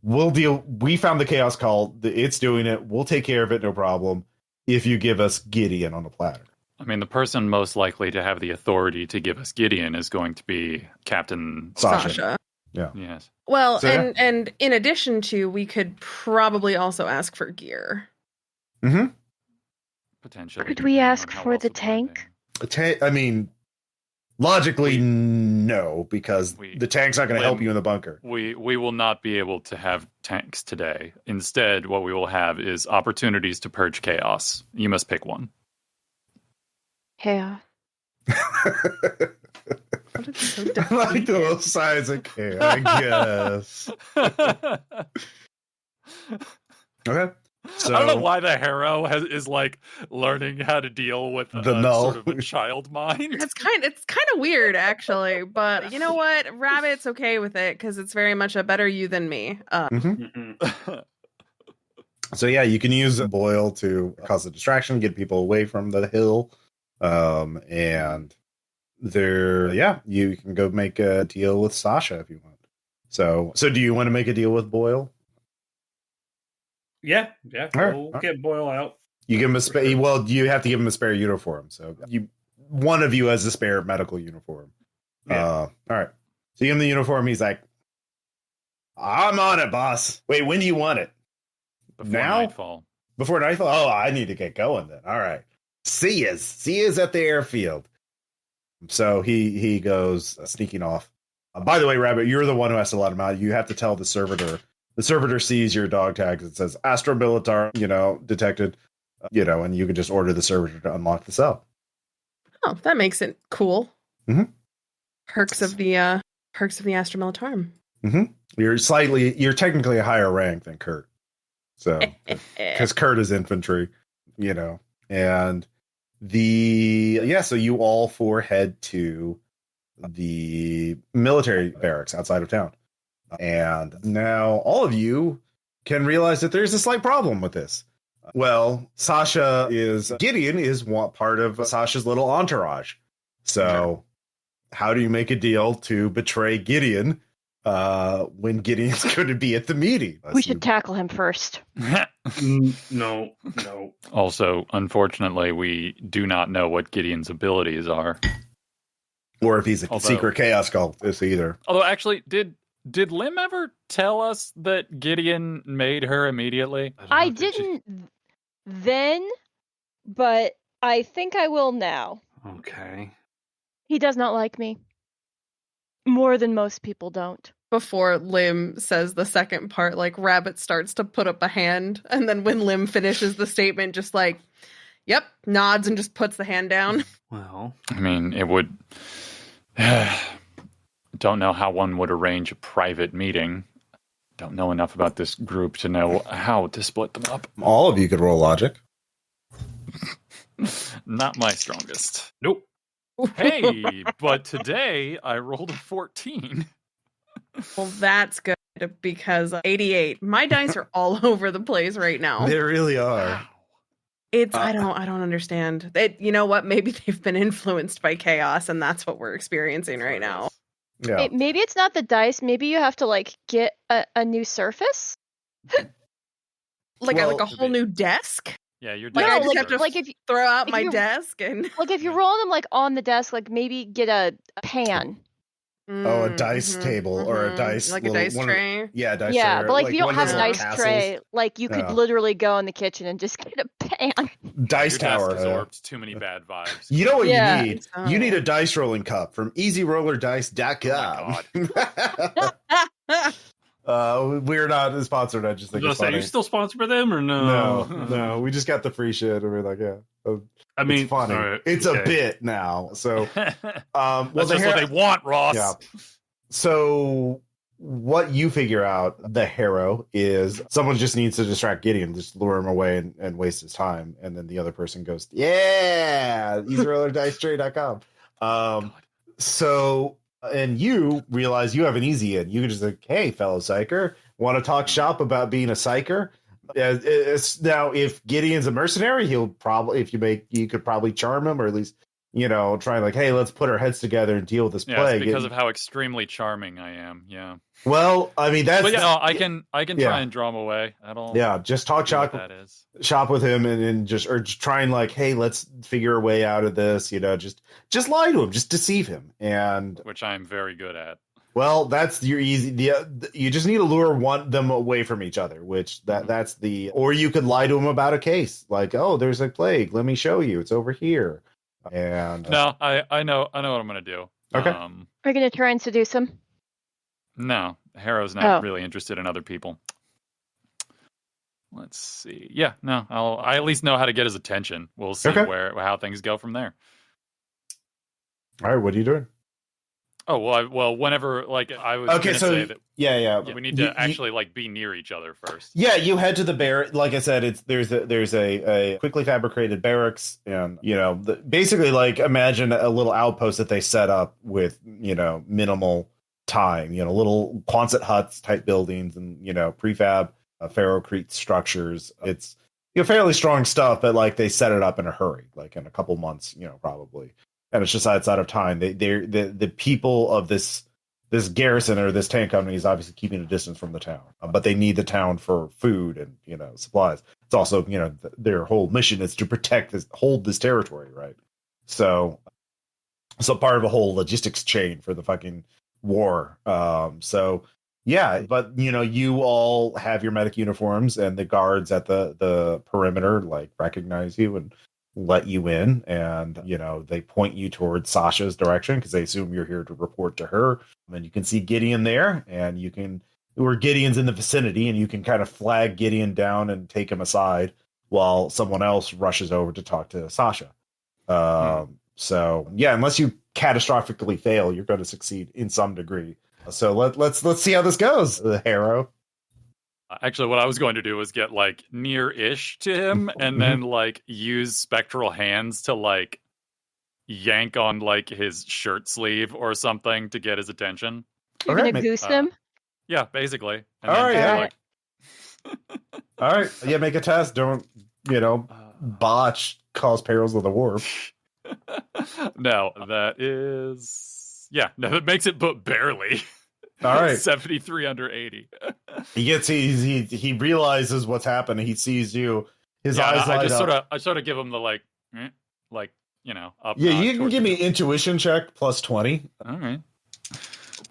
we found the Chaos Cult, it's doing it, we'll take care of it, no problem, if you give us Gideon on a platter. I mean, the person most likely to have the authority to give us Gideon is going to be Captain Sasha. Yeah. Yes. Well, So, and in addition to, we could probably also ask for gear. Mm-hmm. Potentially. Could we depending ask on how for well the supplied tank? I mean, logically, no, because the tank's not going to help you in the bunker. We will not be able to have tanks today. Instead, what we will have is opportunities to purge chaos. You must pick one. Yeah. What is so I like the little size of care, I guess. Okay. So, I don't know why the Harrow is like learning how to deal with The null. sort of a child mind. It's kind of weird, actually, but you know what? Rabbit's okay with it because it's very much a better you than me. So yeah, you can use Boil to cause a distraction, get people away from the hill, and you can go make a deal with Sasha if you want. So do you want to make a deal with Boil? Yeah. All We'll right. get Boyle out. You give him a spare. Well, you have to give him a spare uniform. So one of you has a spare medical uniform. Yeah. All right. So you give him the uniform. He's like, "I'm on it, boss. Wait, when do you want it? Before Now? nightfall. Before nightfall? Oh, I need to get going then. All right. See yous at the airfield." So he goes sneaking off. By the way, Rabbit, you're the one who has to let him out. You have to tell the servitor. The servitor sees your dog tag. It says Astro Militar, detected, and you can just order the servitor to unlock the cell. Oh, that makes it cool. Mhm. Perks of the Astra Militarum. You're technically a higher rank than Khurt. So, because Khurt is infantry, and so you all four head to the military barracks outside of town. And now all of you can realize that there's a slight problem with this. Well, Gideon is part of Sasha's little entourage. So how do you make a deal to betray Gideon when Gideon's going to be at the meeting? We should tackle him first. No. Also, unfortunately, we do not know what Gideon's abilities are. Or if he's a secret chaos cult, it's either. Although, actually, did Lim ever tell us that Gideon made her immediately? I didn't then, but I think I will now. Okay. He does not like me. More than most people don't. Before Lim says the second part, like, Rabbit starts to put up a hand, and then when Lim finishes the statement, just like, yep, nods and just puts the hand down. Well, I mean, it would... Don't know how one would arrange a private meeting. Don't know enough about this group to know how to split them up. All of you could roll logic. Not my strongest. nope. Hey, but today I rolled a 14. Well, that's good because 88. My dice are all over the place right now. They really are. It's I don't understand. You know what? Maybe they've been influenced by chaos, and that's what we're experiencing right now. Yeah. Maybe it's not the dice. Maybe you have to get a new surface. Like a whole new desk. Yeah, you're Like, doing I just have to if throw out if my you're- desk and if you're rolling them on the desk, maybe get a pan. A dice table or a dice like a dice tray. Yeah, dice Yeah, tray. but if you don't one have of a those dice castles. tray, you could literally go in the kitchen and just get a pan. Dice Your tower. desk absorbed too many bad vibes. You know what Yeah. you need? You need a dice rolling cup from EasyRollerDice.com. We're not sponsored. I just think it's funny. Are you still sponsored by them or no? No, we just got the free shit, and we're like, yeah. I mean, it's funny. all right, It's okay. a bit now. So, That's just what they want, Ross. Yeah. So what you figure out, the Harrow, is someone just needs to distract Gideon, just lure him away and waste his time. And then the other person goes, yeah, easyrollerdicetrade.com. So, and you realize you have an easy in. You can just like, hey, fellow psyker, want to talk shop about being a psyker? Now, if Gideon's a mercenary, he'll probably, you could probably charm him, or at least, try like, hey, let's put our heads together and deal with this plague. Because of how extrememly charming I am. Yeah. Well, I mean, I can try and draw him away. Just talk shop with him and just try and like, hey, let's figure a way out of this. Just lie to him, just deceive him, and which I'm very good at. Well, that's your easy. You just need to lure them away from each other, that's the. Or you could lie to them about a case, like, oh, there's a plague. Let me show you. It's over here. And no, I know what I'm gonna do. Okay. Are you gonna try and seduce him? No, Harrow's not really interested in other people. Let's see. Yeah, no, I at least know how to get his attention. We'll see how things go from there. All right, what are you doing? Oh well, whenever I was okay, so say that we need to actually be near each other first. Yeah, you head to the barracks. Like I said, there's a quickly fabricated barracks, and basically like imagine a little outpost that they set up with minimal time, little Quonset huts type buildings and prefab ferrocrete structures. It's fairly strong stuff, but like they set it up in a hurry, like in a couple months, probably. And it's just outside of time. The people of this garrison or this tank company is obviously keeping a distance from the town, but they need the town for food and supplies. It's also their whole mission is to hold this territory, right? So part of a whole logistics chain for the fucking war. But you all have your medic uniforms, and the guards at the perimeter like recognize you and let you in, and they point you towards Sasha's direction because they assume you're here to report to her. And you can see Gideon there, and Gideon's in the vicinity, and you can kind of flag Gideon down and take him aside while someone else rushes over to talk to Sasha. So yeah, unless you catastrophically fail, you're going to succeed in some degree. So let's see how this goes, Harrow. Actually, what I was going to do was get near-ish to him, and then use spectral hands to yank on his shirt sleeve or something to get his attention. You're gonna goose him? Yeah, basically. And all right. All right. Yeah, make a test. Don't botch, cause perils of the war. No, that is that makes it, but barely. All right. 73 under 80. He realizes what's happened. He sees you. His eyes light up. I sort of give him the up. Yeah, you can give me intuition check plus 20. All right.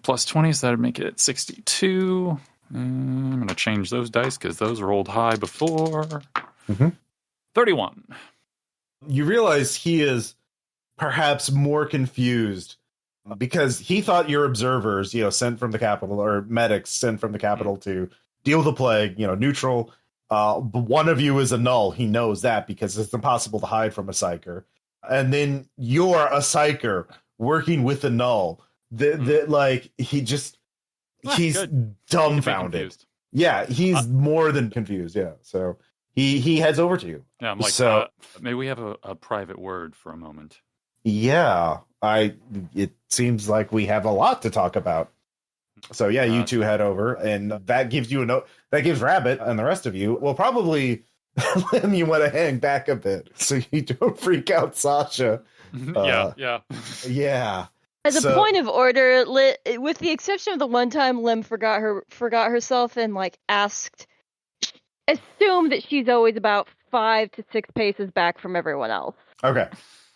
Plus 20, so that'd make it 62. I'm going to change those dice because those rolled high before. 31. You realize he is perhaps more confused because he thought your observers, sent from the capital, or medics sent from the capital to deal with the plague, neutral. But one of you is a null. He knows that because it's impossible to hide from a psyker. And then you're a psyker working with a null. He's dumbfounded. Yeah, he's more than confused. Yeah, so he heads over to you. Yeah, I'm like, may we have a private word for a moment? Yeah, it seems like we have a lot to talk about. So yeah, you two head over, and that gives you a note. That gives Rabbit and the rest of you will probably you want to hang back a bit so you don't freak out Sasha. Yeah. As a point of order, with the exception of the one time Lim forgot herself and assume that she's always about 5 to 6 paces back from everyone else. Okay.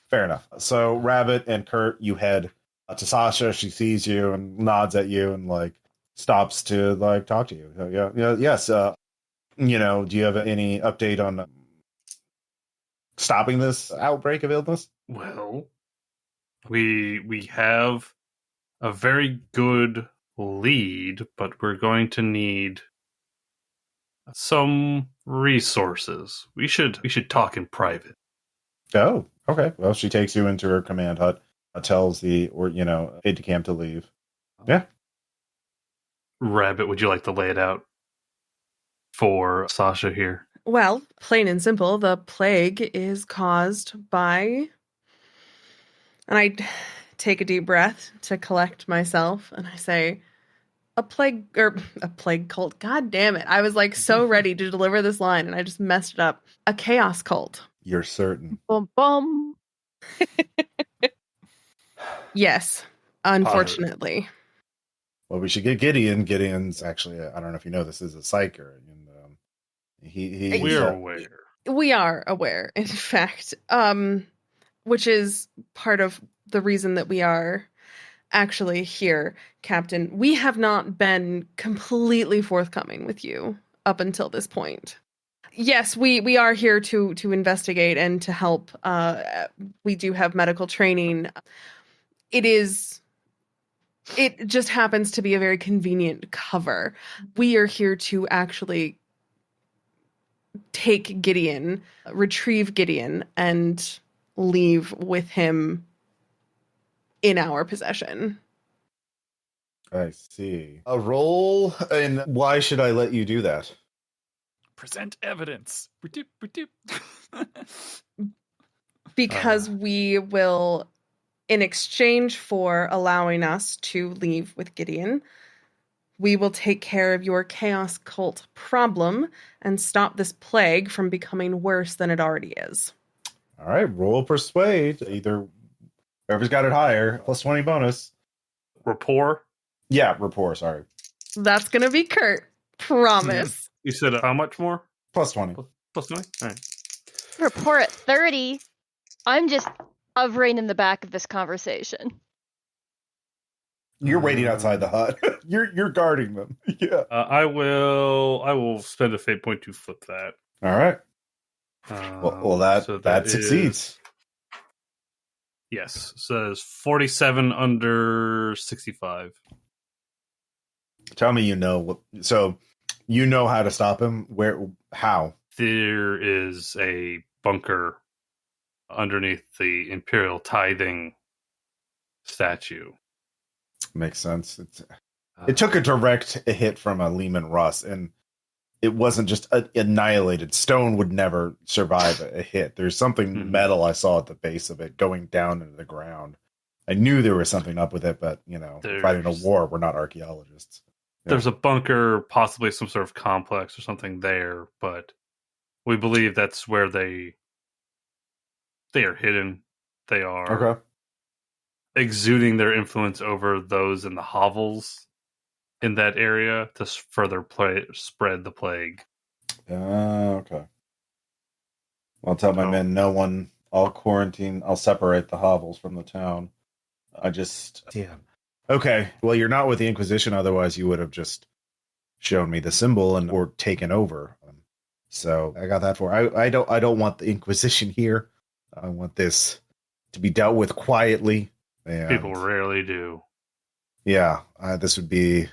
Fair enough. So Rabbit and Khurt, you head to Sasha. She sees you and nods at you and stops to talk to you. Yes. Do you have any update on stopping this outbreak of illness? Well, we have a very good lead, but we're going to need some resources. We should talk in private. Oh, okay. Well, she takes you into her command hut, tells the aide de camp to leave. Yeah. Rabbit, would you like to lay it out for Sasha here? Well, plain and simple, the plague is caused by... And I take a deep breath to collect myself, and I say, a plague cult. God damn it. I was like so ready to deliver this line, and I just messed it up. A chaos cult. You're certain. Bum bum. Yes, unfortunately. Well, we should get Gideon. Gideon's actually, I don't know if you know, this is a psyker. And We're aware. We are aware, in fact, which is part of the reason that we are actually here, Captain. We have not been completely forthcoming with you up until this point. Yes, we are here to investigate and to help. We do have medical training. It just happens to be a very convenient cover. We are here to actually take Gideon, retrieve Gideon, and leave with him in our possession. I see. A roll, and why should I let you do that? Present evidence. Because we will, in exchange for allowing us to leave with Gideon, we will take care of your chaos cult problem and stop this plague from becoming worse than it already is. All right, roll persuade. Either whoever's got it higher, plus 20 bonus. Rapport? Yeah, rapport, sorry. That's going to be Khurt. Promise. You said how much more? Plus 20. Plus 20? All right. Report at 30. I'm just hovering in the back of this conversation. You're waiting outside the hut. You're guarding them. Yeah. I will spend a fate point to flip that. All right. Well, that is, succeeds. Yes, says 47 under 65. Tell me you know what. So you know how to stop him. Where? How? There is a bunker underneath the Imperial tithing statue. Makes sense. It took a direct hit from a Lehman Russ, and it wasn't just annihilated. Stone would never survive a hit. There's something metal I saw at the base of it going down into the ground. I knew there was something up with it, but, fighting a war, we're not archaeologists. Yeah. There's a bunker, possibly some sort of complex or something there, but we believe that's where they are hidden. They are exuding their influence over those in the hovels in that area to further spread the plague. Okay. I'll tell my men, no one, I'll quarantine, I'll separate the hovels from the town. Damn. Okay, well, you're not with the Inquisition, otherwise you would have just shown me the symbol or taken over. So I got that for. I don't want the Inquisition here. I want this to be dealt with quietly. And people rarely do. Yeah, this would be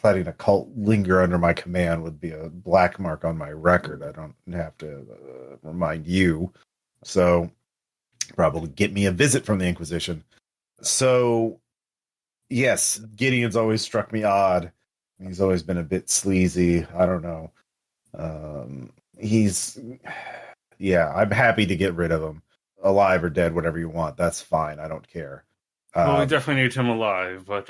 letting a cult linger under my command would be a black mark on my record. I don't have to remind you. So probably get me a visit from the Inquisition. So yes, Gideon's always struck me odd. He's always been a bit sleazy. I don't know. I'm happy to get rid of him. Alive or dead, whatever you want. That's fine. I don't care. Well, we definitely need him alive, but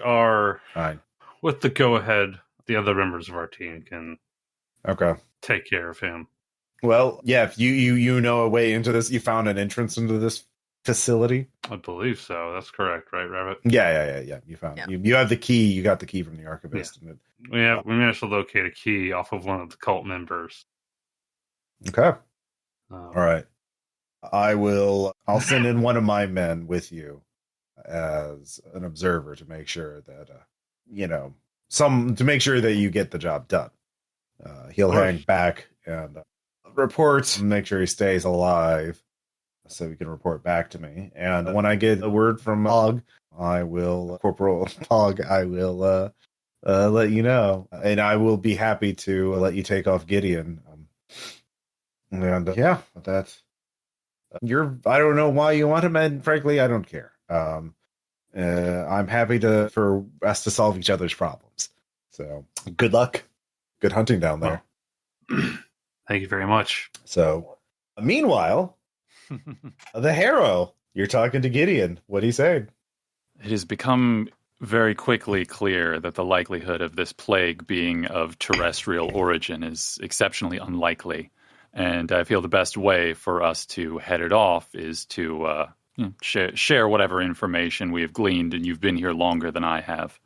with the go-ahead, the other members of our team can take care of him. Well, yeah, if you know a way into this, you found an entrance into this facility? I believe so. That's correct, right, Rabbit? Yeah. You found it. You have the key. You got the key from the archivist. Yeah. We managed to locate a key off of one of the cult members. Okay. All right. I'll send in one of my men with you as an observer to make sure that, to make sure that you get the job done. He'll hang back and report, make sure he stays alive so he can report back to me. And when I get a word from Corporal Hog, I will let you know. And I will be happy to let you take off Gideon. That's I don't know why you want him, and frankly, I don't care. I'm happy for us to solve each other's problems. So good luck. Good hunting down there. Thank you very much. So meanwhile, the Harrow, you're talking to Gideon. What are you saying? It has become very quickly clear that the likelihood of this plague being of terrestrial origin is exceptionally unlikely. And I feel the best way for us to head it off is to share whatever information we have gleaned, and you've been here longer than I have.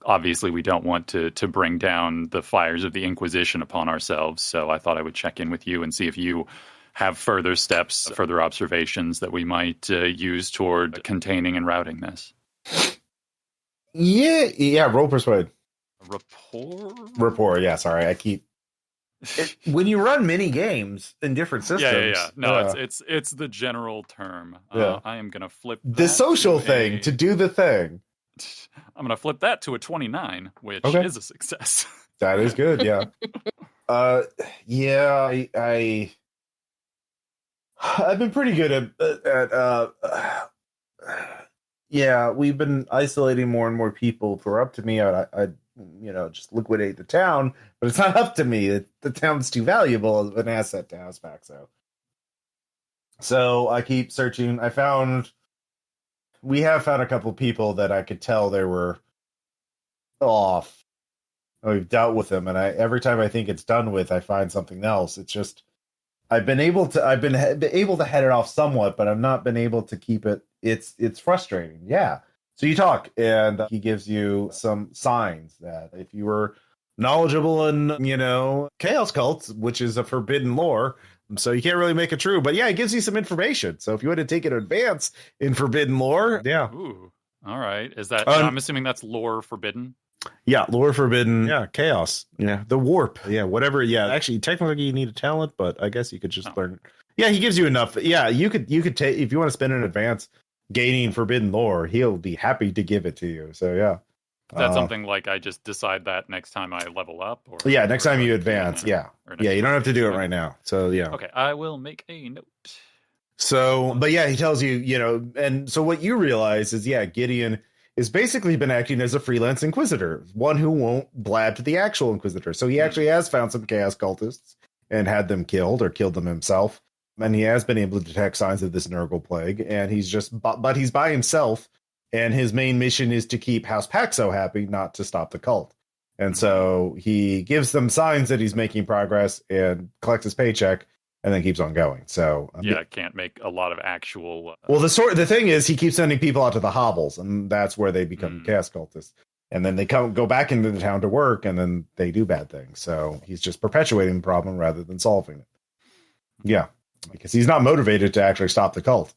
Obviously, we don't want to bring down the fires of the Inquisition upon ourselves, so I thought I would check in with you and see if you have further steps, further observations that we might use toward containing and routing this. Yeah, roll persuade. Rapport? Yeah, sorry. I keep... when you run mini games in different systems... Yeah. No, it's the general term. I am going to flip the social thing, to do the thing. I'm going to flip that to a 29, which is a success. That is good, yeah. I've been pretty good at we've been isolating more and more people who are up to me. I just liquidate the town, but it's not up to me. The town's too valuable of an asset to House Paxo. So I keep searching. We have found a couple people that I could tell they were off. We've dealt with them, and every time I think it's done with, I find something else. It's just I've been able to head it off somewhat, but I've not been able to keep it. It's frustrating. Yeah. So you talk, and he gives you some signs that if you were knowledgeable in, chaos cults, which is a forbidden lore, so you can't really make it true. But yeah, it gives you some information. So if you want to take an advance in forbidden lore, yeah. Ooh, all right. Is that? I'm assuming that's lore forbidden. Yeah, lore forbidden. Yeah, chaos. Yeah, the warp. Yeah, whatever. Yeah, actually, technically, you need a talent, but I guess you could just learn. Yeah, he gives you enough. Yeah, you could take if you want to spend an advance gaining forbidden lore, he'll be happy to give it to you. So yeah, is that something like I just decide that next time I level up? Or, yeah, next time you advance. Yeah, you don't have to do it right now. So yeah, okay, I will make a note. So, but yeah, he tells you, and so what you realize is, Gideon has basically been acting as a freelance inquisitor, one who won't blab to the actual inquisitor. So he actually has found some chaos cultists and had them killed or killed them himself. And he has been able to detect signs of this Nurgle plague. And he's but he's by himself. And his main mission is to keep House Paxo happy, not to stop the cult. And so he gives them signs that he's making progress and collects his paycheck and then keeps on going. So can't make a lot of actual. Well, the thing is, he keeps sending people out to the hovels, and that's where they become chaos cultists. And then they go back into the town to work, and then they do bad things. So he's just perpetuating the problem rather than solving it. Yeah, because he's not motivated to actually stop the cult.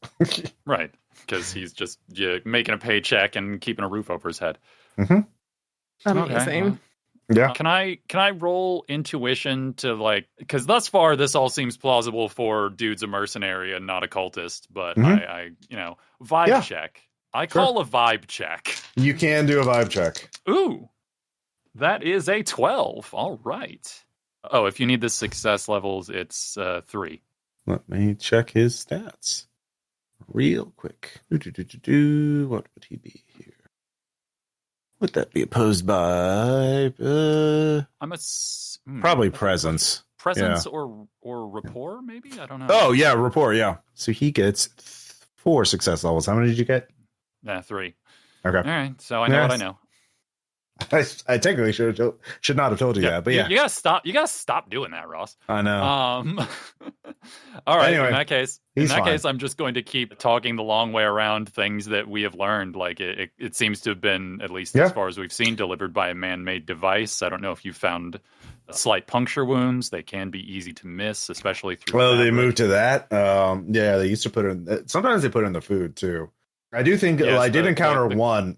Right, because he's just making a paycheck and keeping a roof over his head. Mm-hmm. Amazing. Okay. Yeah. Can I roll intuition to because thus far this all seems plausible for dude's a mercenary and not a cultist, but I vibe check. I call a vibe check. You can do a vibe check. Ooh, that is a 12. All right. Oh, if you need the success levels, it's 3. Let me check his stats real quick. What would he be here? Would that be opposed by? Probably presence. Presence or rapport, maybe? I don't know. Oh, yeah, rapport, yeah. So he gets 4 success levels. How many did you get? 3. Okay. All right, so I know what I know. I technically should not have told you that, but yeah. You gotta stop doing that, Ross. I know. All right, anyway, in that case, I'm just going to keep talking the long way around things that we have learned. Like it seems to have been, at least as far as we've seen, delivered by a man-made device. I don't know if you found slight puncture wounds. They can be easy to miss, especially through. Well, they moved to that. Yeah, they used to put in. Sometimes they put in the food too. I do think I did encounter one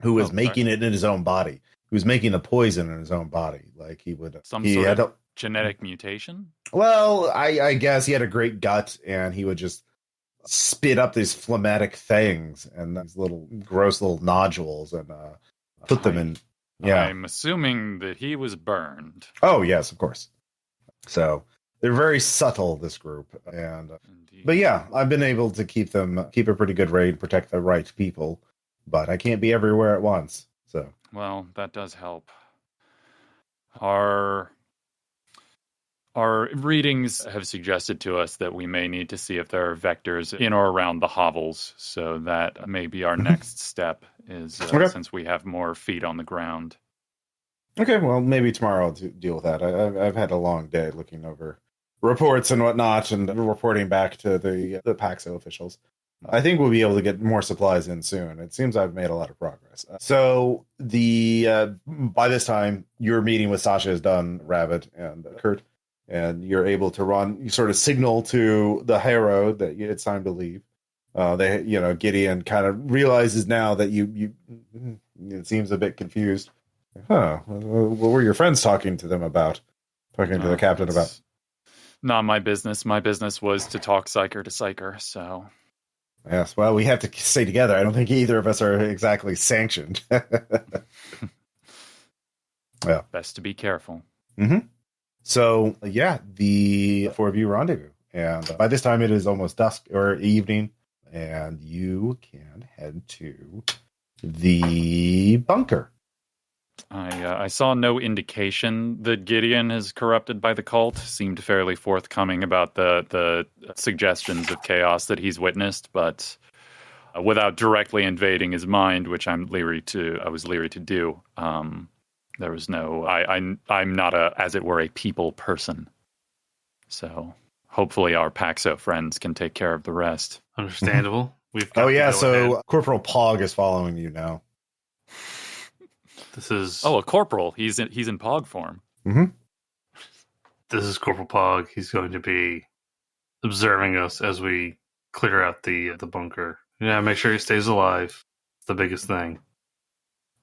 who was making it in his own body. He was making the poison in his own body. Like he would. Genetic mutation? Well, I guess he had a great gut, and he would just spit up these phlegmatic things and these little gross little nodules and put them in. Yeah, I'm assuming that he was burned. Oh yes, of course. So they're very subtle, this group, and but yeah, I've been able to keep a pretty good rate, protect the right people. but I can't be everywhere at once. So, Well, that does help. Our readings have suggested to us that we may need to see if there are vectors in or around the hovels, so that may be our next step, is since we have more feet on the ground. okay, well, maybe tomorrow I'll deal with that. I've had a long day looking over reports and whatnot and reporting back to the Paxo officials. I think we'll be able to get more supplies in soon. It seems I've made a lot of progress. So by this time, your meeting with Sasha is done, Rabbit and Khurt, and you're able to run. You sort of signal to the Harrow that it's time to leave. Gideon kind of realizes now that you it seems a bit confused. What were your friends talking to them about? Talking to the captain about? Not my business. My business was to talk psyker to psyker, so... Yes, well, we have to stay together. I don't think either of us are exactly sanctioned. Well, best to be careful. Mm-hmm. So, the four of you rendezvous. And by this time, it is almost dusk or evening, and you can head to the bunker. I saw no indication that Gideon is corrupted by the cult. Seemed fairly forthcoming about the suggestions of chaos that he's witnessed, but without directly invading his mind, which I was leery to do. There was no. I'm not as it were, a people person. So hopefully our Paxo friends can take care of the rest. Understandable. We've got so ahead. Corporal Pog is following you now. This is a corporal. He's in Pog form. Mm-hmm. This is Corporal Pog. He's going to be observing us as we clear out the bunker. Yeah, make sure he stays alive. It's the biggest thing.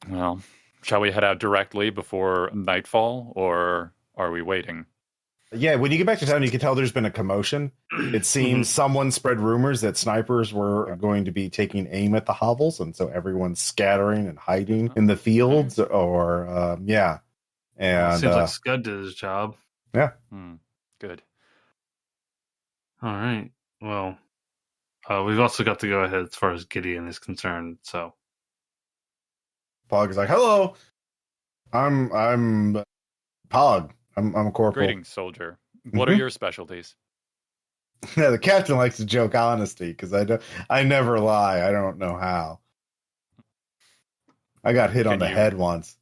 Well, shall we head out directly before nightfall, or are we waiting? Yeah, when you get back to town, you can tell there's been a commotion. It seems someone spread rumors that snipers were going to be taking aim at the hovels, and so everyone's scattering and hiding in the fields, or, And seems like Scud did his job. Yeah. Good. All right. Well, we've also got to go ahead as far as Gideon is concerned, so. Pog is like, hello, I'm Pog. I'm a corporal. Greetings, soldier. What are your specialties? Yeah, the captain likes to joke honesty because I never lie. I don't know how. I got hit on the head once.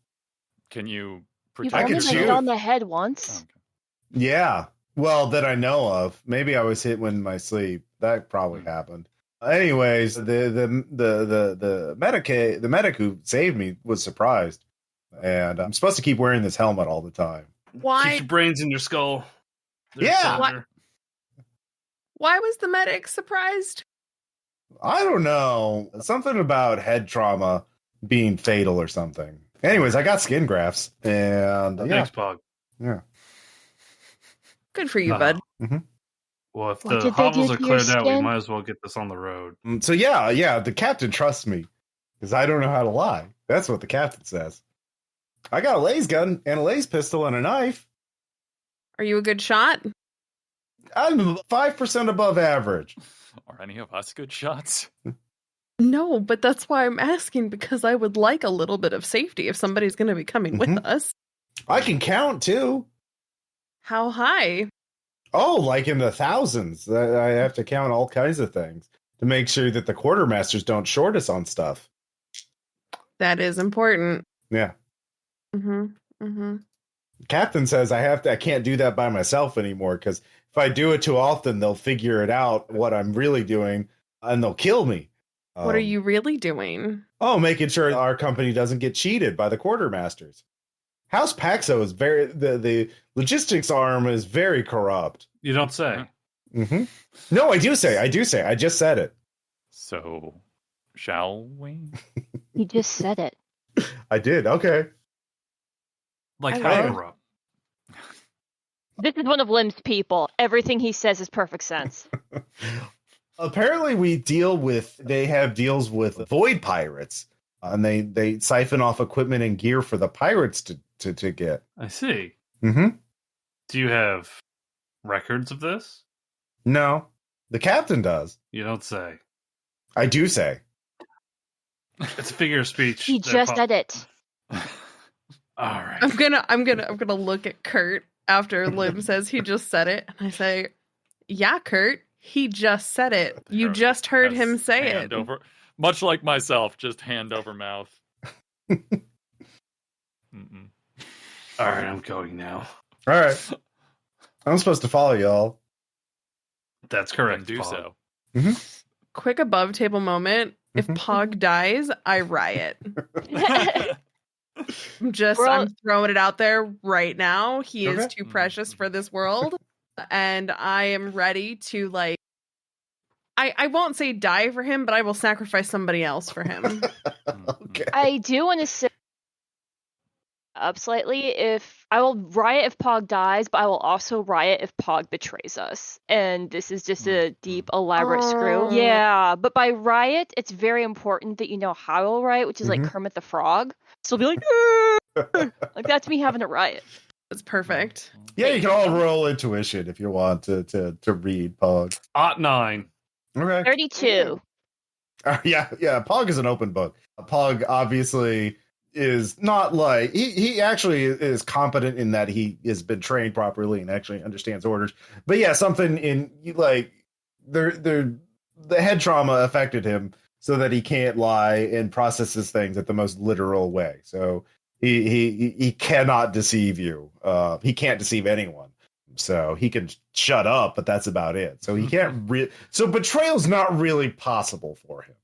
Can you You've protect only yourself? been hit on the head once? Oh, okay. Yeah, well, that I know of. Maybe I was hit in my sleep. That probably happened. Anyways, the medic who saved me was surprised, and I'm supposed to keep wearing this helmet all the time. Why? Keep your brains in your skull. Yeah. Why was the medic surprised? I don't know. Something about head trauma being fatal or something. Anyways, I got skin grafts, and Thanks, Pog. Yeah. Good for you, bud. Mm-hmm. Well, if What the did they hovels do are to your cleared out, we skin? might as well get this on the road. So yeah, the captain trusts me because I don't know how to lie. That's what the captain says. I got a laser gun and a laser pistol and a knife. Are you a good shot? I'm 5% above average. Are any of us good shots? No, but that's why I'm asking, because I would like a little bit of safety if somebody's going to be coming with us. I can count too. How high? Oh, like in the thousands. I have to count all kinds of things to make sure that the quartermasters don't short us on stuff. That is important. Yeah. Mm-hmm. Captain says I can't do that by myself anymore because if I do it too often, they'll figure it out what I'm really doing and they'll kill me. What are you really doing? Oh, making sure our company doesn't get cheated by the quartermasters. House Paxo is the logistics arm is very corrupt. You don't say. Mm-hmm. No, I do say. I just said it. So, shall we? He just said it. I did. Okay. Like I how love- corrupt? This is one of Lim's people. Everything he says is perfect sense. Apparently, they have deals with void pirates, and they siphon off equipment and gear for the pirates to get. I see. Mm-hmm. Do you have records of this? No, the captain does. You don't say. I do say. It's a figure of speech. He just said it. All right. I'm gonna look at Khurt after Lim says he just said it, and I say, "Yeah, Khurt, he just said it. You just heard him say it." Much like myself, just hand over mouth. All right, I'm going now. All right. I'm supposed to follow y'all. That's correct. Do so. Mm-hmm. Quick above table moment. If Pog dies, I riot. I'm throwing it out there right now. He is too precious for this world. And I am ready to, like, I won't say die for him, but I will sacrifice somebody else for him. Okay. I do want to say up slightly. If I will riot if Pog dies, but I will also riot if Pog betrays us. And this is just a deep, elaborate screw. Yeah, but by riot, it's very important that you know how I'll riot, which is like Kermit the Frog. So it'll be like, like that's me having a riot. That's perfect. Yeah, you can all roll intuition if you want to read Pog. 9. Okay. 32. Yeah. Pog is an open book. Pog obviously is not like he actually is competent in that he has been trained properly and actually understands orders. But yeah, something in like the head trauma affected him so that he can't lie and processes things at the most literal way. So he cannot deceive you. He can't deceive anyone. So he can shut up, but that's about it. So he can't so betrayal's not really possible for him.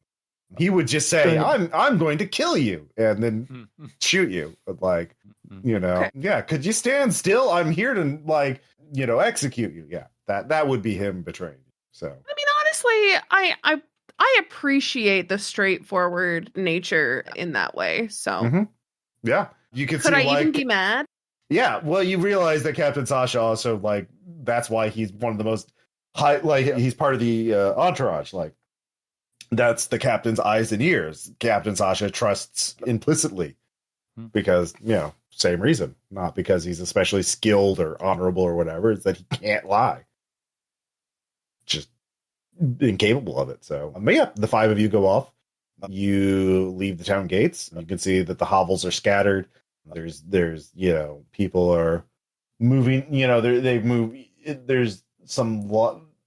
He would just say, I'm going to kill you and then shoot you. Like, yeah, could you stand still? I'm here to, like, execute you. Yeah, that would be him betraying you. So, I mean, honestly, I appreciate the straightforward nature in that way. So, yeah, you could I even be mad? Yeah, well, you realize that Captain Sasha also, like, that's why he's one of the most high, like, he's part of the entourage, like, that's the captain's eyes and ears. Captain Sasha trusts implicitly because, same reason. Not because he's especially skilled or honorable or whatever. It's that he can't lie. Just incapable of it. So, but yeah, the 5 of you go off. You leave the town gates. You can see that the hovels are scattered. There's people are moving. They've moved. There's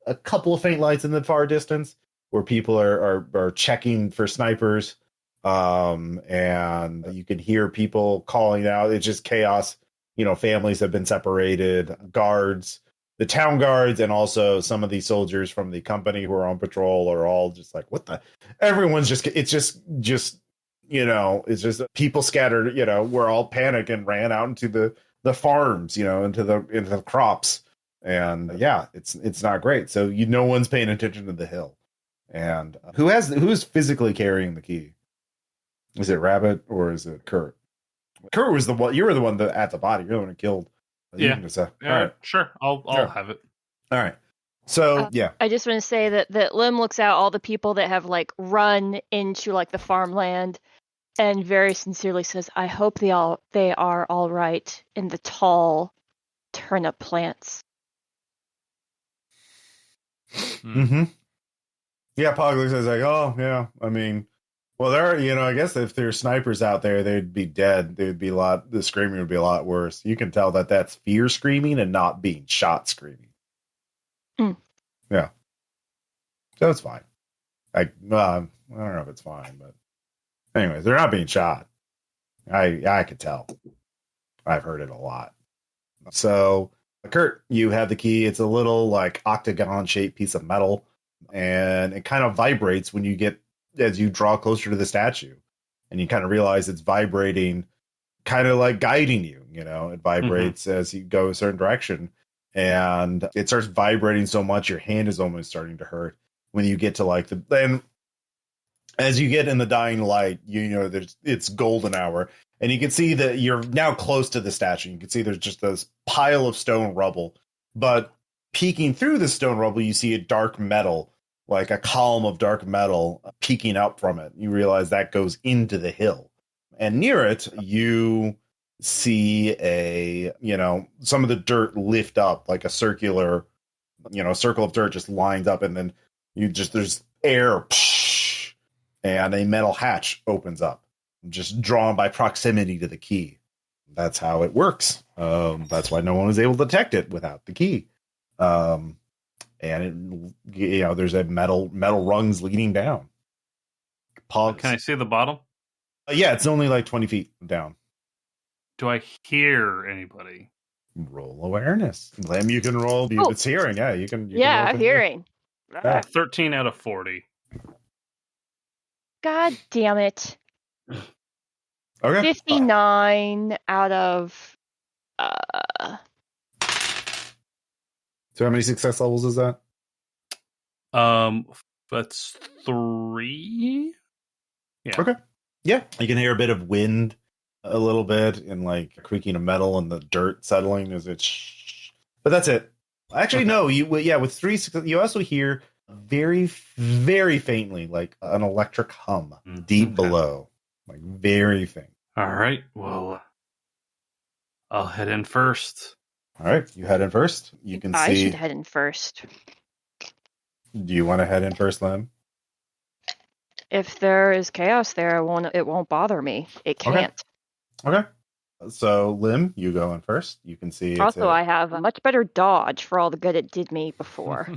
a couple of faint lights in the far distance where people are checking for snipers, and you can hear people calling out. It's just chaos. Families have been separated, guards, the town guards, and also some of these soldiers from the company who are on patrol are all just like, what the? Everyone's it's just it's just people scattered. We're all panicked and ran out into the farms, into the crops, and yeah, it's not great. So no one's paying attention to the hill. And who's physically carrying the key? Is it Rabbit or is it Khurt? Khurt was the one. You were the one that at the body. You're the one who killed. Yeah. All right. Sure. I'll have it. All right. So yeah. I just want to say that Lim looks at all the people that have like run into like the farmland, and very sincerely says, "I hope they are all right in the tall turnip plants." Mm-hmm. Yeah, Pog looks like, oh, yeah, I mean, well, I guess if there's snipers out there, they'd be dead. The screaming would be a lot worse. You can tell that that's fear screaming and not being shot screaming. Yeah. So it's fine. I don't know if it's fine, but anyways, they're not being shot. I could tell. I've heard it a lot. So, Khurt, you have the key. It's a little, like, octagon-shaped piece of metal. And it kind of vibrates as you draw closer to the statue, and you kind of realize it's vibrating, kind of like guiding you. It vibrates as you go a certain direction, and it starts vibrating so much your hand is almost starting to hurt when you get to then as you get in the dying light, it's golden hour, and you can see that you're now close to the statue. You can see there's just this pile of stone rubble, but peeking through the stone rubble, you see a dark metal, like a column of dark metal peeking up from it. You realize that goes into the hill. And near it, you see some of the dirt lift up, like a circular, circle of dirt just lines up, and then there's air, and a metal hatch opens up, just drawn by proximity to the key. That's how it works. That's why no one was able to detect it without the key. And there's a metal rungs leading down. Pogs. Can I see the bottom? Yeah, it's only like 20 feet down. Do I hear anybody? Roll awareness. Lim, you can roll. Oh. It's hearing. Yeah, you can. Yeah, roll hearing. Yeah. 13 out of 40. God damn it. Okay. 59 out of So how many success levels is that? That's 3. Yeah. Okay. Yeah, you can hear a bit of wind, a little bit, and like creaking of metal and the dirt settling as it. But that's it. Actually, no. With 3 you also hear very, very faintly, like an electric hum deep below, like very faint. All right. Well, I'll head in first. All right, you head in first. You can I see. should head in first. Do you want to head in first, Lim? If there is chaos there, it won't bother me. It can't. Okay. So, Lim, you go in first. You can see. Also, I have a much better dodge for all the good it did me before.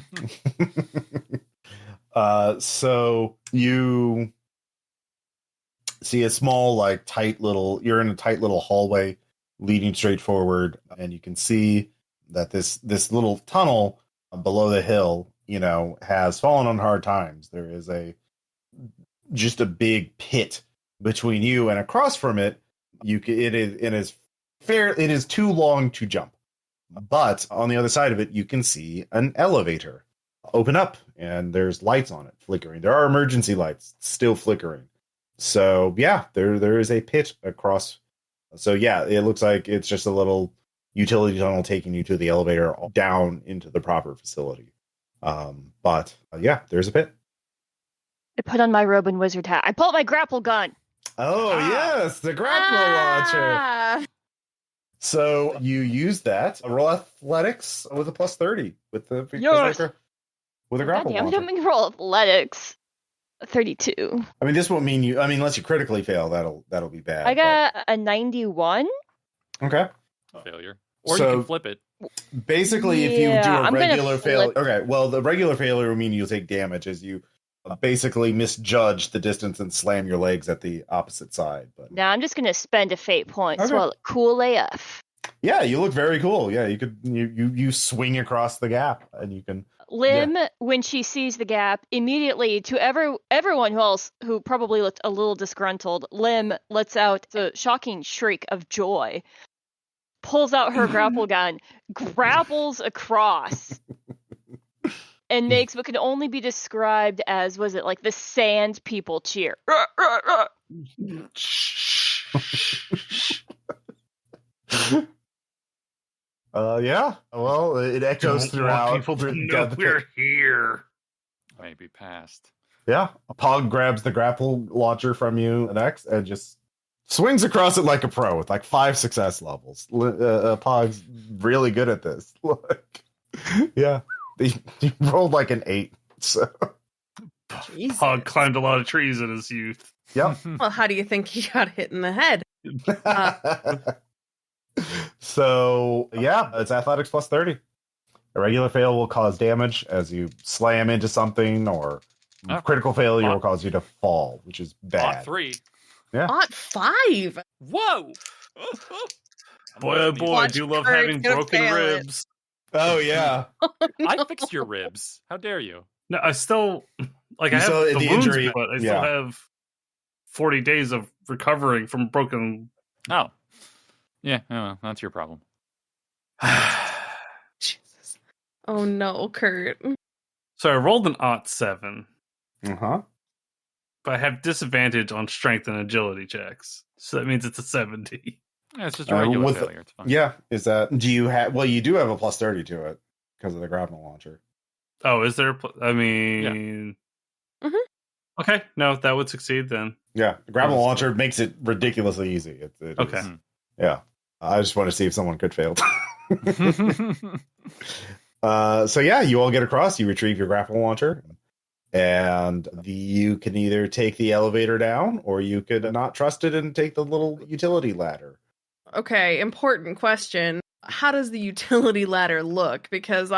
So you see a small, like, you're in a tight little hallway leading straight forward, and you can see that this little tunnel below the hill, has fallen on hard times. There is just a big pit between you, and across from it, it is too long to jump. But on the other side of it, you can see an elevator open up, and there's lights on it flickering. There are emergency lights still flickering. So yeah, there is a pit across. So yeah, it looks like it's just a little utility tunnel taking you to the elevator down into the proper facility. But yeah, there's a pit. I put on my robe and wizard hat. I pull out my grapple gun. Oh yes, the grapple launcher. So you use that. Roll athletics with a plus 30 with the with a grapple God damn it, I'm launcher. gonna roll athletics. 32. I mean, this won't mean you. I mean, unless you critically fail, that'll be bad. I got a 91. Okay. Failure. Or So- you can flip it. Basically, if you do Yeah, a I'm gonna regular failure, flip. okay. Well, the regular failure will mean you'll take damage as you basically misjudge the distance and slam your legs at the opposite side. But Now I'm just gonna spend a fate point Okay. so I look cool AF. yeah, you look very cool. Yeah, you swing across the gap, and you can. Lim, when she sees the gap, immediately to everyone who probably looked a little disgruntled, Lim lets out the shocking shriek of joy, pulls out her grapple gun, grapples across, and makes what can only be described as, was it like the sand people cheer? Yeah. Well, it echoes throughout. People to know we're here. Maybe past. Yeah. Pog grabs the grapple launcher from you next and just swings across it like a pro with like 5 success levels. Pog's really good at this. Like, yeah. He rolled like an 8. So. Jesus. Hog climbed a lot of trees in his youth. Yep. Well, how do you think he got hit in the head? So yeah, it's athletics plus 30. A regular fail will cause damage as you slam into something, or critical failure will cause you to fall, which is bad. 3. Yeah. Ot 5. Whoa! Boy, oh boy, I do love Kurt's having gonna broken fail it. ribs. Oh yeah. I fixed your ribs. How dare you? No, I still like You I have still- the the wounds, injury- but I yeah. still have 40 days of recovering from broken. Oh. Yeah, oh, well, that's your problem. Jesus. Oh no, Kurt. So I rolled an ot 7, Uh-huh. but I have disadvantage on strength and agility checks. So that means it's a 70. Yeah, it's just a regular with- failure. It's fine. Yeah. Is that? Do you have? Well, you do have a plus 30 to it because of the grapple launcher. Oh, is there? I mean, Mhm. Okay, no, that would succeed then. Yeah, the grapple Yes. launcher makes it ridiculously easy. It Okay. is- yeah. I just want to see if someone could fail. So yeah, you all get across. You retrieve your grapple launcher. And you can either take the elevator down, or you could not trust it and take the little utility ladder. Okay, important question. How does the utility ladder look? Because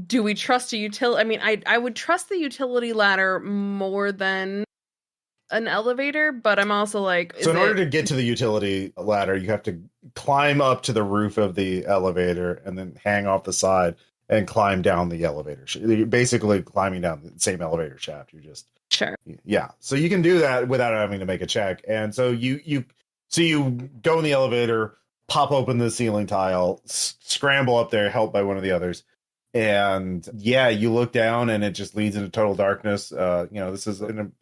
do we trust a utility? I mean, I would trust the utility ladder more than an elevator, but I'm also like... So in order to get to the utility ladder, you have to climb up to the roof of the elevator and then hang off the side and climb down the elevator. You're basically climbing down the same elevator shaft. You're just... Sure. Yeah. So you can do that without having to make a check. And so you go in the elevator, pop open the ceiling tile, scramble up there, helped by one of the others. And yeah, you look down and it just leads into total darkness. This is an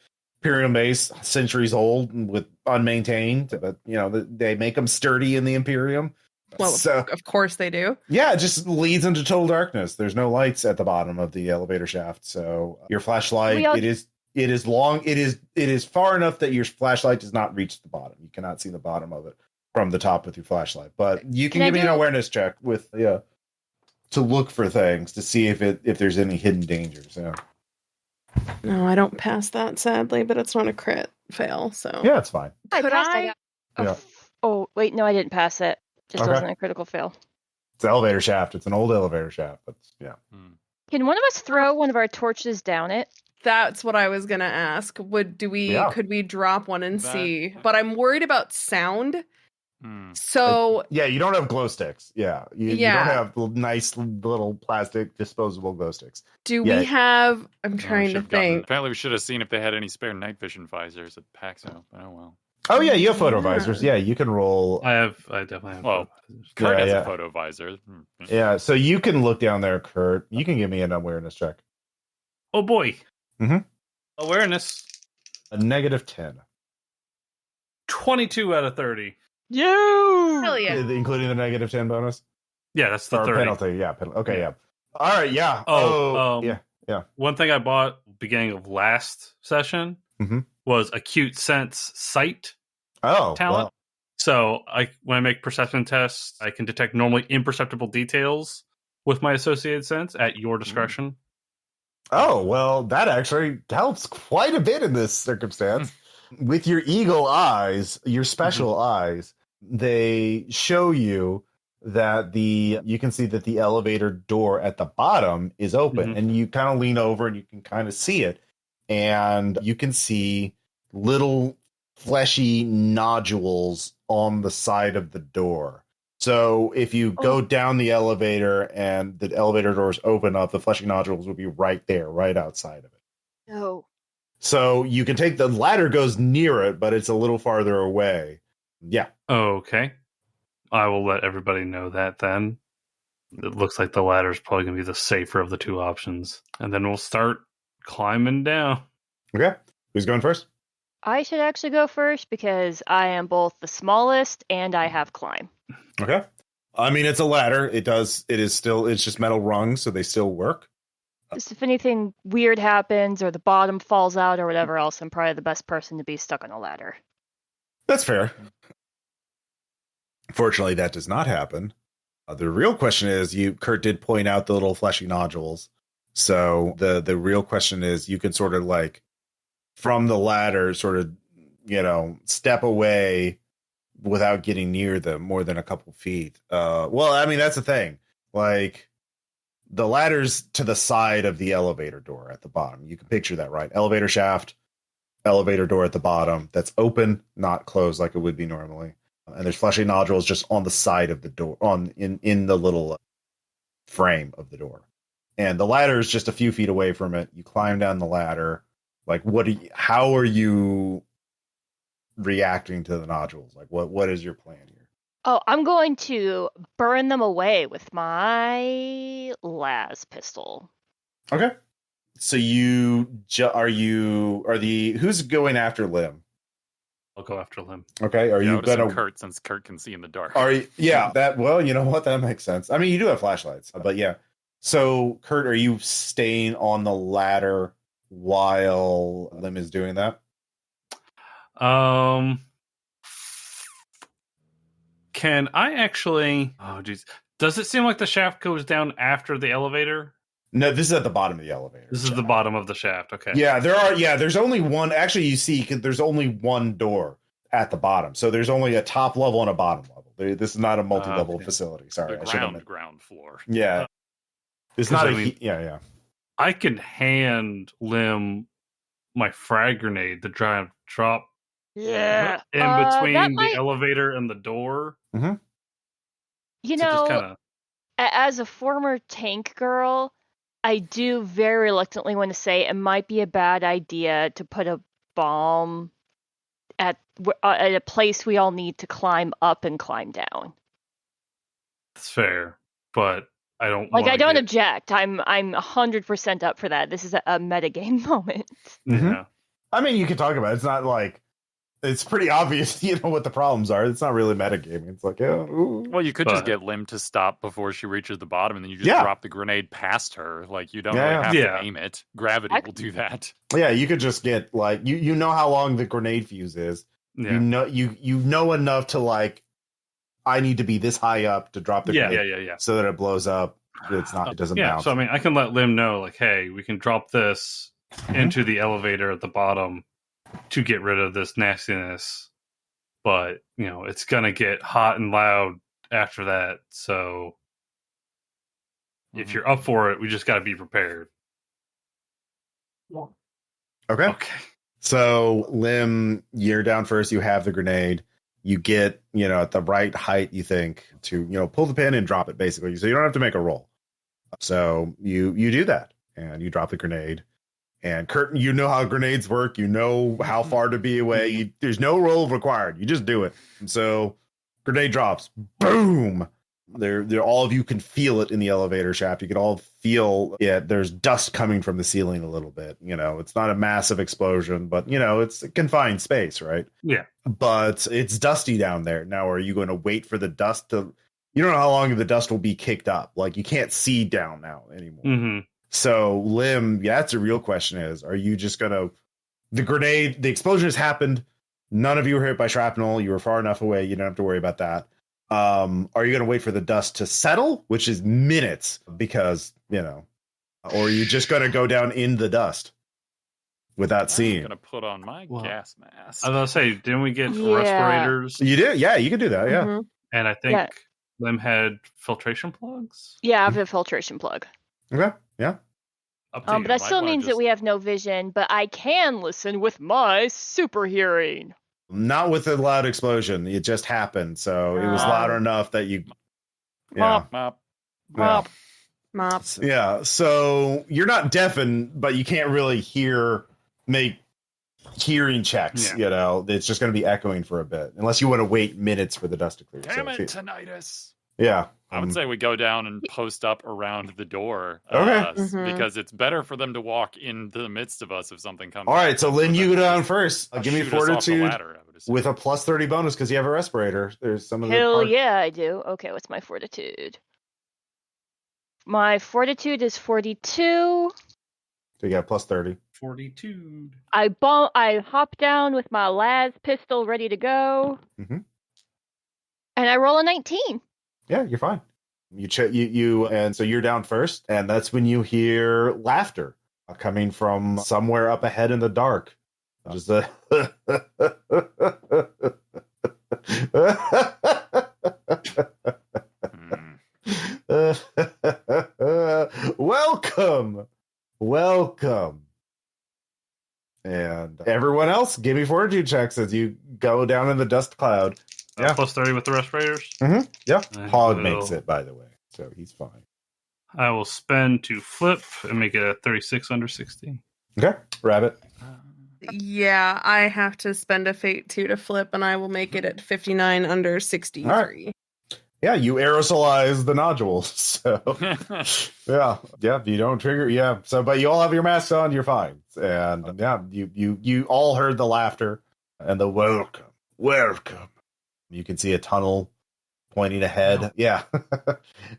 Imperium base, centuries old with unmaintained, but they make them sturdy in the Imperium. Well, so, of course they do. Yeah, it just leads into total darkness. There's no lights at the bottom of the elevator shaft. So your flashlight, it is long. It is far enough that your flashlight does not reach the bottom. You cannot see the bottom of it from the top with your flashlight. But you can give me an awareness check with to look for things to see if there's any hidden dangers. Yeah. No, I don't pass that, sadly, but it's not a crit fail, so... Yeah, it's fine. Oh, wait, no, I didn't pass it. Just wasn't a critical fail. It's an elevator shaft. It's an old elevator shaft, but yeah. Can one of us throw one of our torches down it? That's what I was going to ask. Could we drop one and see? But I'm worried about sound. So you don't have glow sticks. You don't have nice little plastic disposable glow sticks. Do we have? I'm trying to think. Apparently, we should have seen if they had any spare night vision visors at Paxo. Oh well. Oh yeah, you have photo visors. Yeah, you can roll. I definitely have. Well, Khurt has a photo visor. Yeah, so you can look down there, Khurt. You can give me an awareness check. Oh boy. Mm-hmm. Awareness. A -10. 22 out of 30. Hell yeah. Including the -10 bonus? Yeah, that's the 30. Penalty. Yeah. Okay, yeah. All right, yeah. Yeah. One thing I bought beginning of last session was acute sense sight talent. Wow. So when I make perception tests, I can detect normally imperceptible details with my associated sense at your discretion. Oh, well, that actually helps quite a bit in this circumstance. With your eagle eyes, your special eyes, they show you that you can see that the elevator door at the bottom is open, and you kind of lean over and you can kind of see it, and you can see little fleshy nodules on the side of the door. So if you go down the elevator and the elevator doors open up, the fleshy nodules will be right there, right outside of it. No. So you can take the ladder goes near it, but it's a little farther away. Yeah. Okay. I will let everybody know that then. It looks like the ladder is probably going to be the safer of the two options. And then we'll start climbing down. Okay. Who's going first? I should actually go first because I am both the smallest and I have climb. Okay. I mean, it's a ladder. It's just metal rungs, so they still work. Just if anything weird happens or the bottom falls out or whatever else, I'm probably the best person to be stuck on a ladder. That's fair. Fortunately, that does not happen. The real question is, Khurt did point out the little fleshy nodules. So the real question is, you can sort of like from the ladder, sort of, step away without getting near them more than a couple feet. Well, I mean, that's the thing. Like, the ladder's to the side of the elevator door at the bottom. You can picture that, right? Elevator shaft, elevator door at the bottom that's open, not closed like it would be normally. And there's fleshy nodules just on the side of the door, in the little frame of the door. And the ladder is just a few feet away from it. You climb down the ladder. Like, how are you reacting to the nodules? Like, what is your plan here? Oh, I'm going to burn them away with my las pistol. Okay. So who's going after Lim? I'll go after Lim. Okay. Are you gonna Khurt, since Khurt can see in the dark? Well, you know what? That makes sense. I mean, you do have flashlights, but yeah. So, Khurt, are you staying on the ladder while Lim is doing that? Can I actually... Oh, geez. Does it seem like the shaft goes down after the elevator? No, this is at the bottom of the elevator. This is the bottom of the shaft. Okay. Yeah, there's only one. Actually, you see, there's only one door at the bottom. So there's only a top level and a bottom level. This is not a multi-level facility. Sorry, the ground floor. Yeah, it's not yeah. I can hand Lim my frag grenade to try and drop. Yeah. In between the elevator and the door. Mm-hmm. You know, as a former tank girl, I do very reluctantly want to say it might be a bad idea to put a bomb at a place we all need to climb up and climb down. That's fair, but I don't I don't object. I'm 100% up for that. This is a metagame moment. Mm-hmm. Yeah. I mean, you can talk about it. It's not like it's pretty obvious, what the problems are. It's not really metagaming. It's like, well, you could just get Lim to stop before she reaches the bottom, and then you just drop the grenade past her. Like, you don't really have to aim it. Gravity will do that. Yeah, you could just get like you know how long the grenade fuse is. Yeah. You know enough to like, I need to be this high up to drop the grenade so that it blows up. It doesn't bounce. So I mean, I can let Lim know, like, hey, we can drop this into the elevator at the bottom to get rid of this nastiness, but it's gonna get hot and loud after that. So if you're up for it, we just got to be prepared. Okay. So Lim, you're down first. You have the grenade. You get at the right height, you think, to pull the pin and drop it, basically, so you don't have to make a roll. So you do that and you drop the grenade. And Khurt, you know how grenades work. You know how far to be away. There's no roll required. You just do it. And so grenade drops. Boom. There, all of you can feel it in the elevator shaft. You can all feel it. There's dust coming from the ceiling a little bit. It's not a massive explosion, but it's a confined space, right? Yeah. But it's dusty down there. Now, are you going to wait for the dust to? You don't know how long the dust will be kicked up. Like, you can't see down now anymore. Mm-hmm. So, Lim, that's a real question is, are you just going to, the explosion has happened. None of you were hit by shrapnel. You were far enough away. You don't have to worry about that. Are you going to wait for the dust to settle, which is minutes because, or are you just going to go down in the dust without seeing? I'm going to put on my gas mask. I was going to say, didn't we get respirators? You did? Yeah, you can do that. Yeah. Mm-hmm. And I think Lim had filtration plugs? Yeah, I have a filtration plug. Okay. Yeah. But that still means that we have no vision, but I can listen with my super hearing. Not with a loud explosion. It just happened. So it was loud enough that you... Mop. Yeah. So you're not deafened, but you can't really make hearing checks. It's just going to be echoing for a bit, unless you want to wait minutes for the dust to clear. Damn it, tinnitus. Yeah. I would say we go down and post up around the door. Because it's better for them to walk in the midst of us if something comes. All right, so Lynn, you go down first. Give me fortitude ladder, with a plus 30 bonus because you have a respirator. There's some of the Hell yeah, I do. Okay, what's my fortitude? My fortitude is 42. So you got plus 30. 42. I hop down with my las pistol ready to go. Mm-hmm. And I roll a 19. Yeah, you're fine. And so you're down first, and that's when you hear laughter coming from somewhere up ahead in the dark. Just welcome. And everyone else, give me fortitude checks as you go down in the dust cloud. Yeah. Plus 30 with the respirators? Mm-hmm. Yeah. Hog makes it, by the way, so he's fine. I will spend to flip and make it a 36 under 60. Okay. Rabbit. Yeah, I have to spend a fate 2 to flip, and I will make it at 59 under 63. Right. Yeah, you aerosolize the nodules. So, yeah, you don't trigger. Yeah, so but you all have your masks on. You're fine. And you all heard the laughter and the welcome. You can see a tunnel pointing ahead. Yeah.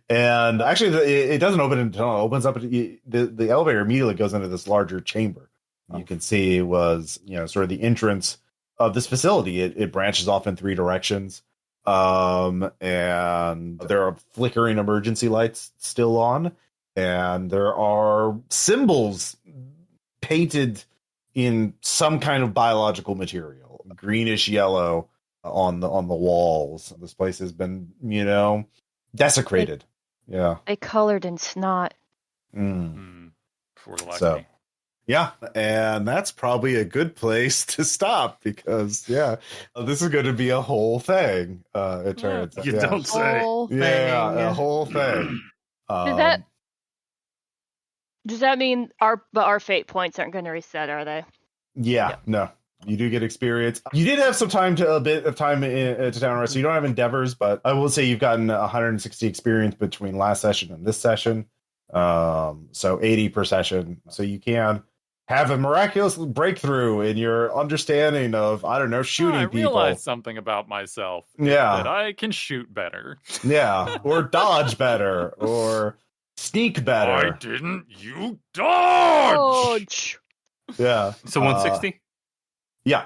And actually, it doesn't open into a tunnel. It opens up. The elevator immediately goes into this larger chamber. You can see was, sort of the entrance of this facility. It branches off in 3 directions. And there are flickering emergency lights still on. and there are symbols painted in some kind of biological material, greenish yellow on the walls. This place has been, desecrated. They colored in snot. Poor lucky. So, yeah, and that's probably a good place to stop because, this is going to be a whole thing. It turns out. You don't say. A whole thing. Does that mean our fate points aren't going to reset? Are they? Yeah, no. You do get experience. You did have a bit of time to town rest, so you don't have endeavors, but I will say you've gotten 160 experience between last session and this session. So 80 per session. So you can have a miraculous breakthrough in your understanding of, shooting people. I realized something about myself. Yeah. That I can shoot better. Yeah. Or dodge better. Or sneak better. I didn't. You dodge! Yeah. So 160? Yeah.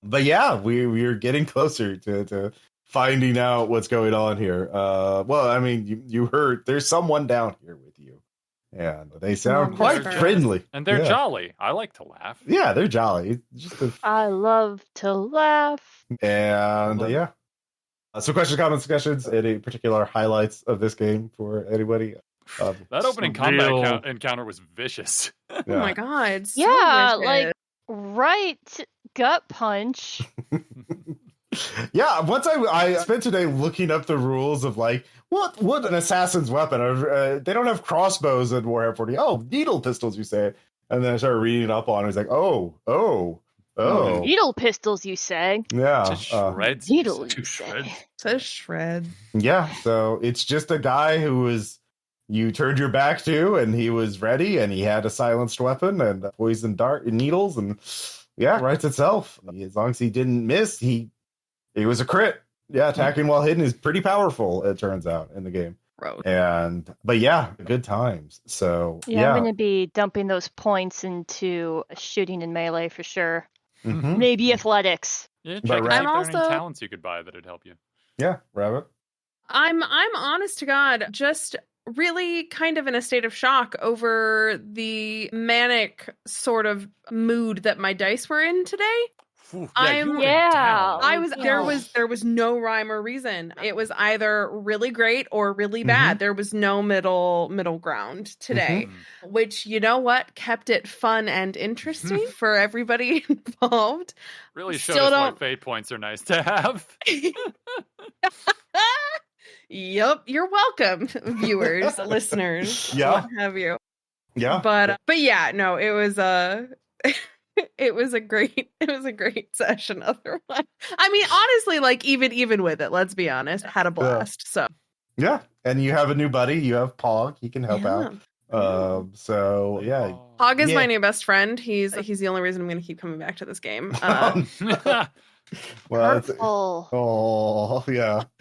But yeah, we're getting closer to finding out what's going on here. Well, I mean, you heard there's someone down here with you, and they sound quite friendly. And they're jolly. I like to laugh. Yeah, they're jolly. I love to laugh. And so questions, comments, discussions, any particular highlights of this game for anybody? That opening combat encounter was vicious. Oh my god. So vicious. Like right gut punch. Yeah, once I spent today looking up the rules of like what an assassin's weapon. They don't have crossbows in Warhammer 40. Oh, needle pistols, you say. And then I started reading up on it. It's like, oh. Needle pistols, you say? Yeah. To shreds. Needle, to shreds. To shred. Yeah, so it's just a guy you turned your back to, and he was ready, and he had a silenced weapon and a poison dart and needles, and writes itself. As long as he didn't miss, it was a crit. Yeah, attacking while hidden is pretty powerful, it turns out, in the game. Road. But good times. So I'm going to be dumping those points into shooting and melee for sure. Mm-hmm. Maybe athletics. Yeah, check I'm out also any talents you could buy that'd help you. Yeah, Rabbit. I'm honest to God, just really kind of in a state of shock over the manic sort of mood that my dice were in today. There was no rhyme or reason. It was either really great or really bad. There was no middle ground today, which, you know what, kept it fun and interesting for everybody involved. Really showed us why fate points are nice to have. Yep, you're welcome, viewers, listeners, what have you. Yeah, but yeah, no, it was it was a great session. Otherwise, I mean, honestly, like even with it, let's be honest, had a blast. So yeah, and you have a new buddy. You have Pog. He can help out. Pog is my new best friend. He's the only reason I'm going to keep coming back to this game. Well,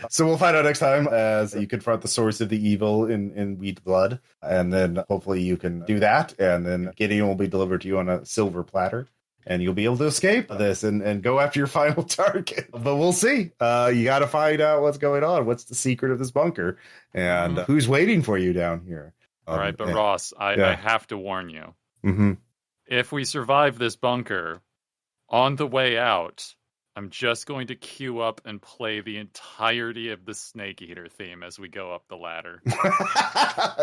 so we'll find out next time as you confront the source of the evil in Wheatblood, and then hopefully you can do that, and then Gideon will be delivered to you on a silver platter, and you'll be able to escape this and go after your final target. But we'll see. You got to find out what's going on. What's the secret of this bunker, and who's waiting for you down here? All right, but Ross, I have to warn you. Mm-hmm. If we survive this bunker, on the way out, I'm just going to queue up and play the entirety of the Snake Eater theme as we go up the ladder.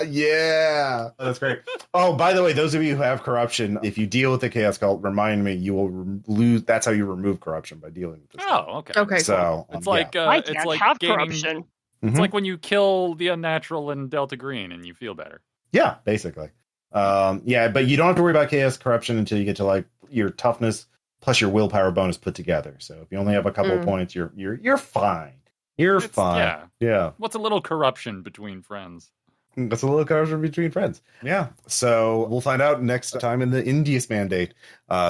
Yeah, that's great. Oh, by the way, those of you who have corruption, if you deal with the Chaos Cult, remind me, you will lose. That's how you remove corruption, by dealing with this. Oh, okay. Okay, so cool. It's like I can't have corruption. It's like when you kill the unnatural in Delta Green and you feel better. Yeah, basically. But you don't have to worry about chaos corruption until you get to like your toughness plus your willpower bonus put together. So if you only have a couple of points, you're fine. You're fine. Yeah. What's a little corruption between friends? That's a little corruption between friends. Yeah. So we'll find out next time in the Endius mandate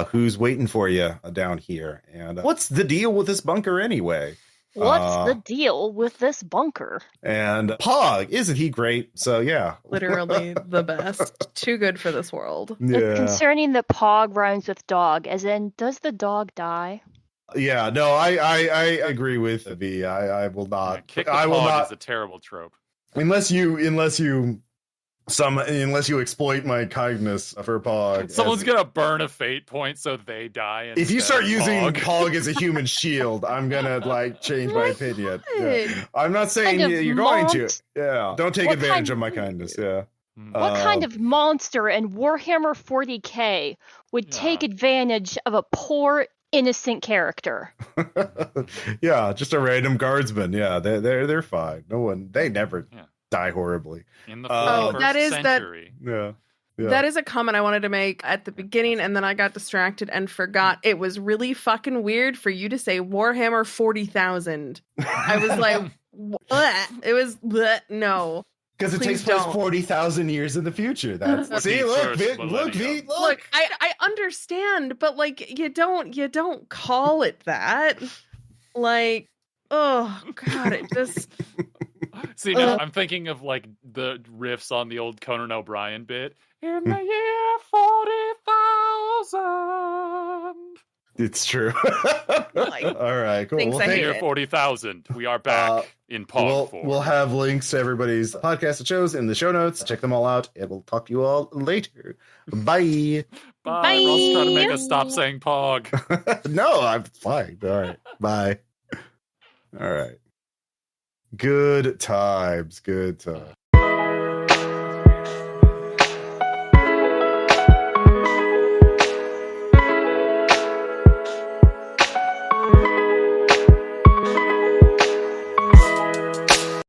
who's waiting for you down here. And what's the deal with this bunker anyway? What's the deal with this bunker? And Pog, isn't he great? So yeah. Literally the best. Too good for this world. Yeah. It's concerning that Pog rhymes with dog, as in, does the dog die? Yeah, no, I agree with V. I will not. Kick the I will Pog not. is a terrible trope. unless you exploit my kindness for Pog. Someone's gonna burn a fate point so they die. If you start using Pog. Pog as a human shield, I'm gonna change my opinion. Yeah. I'm not saying you're going to. Yeah, don't take advantage of my kindness. Yeah. What kind of monster in Warhammer 40k would take advantage of a poor, innocent character? Yeah, just a random guardsman. Yeah, they're fine. They never die horribly in the 41st century. Yeah. That is a comment I wanted to make at the beginning, and then I got distracted and forgot. It was really fucking weird for you to say Warhammer 40,000. I was like, what? It was no. Because it takes place 40,000 years in the future. That's see, look, V, look. I understand, but like, you don't call it that. Like, oh god, it just. See, now I'm thinking of like the riffs on the old Conan O'Brien bit. In the year 40,000. It's true. All right, cool. Thanks, well, year 40,000. We are back in Pog 4. We'll have links to everybody's podcast and shows in the show notes. Check them all out, and we'll talk to you all later. Bye. Bye. Ross trying to make us stop saying Pog. No, I'm fine. All right. Bye. All right. Good times.